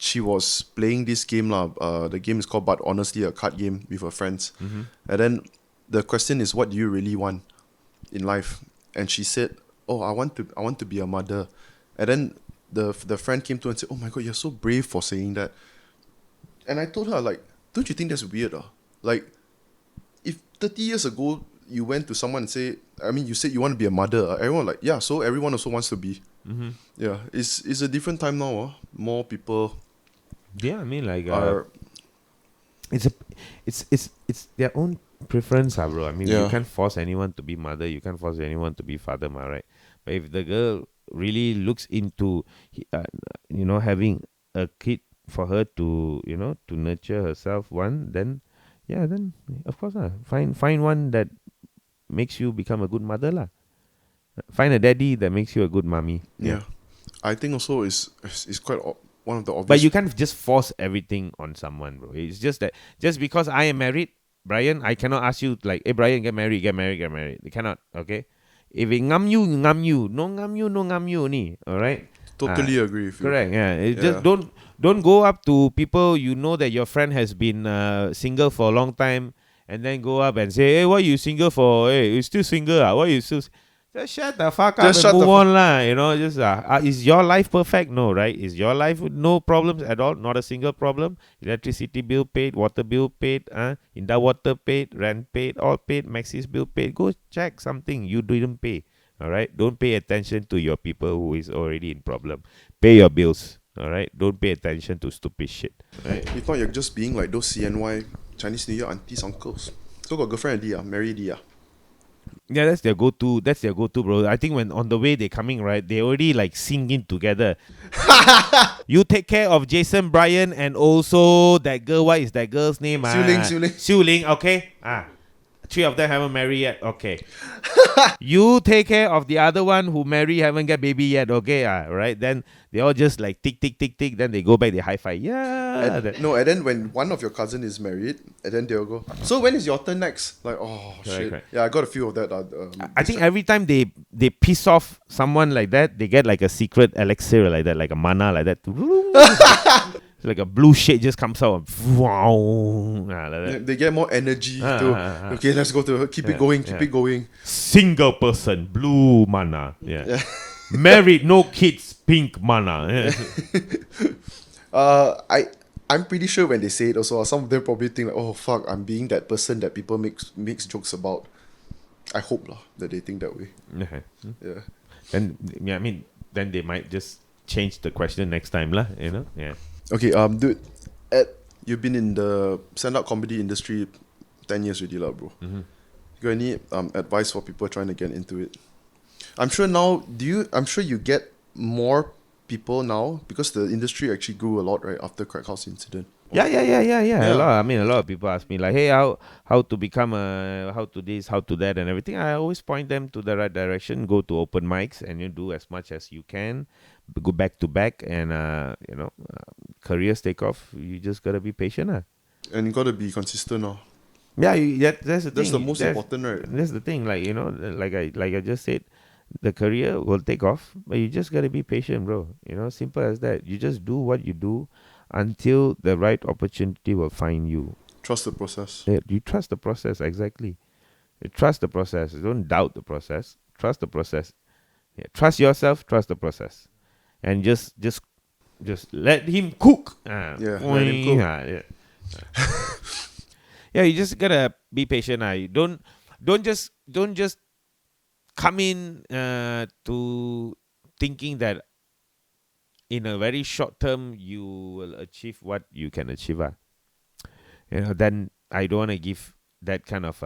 Speaker 2: she was playing this game lah. The game is called But Honestly, a card game with her friends. And then the question is, what do you really want in life? And she said, "Oh, I want to be a mother." And then the friend came to her and said, "Oh my God, you're so brave for saying that." And I told her, like, don't you think that's weird? Like, if 30 years ago you went to someone and say, I mean, you said you want to be a mother. Everyone like, yeah, so everyone also wants to be.
Speaker 1: Mm-hmm.
Speaker 2: Yeah, it's a different time now. More people
Speaker 1: Yeah, I mean, like,
Speaker 2: are.
Speaker 1: it's a, it's their own preference, bro. I mean, you
Speaker 2: Yeah.
Speaker 1: can't force anyone to be mother. You can't force anyone to be father, right? But if the girl really looks into, having a kid for her to, to nurture herself, then, yeah, then of course, find one that makes you become a good mother, lah. Find a daddy that makes you a good mommy.
Speaker 2: Yeah. I think also is quite one of the
Speaker 1: But
Speaker 2: obvious.
Speaker 1: you can't just force everything on someone, bro. It's just that just because I am married, Brian, I cannot ask you like, hey, Brian, get married. You cannot, okay? If it ngam you, ngam you. No ngam you, no ngam you ni. All right?
Speaker 2: Totally agree with you.
Speaker 1: Correct, yeah. Just
Speaker 2: Yeah.
Speaker 1: don't go up to people you know that your friend has been single for a long time and then go up and say, hey, why you single for? Hey, you still single? Why you still... Just shut the fuck up
Speaker 2: Just
Speaker 1: and
Speaker 2: shut the
Speaker 1: move on lah. Just is your life perfect? No, right? Is your life with no problems at all? Not a single problem. Electricity bill paid, water bill paid, Inda water paid, rent paid, all paid, Maxis bill paid. Go check something you didn't pay. All right. Don't pay attention to your people who is already in problem. Pay your bills. All right. Don't pay attention to stupid shit. Right.
Speaker 2: If not, you're just being like those CNY Chinese New Year aunties, uncles. So got girlfriend already, married already.
Speaker 1: Yeah, that's their go-to. That's their go-to, bro. I think when on the way they coming, right, they already like singing together. You take care of Jason, Brian, and also that girl. What is that girl's name? Xiu Ling. Okay. Three of them haven't married yet. Okay. You take care of the other one who married, haven't got baby yet. Okay. Right. Then they all just like tick, tick, tick, tick. Then they go back, they high five. Yeah.
Speaker 2: And then when one of your cousin is married, and then they'll go, so when is your turn next? Like, oh, shit.
Speaker 1: Correct.
Speaker 2: Yeah, I got a few of that.
Speaker 1: I think every time they piss off someone like that, they get like a secret elixir like that, like a mana like that. It's like a blue shade just comes out. Wow. Like that.
Speaker 2: They get more energy to, okay, let's go to, keep it going.
Speaker 1: Single person, blue mana. Yeah. Married, no kids, pink mana.
Speaker 2: I'm pretty sure when they say it also, some of them probably think like, oh fuck, I'm being that person that people makes jokes about. I hope lah that they think that way. Yeah.
Speaker 1: Then they might just change the question next time lah. Yeah.
Speaker 2: Okay, dude, you've been in the stand-up comedy industry 10 years already lah, bro.
Speaker 1: Mm-hmm.
Speaker 2: You got any advice for people trying to get into it? I'm sure now, I'm sure you get more people now because the industry actually grew a lot right after Crack House incident.
Speaker 1: Yeah. A lot of people ask me like, hey, how to become how to this, how to that, and everything. I always point them to the right direction. Go to open mics and you do as much as you can. Go back to back, and careers take off. You just gotta be patient,
Speaker 2: And you gotta be consistent,
Speaker 1: Yeah, that's the thing.
Speaker 2: That's the most important, right?
Speaker 1: That's the thing. Like like I just said, the career will take off, but you just gotta be patient, bro. Simple as that. You just do what you do until the right opportunity will find you.
Speaker 2: Trust the process.
Speaker 1: Yeah, you trust the process, exactly. You trust the process. Don't doubt the process. Trust the process. Yeah, trust yourself. Trust the process, and just let him cook.
Speaker 2: Let him cook.
Speaker 1: Yeah. Yeah, you just gotta be patient. Don't just come in to thinking that in a very short term you will achieve what you can achieve. Then I don't want to give that kind of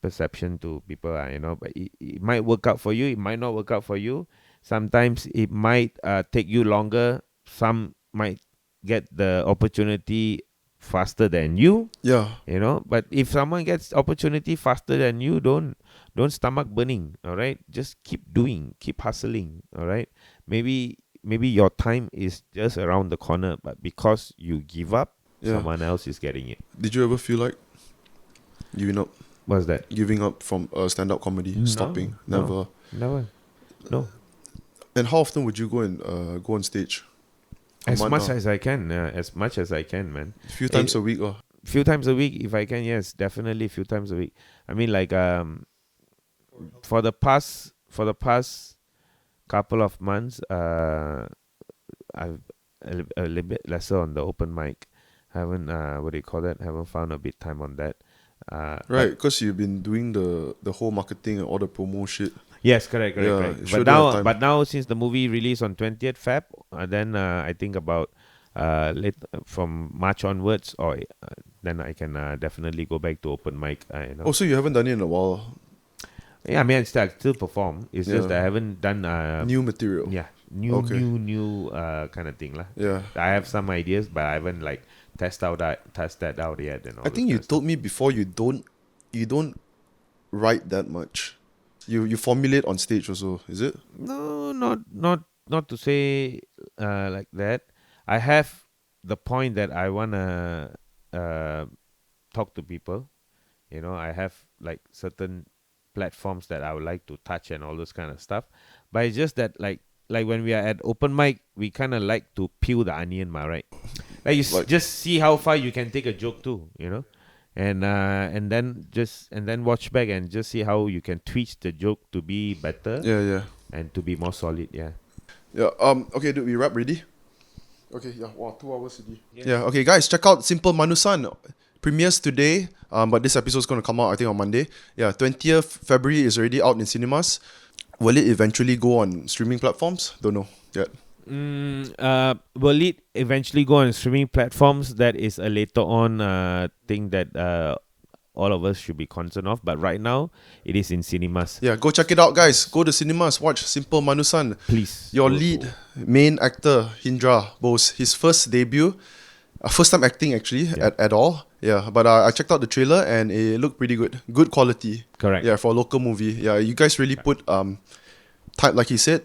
Speaker 1: perception to people. But it might work out for you. It might not work out for you. Sometimes it might take you longer. Some might get the opportunity faster than you.
Speaker 2: Yeah.
Speaker 1: But if someone gets opportunity faster than you, don't stomach burning. All right, just keep doing, keep hustling. All right, maybe your time is just around the corner, but because you give up, someone else is getting it.
Speaker 2: Did you ever feel like giving up?
Speaker 1: What's that?
Speaker 2: Giving up from stand-up comedy, stopping? Never.
Speaker 1: No.
Speaker 2: And how often would you go on stage?
Speaker 1: As much as I can. As much as I can, man.
Speaker 2: A few times a week,
Speaker 1: Few times a week, if I can. Yes, definitely. Few times a week. I mean, like for the past couple of months, I've a little bit lesser on the open mic. Haven't Haven't found a bit time on that.
Speaker 2: Right, because you've been doing the whole marketing and all the promo shit.
Speaker 1: Yes, correct.
Speaker 2: Yeah,
Speaker 1: But
Speaker 2: sure don't have
Speaker 1: now,
Speaker 2: time.
Speaker 1: but now since the movie released on 20th Feb, then I think about late from March onwards, or then I can definitely go back to open mic.
Speaker 2: Oh, so you haven't done it in a while.
Speaker 1: Yeah, I mean, I still perform. It's just
Speaker 2: Yeah.
Speaker 1: that I haven't done
Speaker 2: New material.
Speaker 1: yeah, new
Speaker 2: Okay.
Speaker 1: new kind of thing lah.
Speaker 2: Yeah.
Speaker 1: I have some ideas, but I haven't like test that out yet. And all
Speaker 2: I think you told me before you don't write that much. You formulate on stage also, is it?
Speaker 1: No, not to say like that. I have the point that I wanna talk to people. I have like certain platforms that I would like to touch and all those kind of stuff. But it's just that like when we are at open mic, we kind of like to peel the onion, right? Like just see how far you can take a joke too, and then watch back and just see how you can tweak the joke to be better
Speaker 2: Yeah.
Speaker 1: and to be more solid. Yeah.
Speaker 2: Yeah. Okay, dude, we wrap ready? Okay, yeah. Wow, 2 hours already. Yeah, okay, guys, check out Simple Manusan. Premieres today, but this episode is going to come out, I think, on Monday. Yeah, 20th February is already out in cinemas. Will it eventually go on streaming platforms? Don't know yet.
Speaker 1: Will it eventually go on streaming platforms? That is a later on thing that all of us should be concerned of. But right now, it is in cinemas.
Speaker 2: Yeah, go check it out, guys. Go to cinemas, watch Simple Manusan.
Speaker 1: Please.
Speaker 2: Your lead main actor, Hindra Bose, his first debut, first time acting actually at all. Yeah, but I checked out the trailer and it looked pretty good. Good quality.
Speaker 1: Correct.
Speaker 2: Yeah, for a local movie. Yeah, you guys really put time, like he said.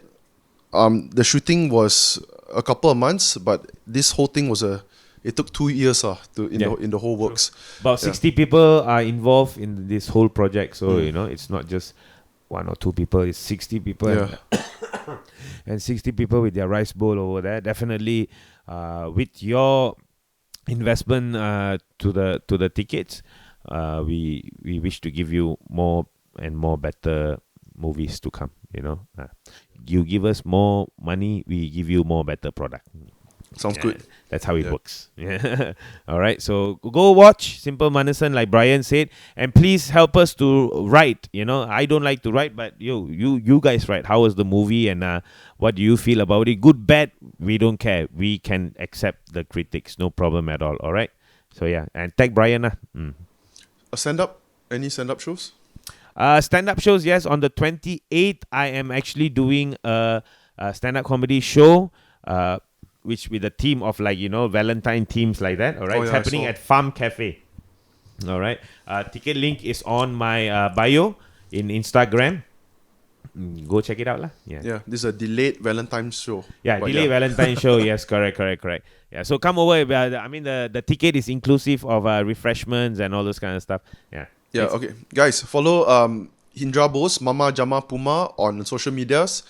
Speaker 2: The shooting was a couple of months, but this whole thing it took 2 years in the whole works.
Speaker 1: About 60 people are involved in this whole project, so it's not just 1 or 2 people, it's 60 people.
Speaker 2: Yeah.
Speaker 1: And 60 people with their rice bowl over there. Definitely with your investment to the tickets, we wish to give you more and more better movies to come. You give us more money, we give you more better product.
Speaker 2: Sounds good.
Speaker 1: That's how it works. Yeah. All right. So go watch Simple Manusan, like Brian said, and please help us to write. I don't like to write, but you guys write. How was the movie, and what do you feel about it? Good, bad, we don't care. We can accept the critics, no problem at all. All right. So yeah, and tag Brian.
Speaker 2: A stand-up? Any stand-up shows?
Speaker 1: Stand-up shows, yes. On the 28th, I am actually doing a stand-up comedy show. Which with a theme of Valentine themes like that. All right, it's happening at Farm Cafe. All right, ticket link is on my bio in Instagram. Go check it out, lah.
Speaker 2: Yeah, this is a delayed Valentine's show.
Speaker 1: Yeah, delayed Valentine show. Yes, correct. Yeah, so come over. I mean, the ticket is inclusive of refreshments and all those kind of stuff. Yeah.
Speaker 2: Yeah. Okay, guys, follow Hindra Bose, Mama Jama Puma on social medias.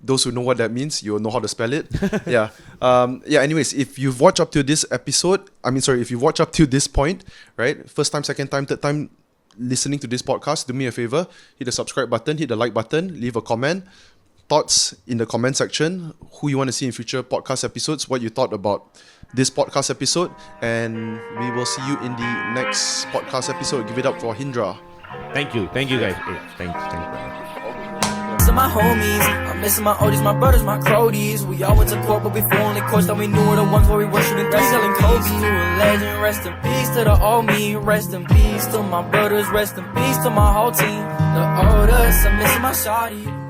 Speaker 2: Those who know what that means, you'll know how to spell it. Yeah. Anyways, if you've watched up to this if you've watched up to this point, right? First time, second time, third time listening to this podcast, do me a favor, hit the subscribe button, hit the like button, leave a comment. Thoughts in the comment section, who you want to see in future podcast episodes, what you thought about this podcast episode, and we will see you in the next podcast episode. Give it up for Hindra.
Speaker 1: Thank you guys. Hey, thanks.
Speaker 4: To my homies, I'm missing my oldies, my brothers, my cronies. We all went to court, but before only courts that we knew were the ones where we were shooting 3 selling Kobe. To a legend, rest in peace to the old me, rest in peace to my brothers, rest in peace to my whole team. The oldest, I'm missing my shawty.